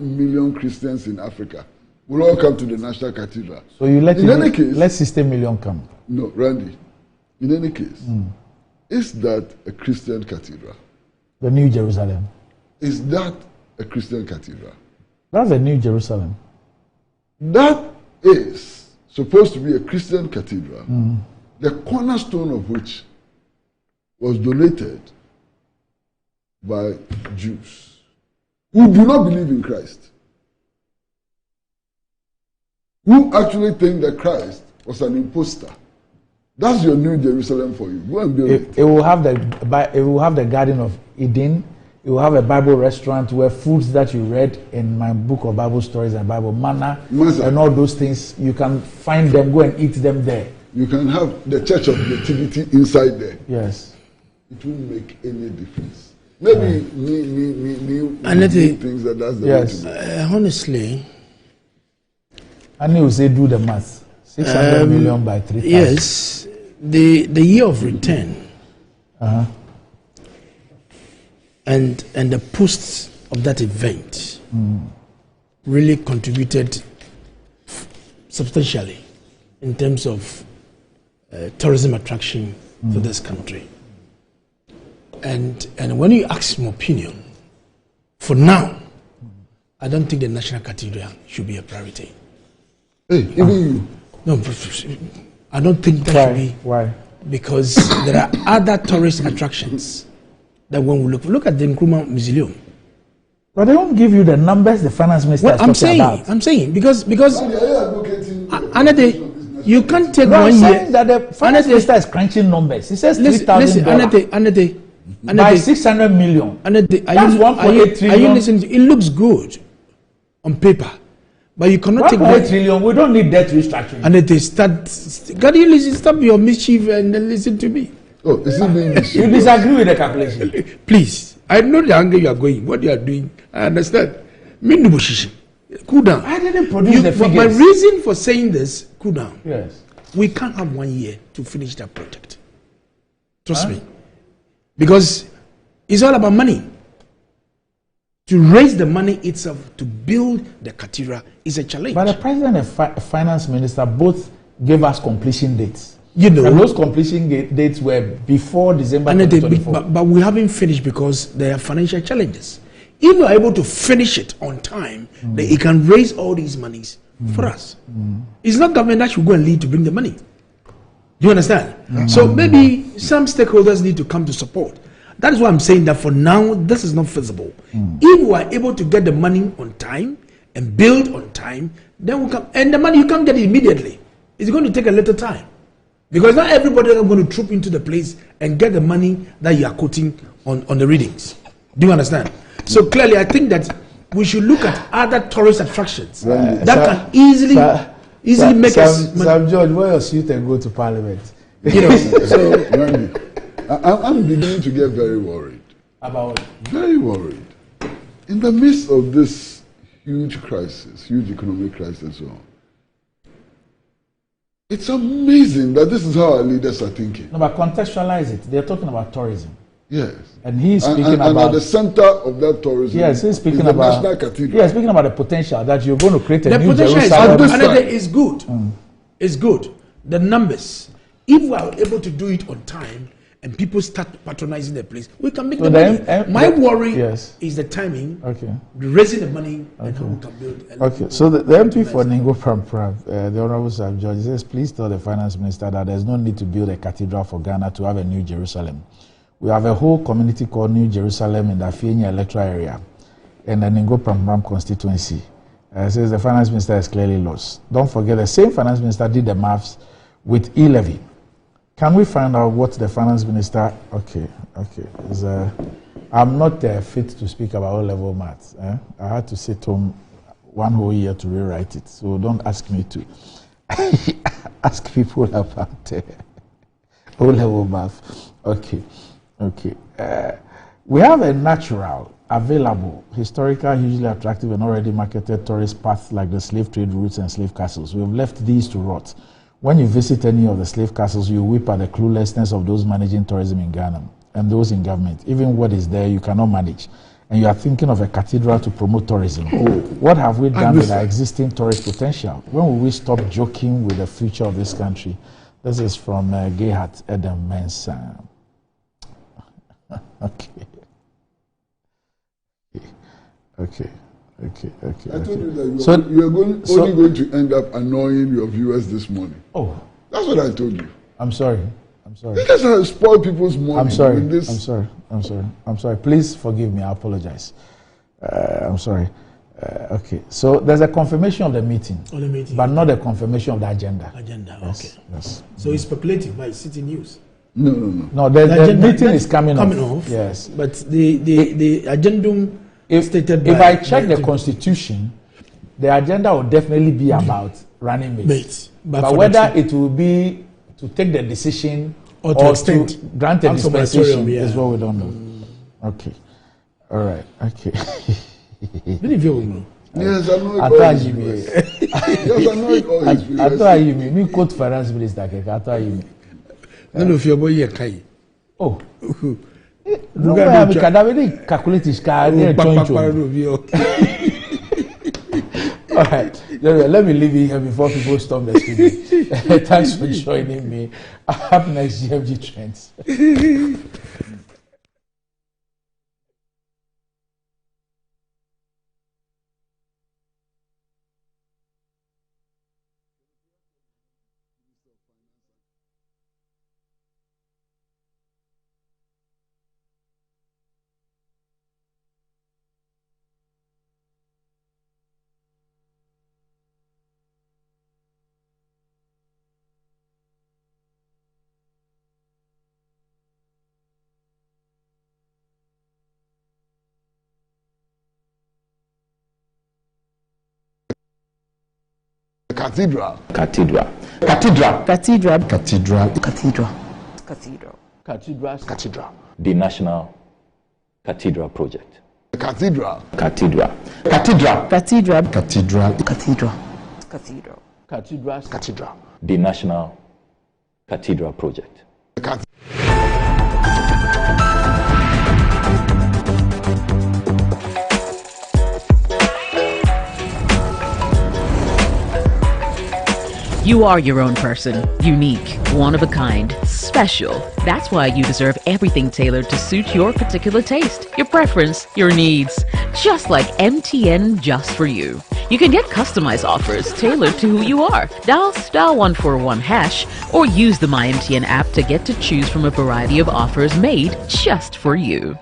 million Christians in Africa will all come to the National Cathedral? So you let 60 million come? No, Randy. In any case, is that a Christian cathedral? The New Jerusalem. Is that a Christian cathedral? That's the New Jerusalem. That is supposed to be a Christian cathedral, the cornerstone of which was donated by Jews who do not believe in Christ, who actually think that Christ was an imposter. That's your New Jerusalem for you. Go and build it. It will have the Garden of Eden. It will have a Bible restaurant where foods that you read in my book of Bible stories and Bible manna and all those things, you can find them, go and eat them there. You can have the Church of Nativity inside there. Yes. It won't make any difference. Maybe things that's the way to do. Honestly, and you say do the math. 600 million by 3,000. Yes, the year of return and the posts of that event really contributed substantially in terms of tourism attraction to this country. And when you ask my opinion, for now, I don't think the National Cathedral should be a priority. Hey, even you. No, I don't think that should be. Why? Because there are other tourist attractions that when we look at the Nkrumah Mausoleum. But they won't give you the numbers the finance minister is talking about. I'm saying because Anete, you can't take 1 year. Saying that the finance minister is crunching numbers. He says $3,000 Anete, by 600 million. Anete, that's 1.8 trillion. Are you listening? It looks good on paper. But you cannot take 1.8 trillion. We don't need debt restructuring. And they can you listen? Stop your mischief and then listen to me. Oh, is it being you disagree with the calculation? Please, I know the angle you are going. What you are doing, I understand. Cool down. I didn't produce the figures. My reason for saying this, cool down. Yes. We can't have 1 year to finish that project. Trust me, because it's all about money. To raise the money itself to build the cathedral is a challenge. But the president and finance minister both gave us completion dates. You know, and those completion dates were before December 2024. But we haven't finished because there are financial challenges. If we are able to finish it on time, then it can raise all these monies for us. It's not government that should go and lead to bring the money. Do you understand? So maybe some stakeholders need to come to support. That is why I'm saying that for now, this is not feasible. If we are able to get the money on time and build on time, then we come. And the money you can't get it immediately. It's going to take a little time. Because not everybody is going to troop into the place and get the money that you are quoting on the readings. Do you understand? So clearly, I think that we should look at other tourist attractions that can easily make us. Sam George, wear your suit and go to Parliament. You know, so Randy, I'm beginning to get very worried. About what? Very worried. In the midst of this huge crisis, huge economic crisis and so on, it's amazing that this is how our leaders are thinking. No, but contextualize it. They're talking about tourism. Yes. And he's speaking and about... at the center of that tourism, yes, he's speaking is the about... National Cathedral. Yeah, speaking about the potential that you're going to create a new Jerusalem. Jerusalem. The potential is good. It's good. The numbers. If we are able to do it on time and people start patronizing the place, we can make the money. My worry is the timing, raising the money, and how we can build. Okay, so the MP for Ningo Pram, the Honorable Sam George, says, please tell the finance minister that there's no need to build a cathedral for Ghana to have a new Jerusalem. We have a whole community called New Jerusalem in the Afienya electoral area and the Ningo Pram constituency. Says the finance minister is clearly lost. Don't forget, the same finance minister did the maths with e-levy. Can we find out what the finance minister... Okay. I'm not fit to speak about O-level maths. I had to sit home 1 whole year to rewrite it. So don't ask me to ask people about O-level math. Okay. We have a natural, available, historical, hugely attractive and already marketed tourist paths like the slave trade routes and slave castles. We have left these to rot. When you visit any of the slave castles, you weep at the cluelessness of those managing tourism in Ghana and those in government. Even what is there, you cannot manage. And you are thinking of a cathedral to promote tourism. What have we done with our existing tourist potential? When will we stop joking with the future of this country? This is from Gehat Edem Mensah. Okay. I told you that you are only going to end up annoying your viewers this morning. Oh. That's what I told you. I'm sorry. I'm sorry. You guys have spoiled people's money. I'm sorry. With this. I'm sorry. Please forgive me. I apologize. I'm sorry. Okay. So there's a confirmation of the meeting. But not a confirmation of the agenda. Okay. Yes. So it's speculative by City News. No. The meeting is coming off. Yes. But the agenda stated by... If I check the constitution, the agenda will definitely be about running mates. But whether it will be to take the decision or to grant a dispensation is what we don't know. Okay. All right. Okay. Yes, I know. I thought you mean quote finance minister. I thought you mean. No, if your boy here, Kai. Oh. No, I can calculate his car. All right, let me leave it here before people storm the studio. Thanks for joining me. Up next, GMG Trends. Cathedral. Cathedral. The National Cathedral Project. Cathedral. The National Cathedral Project. You are your own person, unique, one of a kind, special. That's why you deserve everything tailored to suit your particular taste, your preference, your needs. Just like MTN Just For You. You can get customized offers tailored to who you are. Dial *141# or use the MyMTN app to get to choose from a variety of offers made just for you.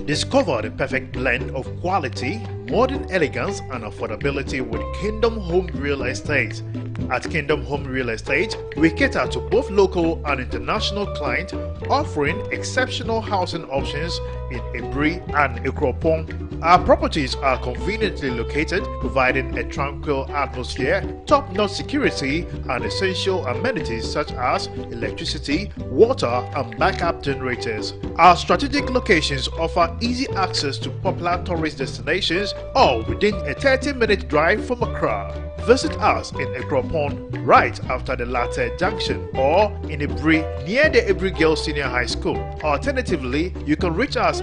Discover the perfect blend of quality, modern elegance, and affordability with Kingdom Home Real Estate. At Kingdom Home Real Estate, we cater to both local and international clients, offering exceptional housing options in Ebri and Ikropong. Our properties are conveniently located, providing a tranquil atmosphere, top-notch security, and essential amenities such as electricity, water, and backup generators. Our strategic locations offer easy access to popular tourist destinations, all within a 30-minute drive from Accra. Visit us in Ikropong right after the latter junction, or in Ebri near the Ebri Girls Senior High School. Alternatively, you can reach us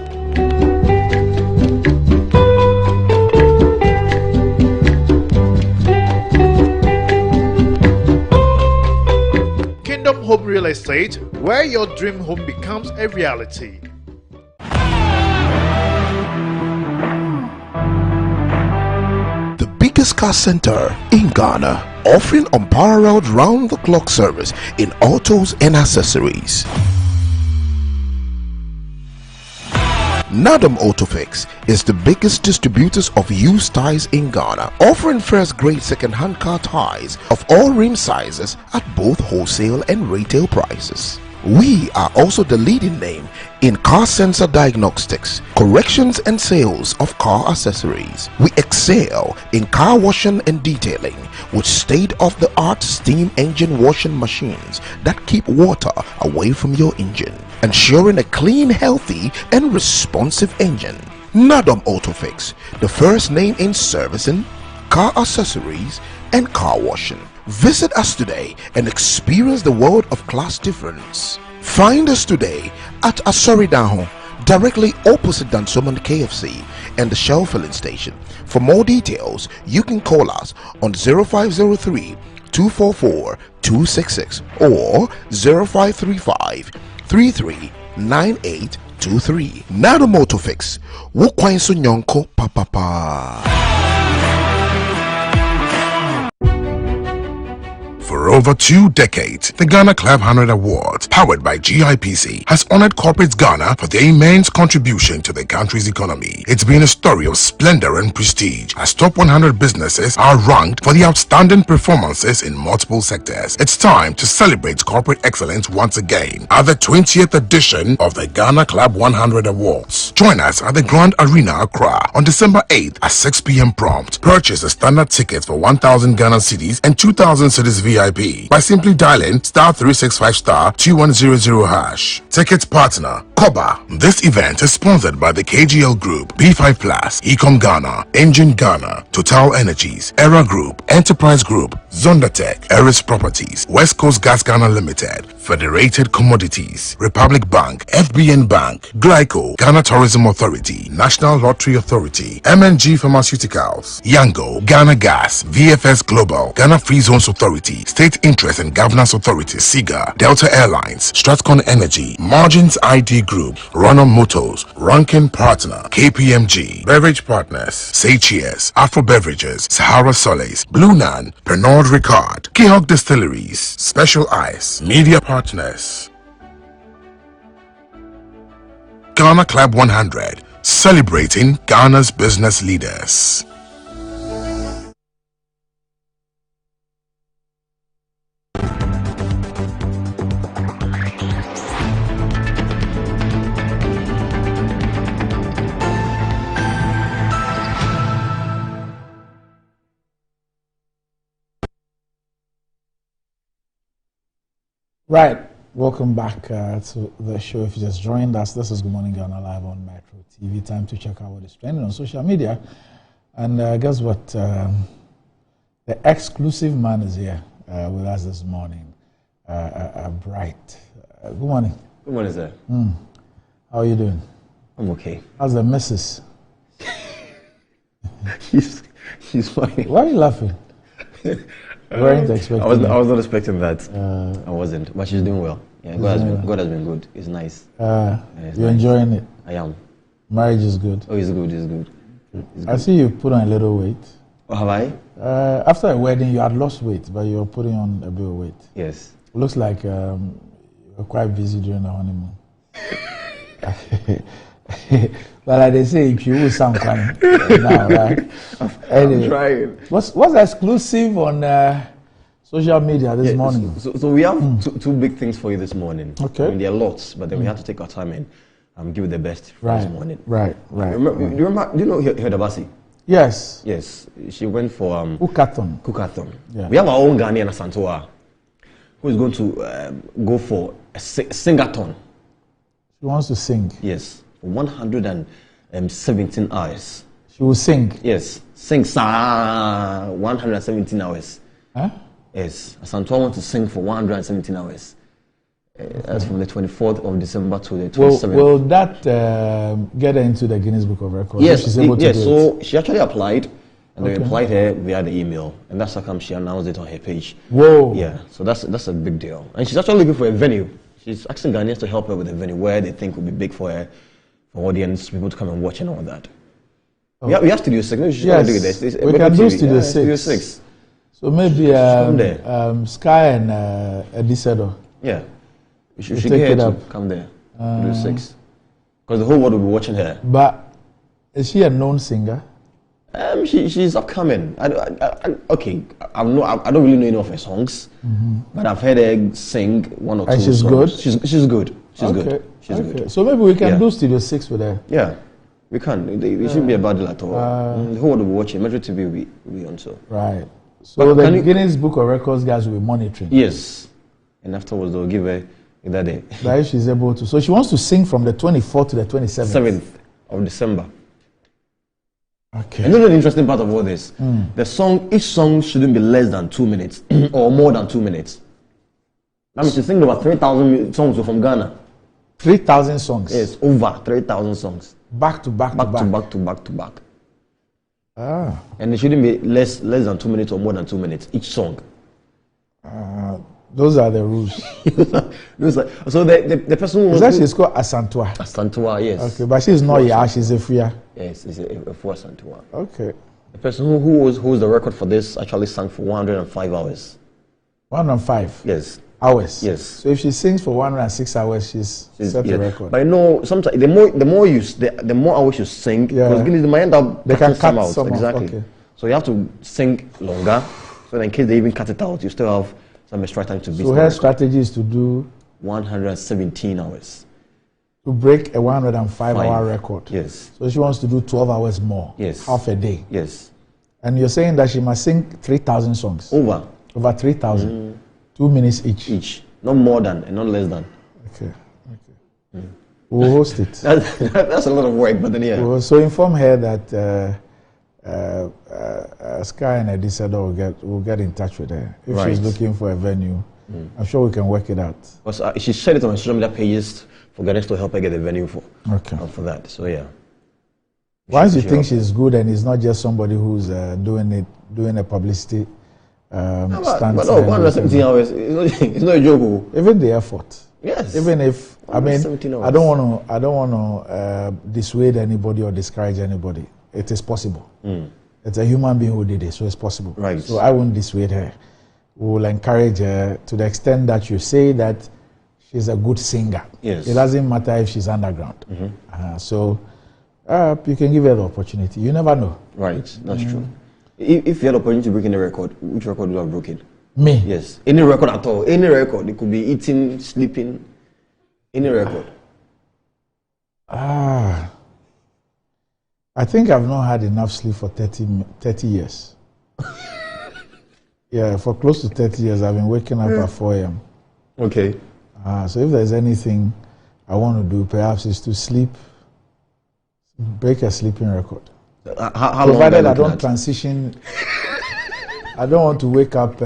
Kingdom Home Real Estate, where your dream home becomes a reality. The biggest car center in Ghana, offering unparalleled round-the-clock service in autos and accessories. Nadam Autofix is the biggest distributors of used tires in Ghana, offering first-grade second-hand car tires of all rim sizes at both wholesale and retail prices. We are also the leading name in car sensor diagnostics, corrections and sales of car accessories. We excel in car washing and detailing with state-of-the-art steam engine washing machines that keep water away from your engine, ensuring a clean, healthy and responsive engine. Nadam Autofix, the first name in servicing, car accessories and car washing. Visit us today and experience the world of class difference. Find us today at Asoridaho, directly opposite Dansoman KFC and the Shell filling station. For more details, you can call us on 0503 244 266 or 0535 339823. Nado Motofix, Wukwain Sunyonko Papa. For over 2 decades, the Ghana Club 100 Awards, powered by GIPC, has honored corporates Ghana for their immense contribution to the country's economy. It's been a story of splendor and prestige, as top 100 businesses are ranked for the outstanding performances in multiple sectors. It's time to celebrate corporate excellence once again at the 20th edition of the Ghana Club 100 Awards. Join us at the Grand Arena, Accra, on December 8th at 6 p.m. prompt. Purchase a standard ticket for 1,000 Ghana cedis and 2,000 cedis VIP by simply dialing *365*2100#. Ticket partner Koba. This event is sponsored by the KGL Group, B5 Plus, Ecom Ghana, Engine Ghana, Total Energies, Era Group, Enterprise Group, Zondatech, Eris Properties, West Coast Gas Ghana Limited, Federated Commodities, Republic Bank, FBN Bank, Glyco, Ghana Tourism Authority, National Lottery Authority, MNG Pharmaceuticals, Yango, Ghana Gas, VFS Global, Ghana Free Zones Authority, State Interest and Governance Authority, SIGA, Delta Airlines, Stratcon Energy, Margins ID Group, Ronan Motors, Rankin Partner, KPMG, Beverage Partners, Say Cheers, Afro Beverages, Sahara Solis, Blue Nan, Pernod Ricard, Kehog Distilleries, Special Ice, Media Partners. Ghana Club 100, celebrating Ghana's business leaders. Right, welcome back to the show. If you just joined us, this is Good Morning Ghana live on Metro TV. Time to check out what is trending on social media. And guess what? The exclusive man is here with us this morning. Bright. Good morning. Good morning, sir. How are you doing? I'm okay. How's the missus? She's fine. Why are you laughing? Weren't expecting I was not expecting that. I wasn't, but she's doing well. Yeah, God has been good. It's nice. You're nice. enjoying it? I am. Marriage is good? Oh, it's good, it's good. I see you put on a little weight. Oh, have I? After a wedding, you had lost weight, but you're putting on a bit of weight. Yes. It looks like you're quite busy during the honeymoon. But like they say, if you will sound funny now, right? Anyway, I'm trying. What's exclusive on social media this morning? So we have two big things for you this morning. Okay. I mean, there are lots, but then we have to take our time and give it the best for this morning. Right. Do you know Hedabasi? Yes. Yes. She went for Cookathon. Yeah. We have our own Ghanaian Asantoa who is going to go for a singathon. She wants to sing. Yes. 117 hours. She will sing? Yes. Sing 117 hours. Huh? Yes. Asantoa wants to sing for 117 hours. That's from the 24th of December to the 27th. Will that get her into the Guinness Book of Records? Yes. She's able to do so it? she actually applied, and they replied her via the email, and that's how come she announced it on her page. Whoa. Yeah. So that's a big deal, and she's actually looking for a venue. She's asking Ghanaians to help her with a venue where they think would be big for her, for audience, people to come and watch and all that. Oh. We have Studio 6. Maybe she's going to do this. We can do Studio 6. Studio 6. So maybe Sky and Edicedo. Yeah. You should get her to come there. Studio 6. Because the whole world will be watching her. But is she a known singer? She's upcoming. I don't really know any of her songs, but I've heard her sing one or two. And she's songs. good. She's good. She's good. She's good. So maybe we can do Studio 6 with her. Yeah, we can. It shouldn't be a bad deal at all. The whole world will be watching. Metro TV will be on so. Right. So but the Guinness Book of Records guys will be monitoring. Yes, and afterwards they'll give her that day. That if she's able to. So she wants to sing from the 24th to the 27th. 7th of December. Okay. And you know the interesting part of all this? Each song shouldn't be less than 2 minutes or more than 2 minutes. That means she's singing about 3,000 songs from Ghana. 3,000 songs? Yes, over 3,000 songs. Back to back. Ah. And it shouldn't be less than 2 minutes or more than 2 minutes, each song. Those are the rules. So the person who... She's called Asantoa. Asantoa, yes. Okay, but she's not she's a Fuya. Yes, it's a Fuya Asantoa. Okay. The person who holds the record for this actually sang for 105 hours. 105. Yes. Hours. Yes. So if she sings for 106 hours, she's set the record. But sometimes the more hours you sing, because they might end up they can cut some out. Some exactly. Okay. So you have to sing longer, so in case they even cut it out, you still have some extra time to beat. So her strategy is to do 117 hours. To break a 105-hour record. Yes. So she wants to do 12 hours more. Yes. Half a day. Yes. And you're saying that she must sing 3,000 songs. Over 3,000. 2 minutes each. Not more than and not less than. Okay. We'll host it. That's a lot of work, but then We'll so inform her that Sky and Edisador will get in touch with her if she's looking for a venue. I'm sure we can work it out. Because she shared it on social media pages for Ghanaians to help her get a venue for that. So yeah. Once you think she's good and it's not just somebody who's doing a publicity stunt. But no, 117 hours, it's not a joke. Even the effort. Yes. Even if I don't want to dissuade anybody or discourage anybody. It is possible. It's a human being who did it, so it's possible. Right. So I won't dissuade her. We will encourage her to the extent that you say that she's a good singer. Yes. It doesn't matter if she's underground. So you can give her the opportunity. You never know. Right. That's true. If you had the opportunity to break any record, which record would you have broken? Me? Yes. Any record at all. Any record. It could be eating, sleeping. Any record. I think I've not had enough sleep for 30 years. Yeah, for close to 30 years, I've been waking up at 4 a.m. Okay. So if there's anything I want to do, perhaps is to sleep, break a sleeping record. How provided I don't transition. I don't want to wake up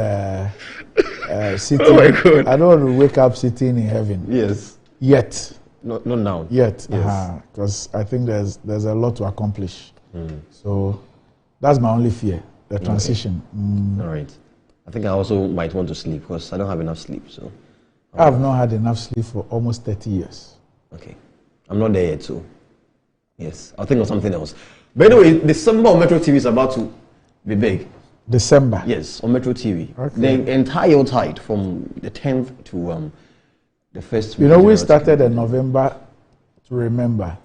sitting. Oh my God. I don't want to wake up sitting in heaven. Yes. Yet. Not now. Yet. Yes. Because I think there's a lot to accomplish. So that's my only fear, the transition. All right. I think I also might want to sleep because I don't have enough sleep. So I have not had enough sleep for almost 30 years. Okay. I'm not there yet, so yes. I'll think of something else. By the way, December on Metro TV is about to be big. December? Yes, on Metro TV. Okay. The entire tide from the 10th to the first. You know, we started in November to remember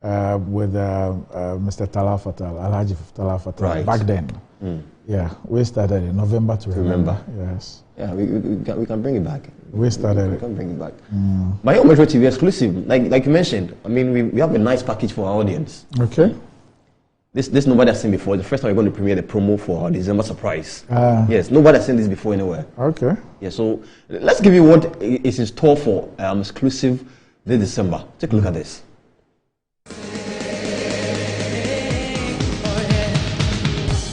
with Mr. Talafatal, Alhaji Talafatal, right. back then. Yeah, we started in November to remember. Yes. Yeah, we can bring it back. We started. We can bring it back. My own Metro TV exclusive, like you mentioned. I mean, we have a nice package for our audience. Okay. This nobody has seen before. The first time we're going to premiere the promo for our December surprise. Yes, nobody has seen this before anywhere. Okay. Yeah, so let's give you what is in store for exclusive this December. Take a look at this.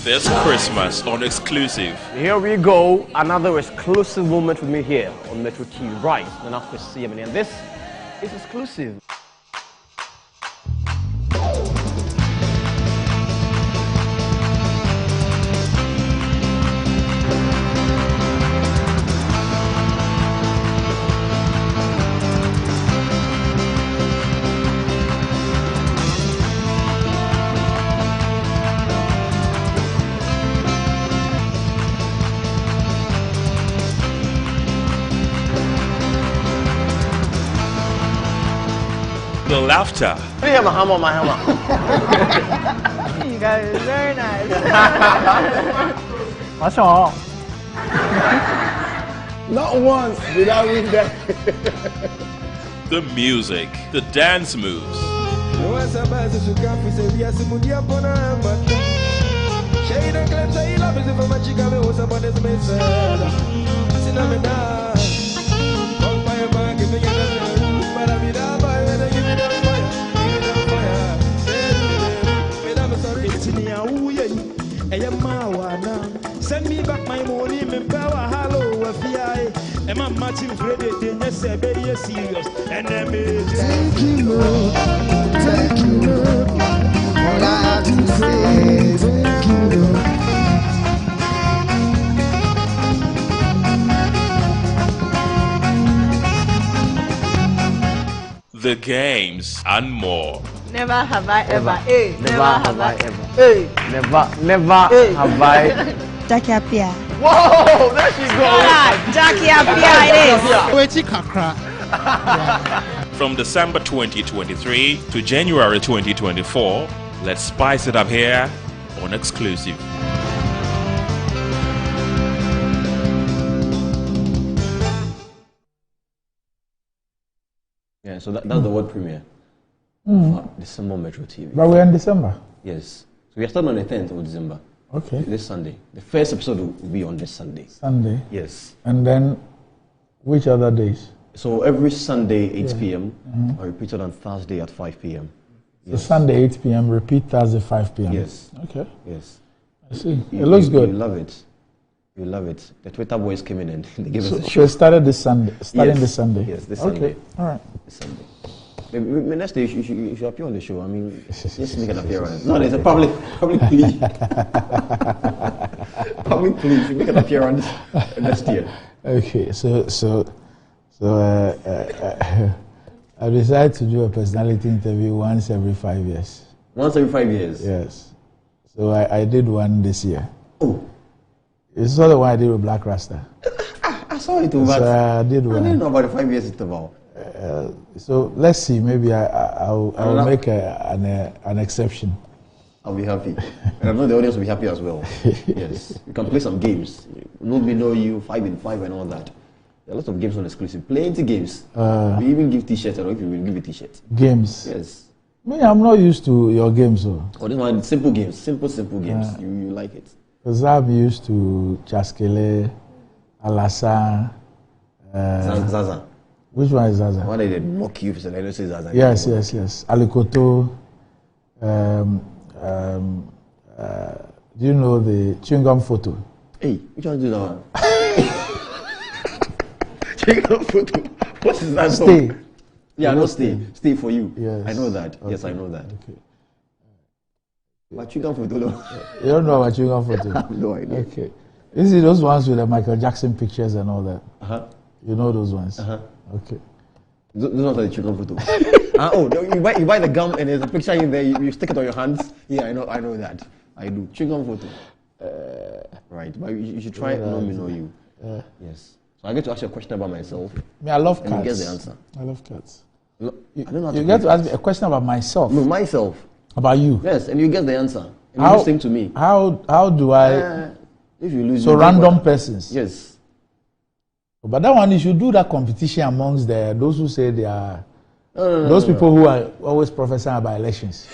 This Christmas on Exclusive. Here we go, another exclusive moment with me here on Metro TV. Right, and after CMN, and this is exclusive. The laughter. Bring him a hammer, my hammer. You guys are very nice. What's wrong? Not once did I read that. The music. The dance moves. Send me back my money, me power, hello, and my matching credit, yes, very serious, and then thank you, Lord. Thank you, Lord. All I have to say, thank you, Lord. The games and more. Never have I ever. Never have I ever. Never have I. Takapia. Whoa, there she goes. Jackie Apia it is. From December 2023 to January 2024, let's spice it up here on Exclusive. Yeah, so that's the world premiere. December Metro TV. But we're in December. Yes. So we are starting on the 10th of December. Okay. This Sunday. The first episode will be on this Sunday. Sunday. Yes. And then, which other days? So every Sunday 8 p.m. Or repeated on Thursday at 5 p.m. So Sunday 8 p.m. Repeat Thursday 5 p.m. Yes. Okay. Yes. I see. It looks good. You love it. You love it. The Twitter boys came in and they gave us a So show. it started this Sunday. Starting this Sunday. Yes, this Okay. Sunday. All right. This Sunday. Maybe next day you should appear on the show. I mean, just make an appearance. No, there's a public plea. Public plea. You should make an appearance next year. Okay. So I decided to do a personality interview once every 5 years. Once every 5 years? Yes. So I did one this year. Oh. You saw the one I did with Black Rasta. I saw it, but So I did one. I didn't know about the 5 years interval. So let's see. Maybe I'll make an exception. I'll be happy. And I know the audience will be happy as well. Yes. You can play some games. Nobody know you, 5 in 5 and all that. There are lots of games on Exclusive. Plenty games. We even give t-shirts. I don't know if you will give a t-shirt. Games. Yes. Me, I'm not used to your games, though. Oh, this one, simple games. Simple games. You like it. Because I'm used to Chaskele, Alasa. Zaza. Which one is Zaza? Why they mock you if I don't say Zaza? Yes. Alikoto. Do you know the chewing gum photo? Hey, which one do that one? Chewing gum photo. What is that? Stay. Yeah, I know stay. Stay for you. Yes. I know that. Okay. Yes, I know that. Okay. But chewing gum photo, no. You don't know about chewing gum photo? I have no idea. Okay. You see those ones with the Michael Jackson pictures and all that? Uh-huh. You know those ones? Uh-huh. Okay. Those ones are the chewing gum photo. You buy the gum and there's a picture in there, you stick it on your hands. Yeah, I know that. I do. Chewing gum photo. Right, but you should try it. Know me, know you. Yes. So I get to ask you a question about myself. I love cats. And you guess the answer. I love cats. No, I don't know how You to get to play ask me a question about myself. No, myself. About you. Yes, and you guess the answer. And How- you sing to me. How do I? If you lose, So you do random what? persons. Yes. But that one, you should do that competition amongst those who say they are. No, Those people who are always prophesying about elections.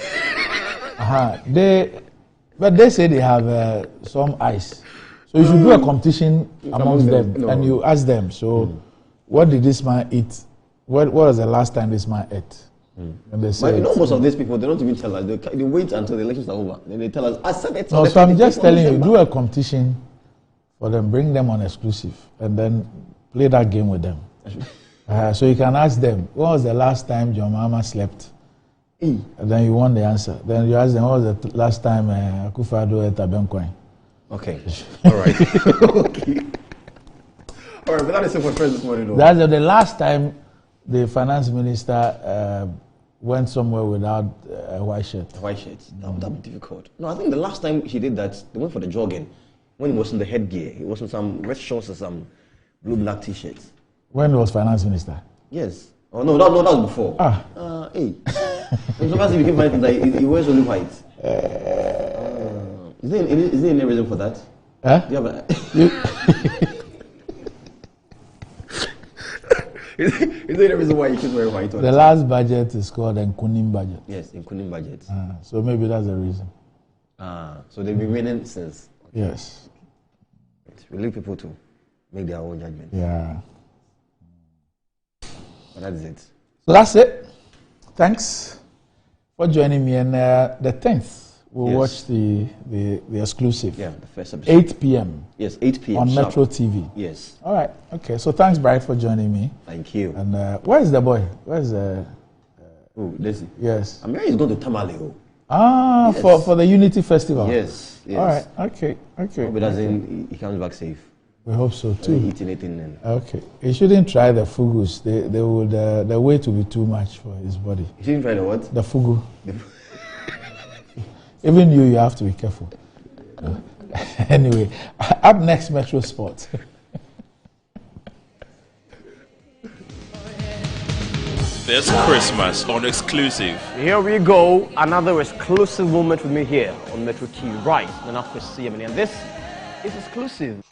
But they say they have some eyes. So you should do a competition amongst them, No. and you ask them. So, what did this man eat? What was the last time this man ate? And they say, But you know, most of these people, they don't even tell us. They wait until the elections are over. Then they tell us, I said it. No, so I'm just telling you, do a competition for them, bring them on exclusive, and then play that game with them. So you can ask them, when was the last time your mama slept? And then you want the answer. Then you ask them, when was the last time Akufo-Addo ate abenkwai? Okay. All right. Okay. All right, but that is it for first this morning, though. That's the last time the finance minister went somewhere without a white shirt. A white shirt. That would be difficult. No, I think the last time she did that, they went for the jogging. When he was in the headgear, he was in some red shorts and some blue-black t-shirts. When he was finance minister? Yes. Oh, no, that was before. Hey. Sometimes he became white, like, he wears only white. Is there any reason for that? Do you have a... Is there any reason why you should wear white? The last budget is called Nkunim budget. Yes, Nkunim budget. So maybe that's the reason. So they've been winning since. Yes. We leave people to make their own judgment. Yeah. But that is it. So that's it. Thanks for joining me. And the 10th, we'll watch the exclusive. Yeah, the first episode. 8 p.m. Yes, 8 p.m. on sharp. Metro TV. Yes. All right. Okay. So thanks, Bright, for joining me. Thank you. And where is the boy? Where's Desi. Yes. I'm hearing he's going to Tamale. Yes. for the Unity Festival. Yes. All right. Okay. But as in, he comes back safe. We hope so too. Eating and... Okay. He shouldn't try the fugus. They would the weight will be too much for his body. He shouldn't try the what? The fugu. Even you have to be careful. Anyway, up next, Metro Sports. This Christmas on Exclusive. Here we go, another exclusive moment with me here on Metro TV. Right, and this is Exclusive.